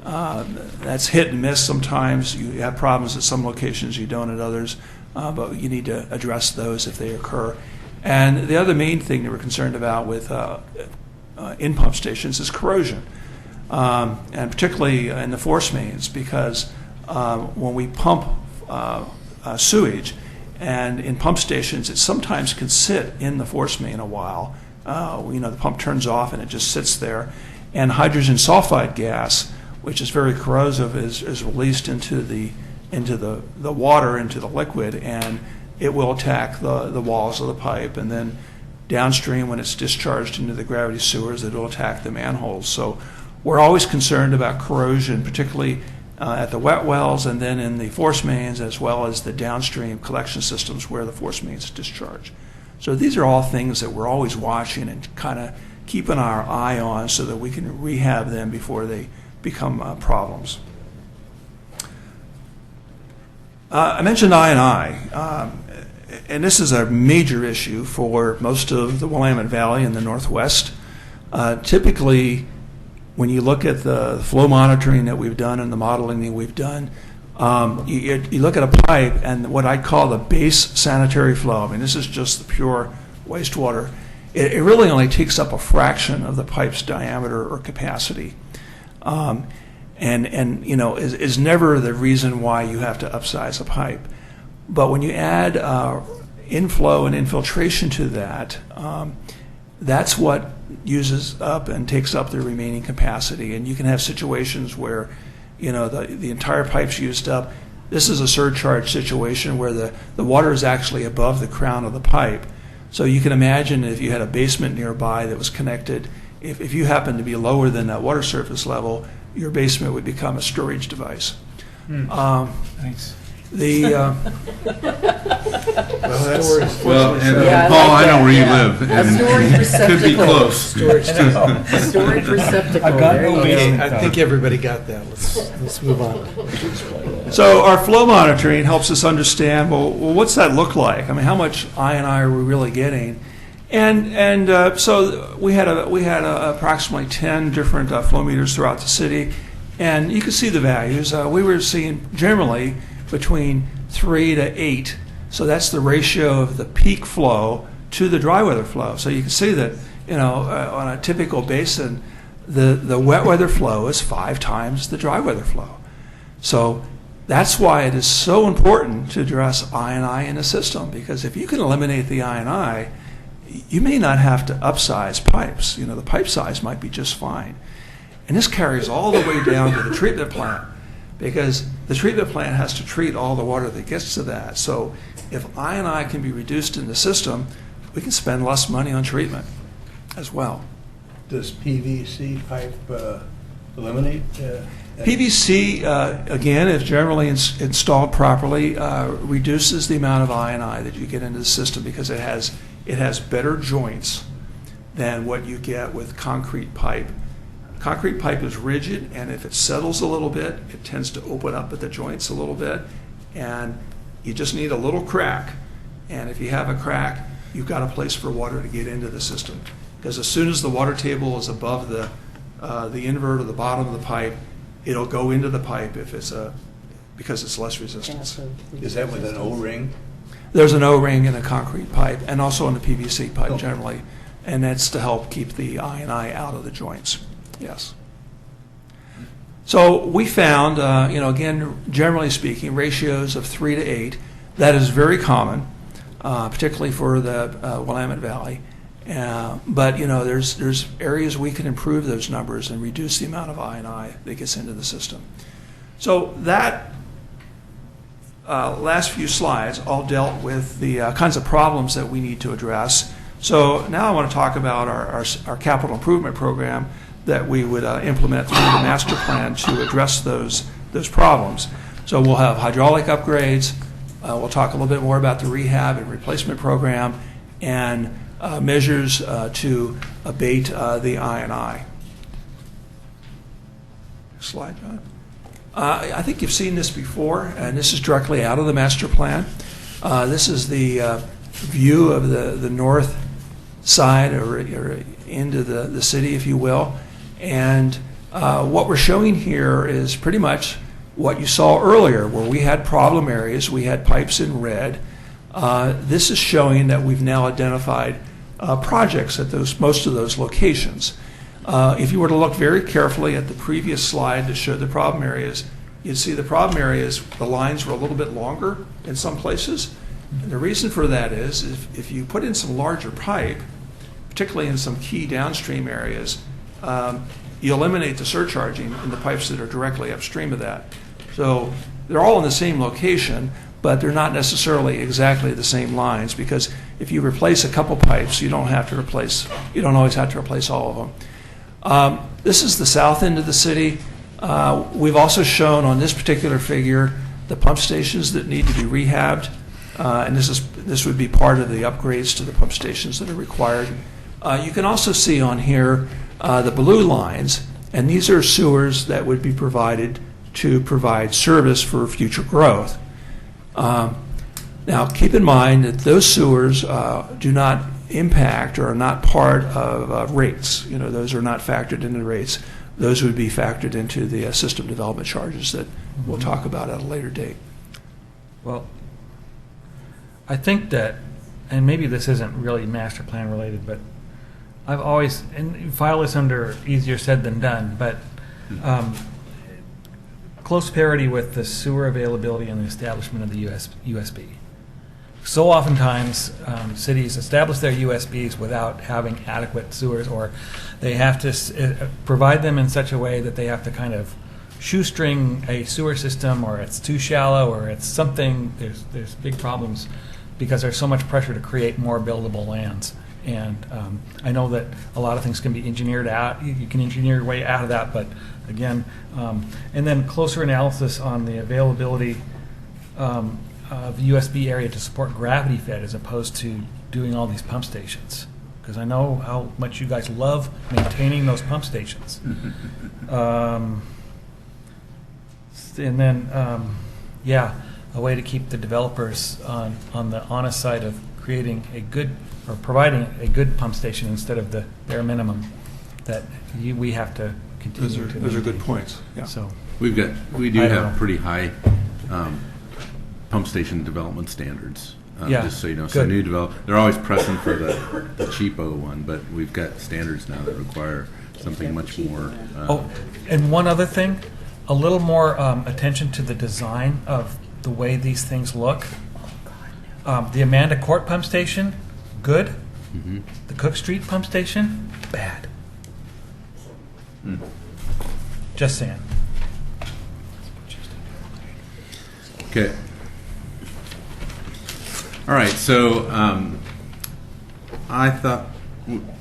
That's hit and miss sometimes. You have problems at some locations, you don't at others, but you need to address those if they occur. And the other main thing that we're concerned about with in pump stations is corrosion. And particularly in the force mains, because when we pump sewage, and in pump stations, it sometimes can sit in the force main a while. The pump turns off and it just sits there. And hydrogen sulfide gas, which is very corrosive, is released into the water, into the liquid, and it will attack the walls of the pipe. And then downstream, when it's discharged into the gravity sewers, it will attack the manholes. So we're always concerned about corrosion, particularly at the wet wells and then in the force mains, as well as the downstream collection systems where the force mains discharge. So these are all things that we're always watching and kind of keeping our eye on so that we can rehab them before they become problems. I mentioned I&I, and this is a major issue for most of the Willamette Valley and the Northwest. Typically, when you look at the flow monitoring that we've done and the modeling that we've done, You look at a pipe and what I'd call the base sanitary flow. I mean, this is just the pure wastewater. It really only takes up a fraction of the pipe's diameter or capacity. And you know, is never the reason why you have to upsize a pipe. But when you add inflow and infiltration to that, that's what uses up and takes up the remaining capacity. And you can have situations where, you know, the entire pipe's used up. This is a surcharge situation where the water is actually above the crown of the pipe. So you can imagine if you had a basement nearby that was connected, if you happen to be lower than that water surface level, your basement would become a storage device. Thanks. Well, that's Well, and Paul, I know where you live, and storage could be receptacle. close. Storage receptacle. I've got There you no go. basement. I think everybody got that. Let's move on. So our flow monitoring helps us understand, well, what's that look like? I mean, how much I&I are we really getting? And so we had approximately 10 different flow meters throughout the city, and you can see the values. We were seeing generally between 3 to 8, so that's the ratio of the peak flow to the dry weather flow. So you can see that, you know, on a typical basin, the wet weather flow is 5 times the dry weather flow. So that's why it is so important to address I&I in a system, because if you can eliminate the I&I, you may not have to upsize pipes. You know, the pipe size might be just fine. And this carries all the way down to the treatment plant, because the treatment plant has to treat all the water that gets to that. So if I&I can be reduced in the system, we can spend less money on treatment as well. Does PVC pipe eliminate? PVC, again, if generally installed properly, reduces the amount of I&I that you get into the system, because it has better joints than what you get with concrete pipe. Concrete pipe is rigid, and if it settles a little bit, it tends to open up at the joints a little bit, and you just need a little crack. And if you have a crack, you've got a place for water to get into the system. Because as soon as the water table is above the invert or the bottom of the pipe, it'll go into the pipe because it's less resistance. Is that with an O-ring? There's an O-ring in a concrete pipe, and also in the PVC pipe generally, and that's to help keep the I&I out of the joints. Yes. So we found, you know, again, generally speaking, ratios of 3 to 8. That is very common, particularly for the Willamette Valley. But you know, there's areas we can improve those numbers and reduce the amount of I&I that gets into the system. So that last few slides all dealt with the kinds of problems that we need to address. So now I want to talk about our capital improvement program that we would implement through the master plan to address those problems. So we'll have hydraulic upgrades. We'll talk a little bit more about the rehab and replacement program, and measures to abate the I&I. Slide, John. I think you've seen this before, and this is directly out of the master plan. This is the view of the north side, or into the city, if you will. And what we're showing here is pretty much what you saw earlier, where we had problem areas, we had pipes in red. This is showing that we've now identified projects at most of those locations. If you were to look very carefully at the previous slide that showed the problem areas, you'd see the problem areas, the lines were a little bit longer in some places. And the reason for that is if you put in some larger pipe, particularly in some key downstream areas, you eliminate the surcharging in the pipes that are directly upstream of that. So they're all in the same location, but they're not necessarily exactly the same lines, because if you replace a couple pipes, you don't always have to replace all of them. This is the south end of the city. We've also shown on this particular figure the pump stations that need to be rehabbed, and this would be part of the upgrades to the pump stations that are required. You can also see on here the blue lines, and these are sewers that would be provided to provide service for future growth. Now, keep in mind that those sewers do not impact or are not part of rates. You know, those are not factored into rates. those would be factored into the system development charges that we'll talk about at a later date. Well, I think that, and maybe this isn't really master plan related, but I've always, and you file this under easier said than done, but close parity with the sewer availability and the establishment of the USB. So oftentimes, cities establish their USBs without having adequate sewers, or they have to provide them in such a way that they have to kind of shoestring a sewer system, or it's too shallow, or it's something. There's big problems because there's so much pressure to create more buildable lands. And I know that a lot of things can be engineered out. You can engineer your way out of that, but again, and then closer analysis on the availability of the USB area to support gravity fed as opposed to doing all these pump stations. Because I know how much you guys love maintaining those pump stations. And then, a way to keep the developers on the honest side of creating a good, or providing a good pump station instead of the bare minimum that we have to continue to. Those are good points. Yeah. So we do have pretty high pump station development standards. Just so you know, so new they're always pressing for the cheapo one, but we've got standards now that require something much more. And one other thing, a little more attention to the design of the way these things look. The Amanda Court pump station, good. Mm-hmm. The Cook Street pump station, bad. Just saying. Okay. All right, so I thought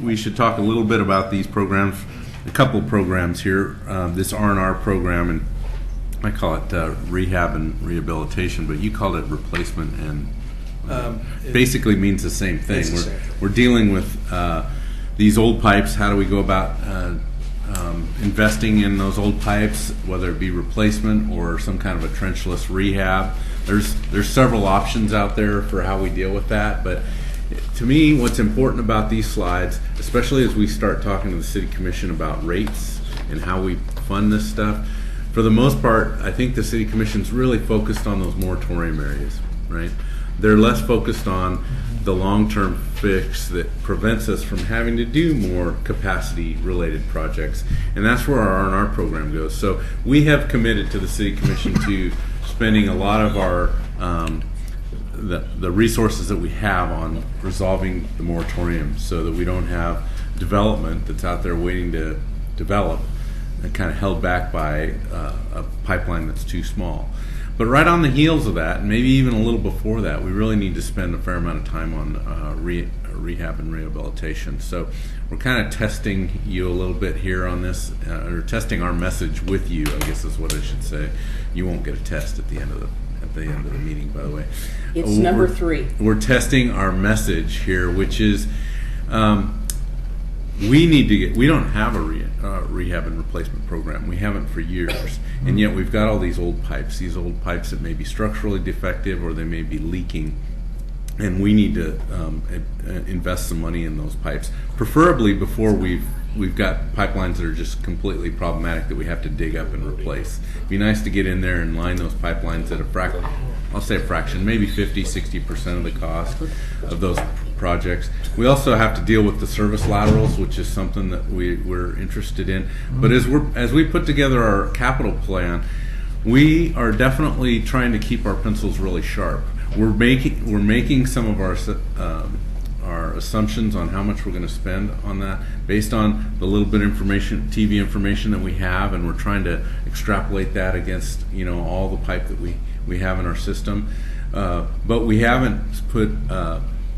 we should talk a little bit about these programs, a couple programs here. This R&R program, and I call it rehab and rehabilitation, but you call it replacement, and basically means the same thing. We're dealing with these old pipes. How do we go about investing in those old pipes, whether it be replacement or some kind of a trenchless rehab? There's several options out there for how we deal with that, but to me, what's important about these slides, especially as we start talking to the City Commission about rates and how we fund this stuff, for the most part, I think the City Commission's really focused on those moratorium areas, right? They're less focused on the long-term fix that prevents us from having to do more capacity-related projects, and that's where our R&R program goes. So we have committed to the City Commission to spending a lot of our the resources that we have on resolving the moratorium, so that we don't have development that's out there waiting to develop and kind of held back by a pipeline that's too small. But right on the heels of that, and maybe even a little before that, we really need to spend a fair amount of time on rehab and rehabilitation. So we're kind of testing you a little bit here on this, or testing our message with you, I guess is what I should say. You won't get a test at the end of the meeting, by the way. It's number 3. We're testing our message here, which is we don't have a rehab and replacement program. We haven't for years, and yet we've got all these old pipes that may be structurally defective or they may be leaking, and we need to invest some money in those pipes, preferably before we've got pipelines that are just completely problematic that we have to dig up and replace. It'd be nice to get in there and line those pipelines at a fraction, maybe 50-60% of the cost of those projects. We also have to deal with the service laterals, which is something that we're interested in. But as we put together our capital plan, we are definitely trying to keep our pencils really sharp. We're making some of our assumptions on how much we're going to spend on that based on the little bit of TV information that we have, and we're trying to extrapolate that against all the pipe that we have in our system. But we haven't put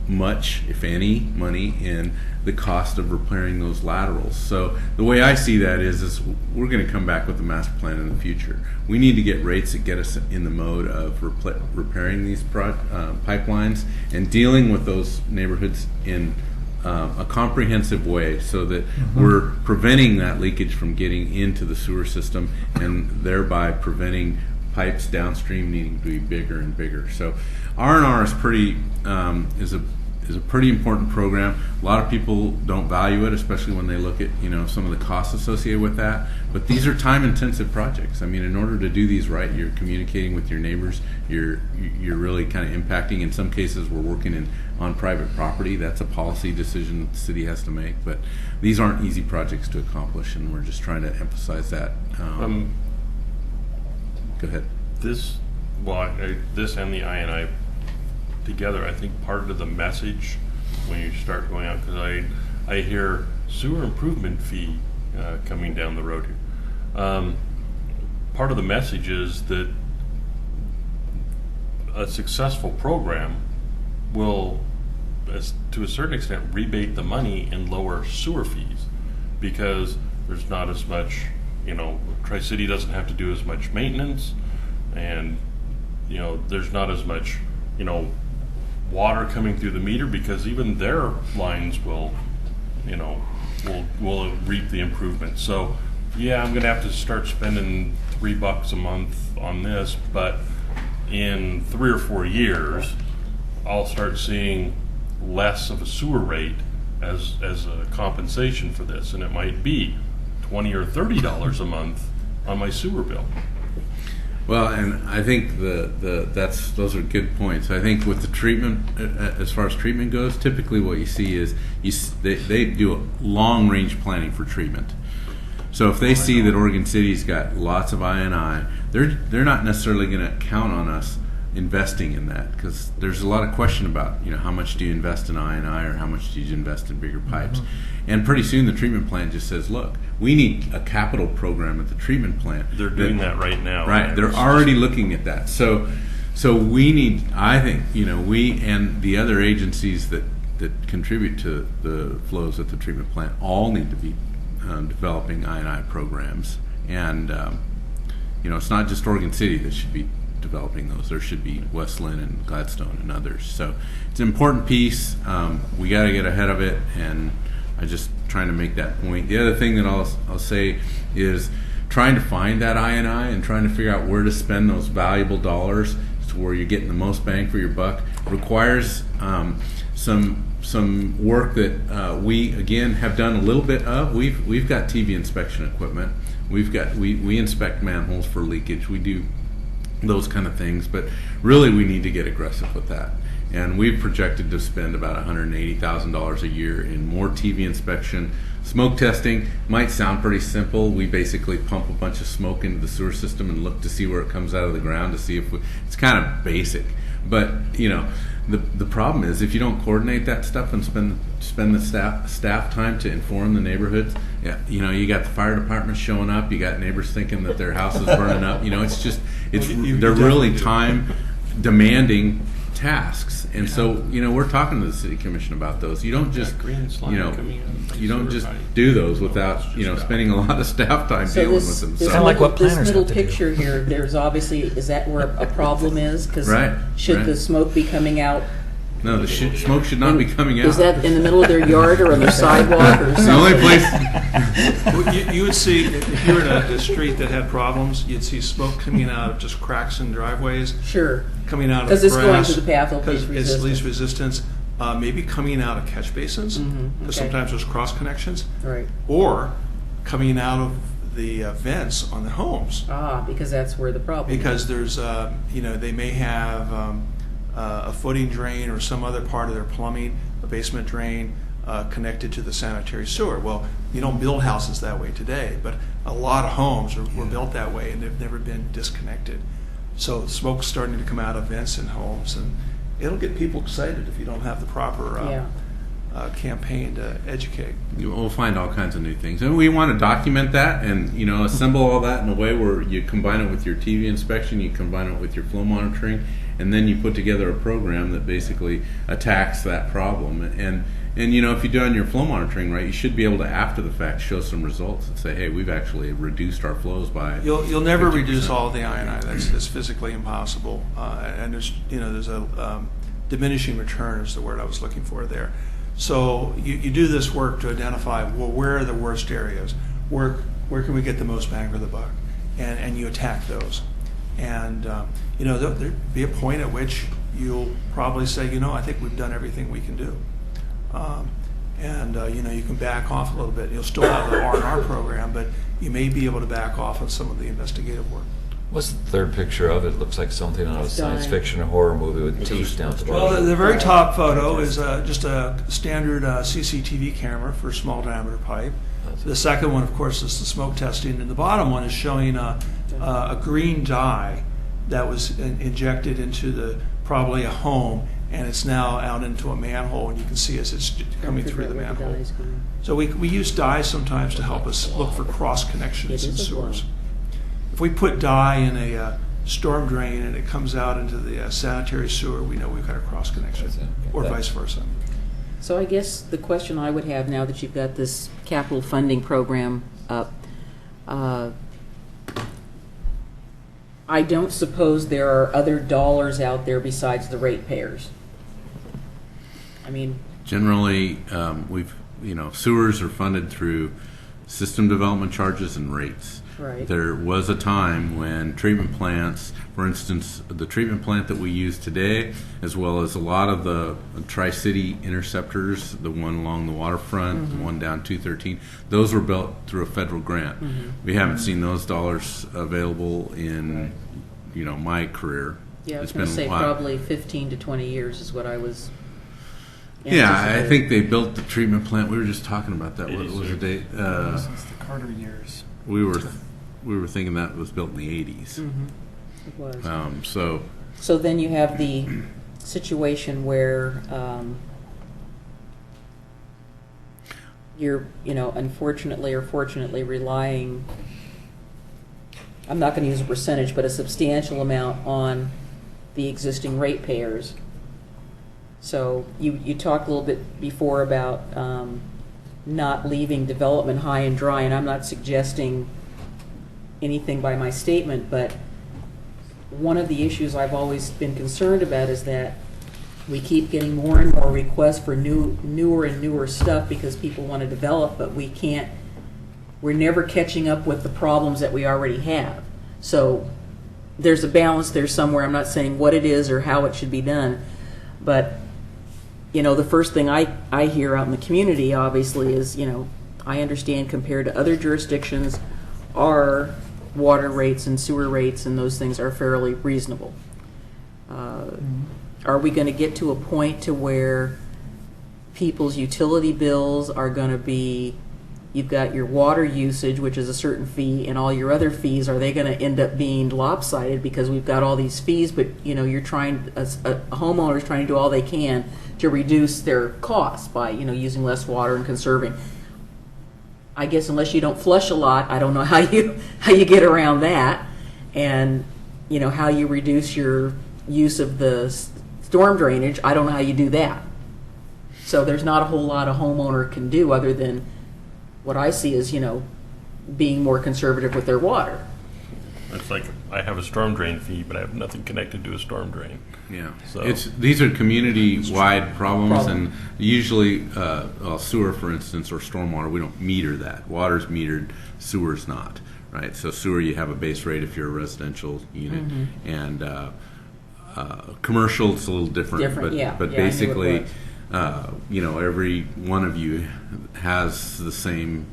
much, if any, money in the cost of repairing those laterals. So the way I see that is we're going to come back with a master plan in the future. We need to get rates that get us in the mode of repairing these pipelines and dealing with those neighborhoods in a comprehensive way, so that we're preventing that leakage from getting into the sewer system, and thereby preventing pipes downstream needing to be bigger and bigger. So R&R is is a pretty important program. A lot of people don't value it, especially when they look at some of the costs associated with that. But these are time-intensive projects. I mean, in order to do these right, you're communicating with your neighbors. You're really kind of impacting. In some cases, we're working on private property. That's a policy decision that the city has to make. But these aren't easy projects to accomplish, and we're just trying to emphasize that. Go ahead. This and the I&I together, I think part of the message when you start going out, because I hear sewer improvement fee coming down the road here. Part of the message is that a successful program will, to a certain extent, rebate the money and lower sewer fees, because there's not as much, Tri-City doesn't have to do as much maintenance, and there's not as much water coming through the meter, because even their lines will reap the improvement. So yeah, I'm gonna have to start spending $3 a month on this, but in 3 or 4 years I'll start seeing less of a sewer rate as a compensation for this, and it might be $20 or $30 a month on my sewer bill. Well, and I think those are good points. I think with the treatment, as far as treatment goes, typically what you see is they do a long-range planning for treatment. So if they see that Oregon City's got lots of I&I, they're not necessarily going to count on us investing in that, because there's a lot of question about how much do you invest in I&I or how much do you invest in bigger pipes. And pretty soon the treatment plant just says, look, we need a capital program at the treatment plant. They're doing that right now. Right, they're already looking at that. So we need, I think, we and the other agencies that contribute to the flows at the treatment plant all need to be developing I&I programs. And it's not just Oregon City that should be developing those. There should be West Linn and Gladstone and others. So it's an important piece. We got to get ahead of it, and I'm just trying to make that point. The other thing that I'll say is trying to find that I&I and trying to figure out where to spend those valuable dollars to where you're getting the most bang for your buck requires some work that we again have done a little bit of. We've got TV inspection equipment. We inspect manholes for leakage. We do those kind of things, but really we need to get aggressive with that. And we've projected to spend about $180,000 a year in more TV inspection. Smoke testing might sound pretty simple. We basically pump a bunch of smoke into the sewer system and look to see where it comes out of the ground to see if it's kind of basic. But the problem is if you don't coordinate that stuff and spend the staff time to inform the neighborhoods, you got the fire department showing up, you got neighbors thinking that their house is burning up. They're really time demanding tasks, and so we're talking to the city commission about those. You don't just do those without spending a lot of staff time dealing with them. This middle picture here, there's obviously, is that where a problem is? Because should the smoke be coming out? No, the smoke should not be coming out. Is that in the middle of their yard or on their sidewalk or something? The only place you would see, if you were in a street that had problems, you'd see smoke coming out of just cracks in driveways. Sure. Coming out of grass. Because it's going to the path of least resistance. It's least resistance. Maybe coming out of catch basins, because sometimes there's cross connections. Right. Or coming out of the vents on the homes. Because that's where the problem is. Because there's, they may have a footing drain or some other part of their plumbing, a basement drain, connected to the sanitary sewer. Well, you don't build houses that way today, but a lot of homes were built that way, and they've never been disconnected. So smoke's starting to come out of vents in homes, and it'll get people excited if you don't have the proper campaign to educate. We'll find all kinds of new things, and we want to document that and assemble all that in a way where you combine it with your TV inspection, you combine it with your flow monitoring, and then you put together a program that basically attacks that problem. And if you do on your flow monitoring right, you should be able to, after the fact, show some results and say, hey, we've actually reduced our flows by. You'll never 50%. Reduce all the I&I. That's physically impossible. And there's a diminishing return is the word I was looking for there. So you do this work to identify, well, where are the worst areas? Where can we get the most bang for the buck? And you attack those. And there'll be a point at which you'll probably say, I think we've done everything we can do. You can back off a little bit. You'll still have the R&R program, but you may be able to back off on some of the investigative work. What's the third picture of it? Looks like something out of a science fiction or horror movie with teeth down the bottom. Well, the very top photo is just a standard CCTV camera for small diameter pipe. The second one, of course, is the smoke testing, and the bottom one is showing a green dye that was injected into probably a home, and it's now out into a manhole, and you can see as it's coming through the manhole. So we use dye sometimes to help us look for cross connections in sewers. If we put dye in a storm drain and it comes out into the sanitary sewer, we know we've got a cross connection, or vice versa. So I guess the question I would have now that you've got this capital funding program up, I don't suppose there are other dollars out there besides the ratepayers. I mean, generally, sewers are funded through system development charges and rates. Right. There was a time when treatment plants, for instance, the treatment plant that we use today, as well as a lot of the Tri-City interceptors, the one along the waterfront, the one down 213, those were built through a federal grant. We haven't seen those dollars available in, my career. Yeah, I was It's going to been say a while. probably 15 to 20 years is what I was. Yeah, I think they built the treatment plant. We were just talking about that. What was the date? Since the Carter years. We were thinking that was built in the 80s. It was. So then you have the situation where you're, unfortunately or fortunately relying, I'm not going to use a percentage, but a substantial amount on the existing ratepayers. So you talked a little bit before about not leaving development high and dry, and I'm not suggesting anything by my statement, but one of the issues I've always been concerned about is that we keep getting more and more requests for newer and newer stuff because people want to develop, but we're never catching up with the problems that we already have. So there's a balance there somewhere. I'm not saying what it is or how it should be done, but the first thing I hear out in the community obviously is, I understand compared to other jurisdictions, our water rates and sewer rates and those things are fairly reasonable. Are we going to get to a point to where people's utility bills are going to be, you've got your water usage, which is a certain fee, and all your other fees, are they going to end up being lopsided because we've got all these fees, but you're trying, a homeowner is trying to do all they can to reduce their costs by using less water and conserving. I guess unless you don't flush a lot, I don't know how you get around that, and how you reduce your use of the storm drainage. I don't know how you do that. So there's not a whole lot a homeowner can do other than what I see is being more conservative with their water. It's like I have a storm drain fee, but I have nothing connected to a storm drain. Yeah, so these are community-wide problems, and usually, sewer, for instance, or stormwater, we don't meter that. Water's metered, sewer's not, right? So sewer, you have a base rate if you're a residential unit, and commercial, it's a little different. But basically, every one of you has the same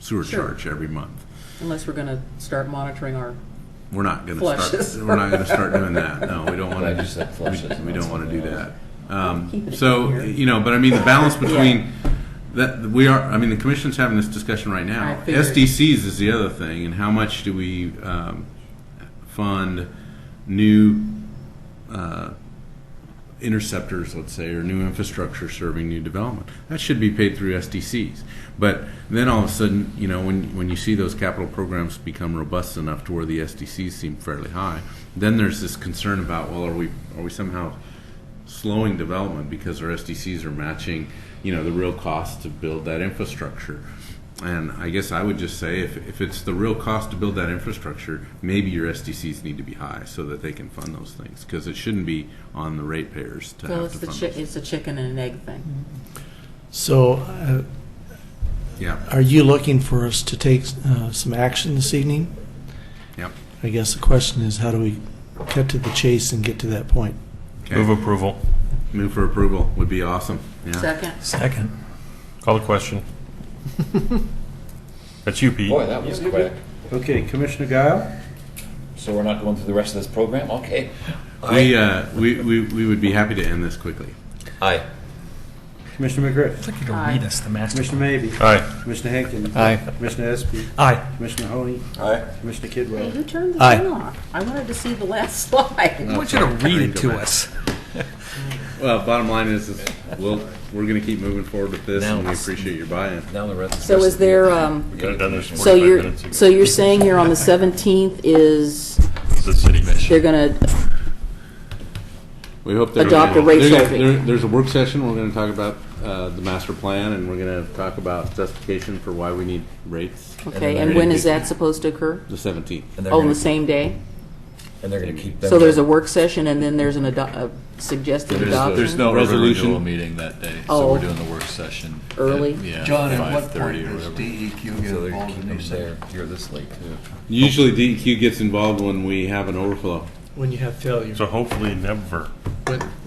sewer charge every month. Unless we're going to start monitoring our We're not going to start doing that. No, we don't want to. We don't want to do that. But I mean, the balance between that the commission's having this discussion right now. SDCs is the other thing, and how much do we fund new interceptors, let's say, or new infrastructure serving new development? That should be paid through SDCs. But then all of a sudden, when you see those capital programs become robust enough to where the SDCs seem fairly high, then there's this concern about, well, are we somehow slowing development because our SDCs are matching, the real cost to build that infrastructure? And I guess I would just say, if it's the real cost to build that infrastructure, maybe your SDCs need to be high so that they can fund those things, because it shouldn't be on the ratepayers to have to fund those. It's a chicken and an egg thing. So, are you looking for us to take some action this evening? Yep. I guess the question is, how do we cut to the chase and get to that point? Okay. Move approval. Move for approval would be awesome. Yeah. Second. Second. Call the question. That's you, Pete. Boy, that was quick. Okay, Commissioner Guile? So we're not going through the rest of this program? Okay. We would be happy to end this quickly. Aye. Commissioner McGriff? I'd like you to read us the master. Commissioner Maybe? Aye. Commissioner Hankins? Aye. Commissioner Espy? Aye. Commissioner Honey? Aye. Commissioner Hey, Kidwell? who turned the Aye. thing off? I wanted to see the last slide. I want you to read it to us. Well, bottom line is we're going to keep moving forward with this, Now and we it's- appreciate your buy-in. Now the rest. So is there, We could have done this so 45 you're, minutes ago. so you're saying here on the 17th is, The city mission. they're gonna, We hope that Adopt a rate setting. There's a work session. We're going to talk about the master plan, and we're going to talk about justification for why we need rates. okay, and when is that supposed to occur? The 17th. And they're Oh, on gonna- the same day? And they're going to keep them. So there's a work session and then there's a suggested adoption? there's no Urban resolution. renewal meeting that day, so Oh. we're doing the work session. Early? At, yeah, John, at what 5:30 point or does whatever. DEQ get So they're involved keeping in them these there things? here this late too. Usually DEQ gets involved when we have an overflow. When you have failure, So hopefully never.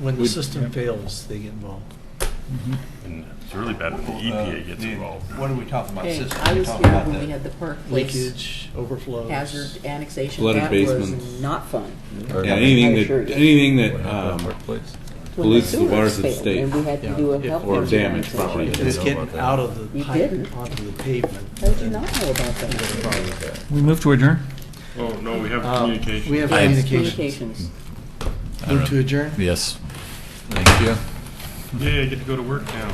when the system fails, they get involved. And it's really bad when the EPA gets involved. What are we talking about? Hey, System? I We was talking here about when the- we had the Park Place Leakage, overflows. hazard annexation. Flooded That basements. was not fun. Or Yeah, not. anything I assure you. that Workplace. When pollutes the sewers waters of the failed state. And we had to do a health Or hazard damage annexation. property. If it's getting out of the You pipe didn't? onto the pavement. How did you not know about that? We move to adjourn? Oh, no, we have communication. We have Yes, communications. communications. Move to adjourn? Yes. Thank you. Yeah, I get to go to work now.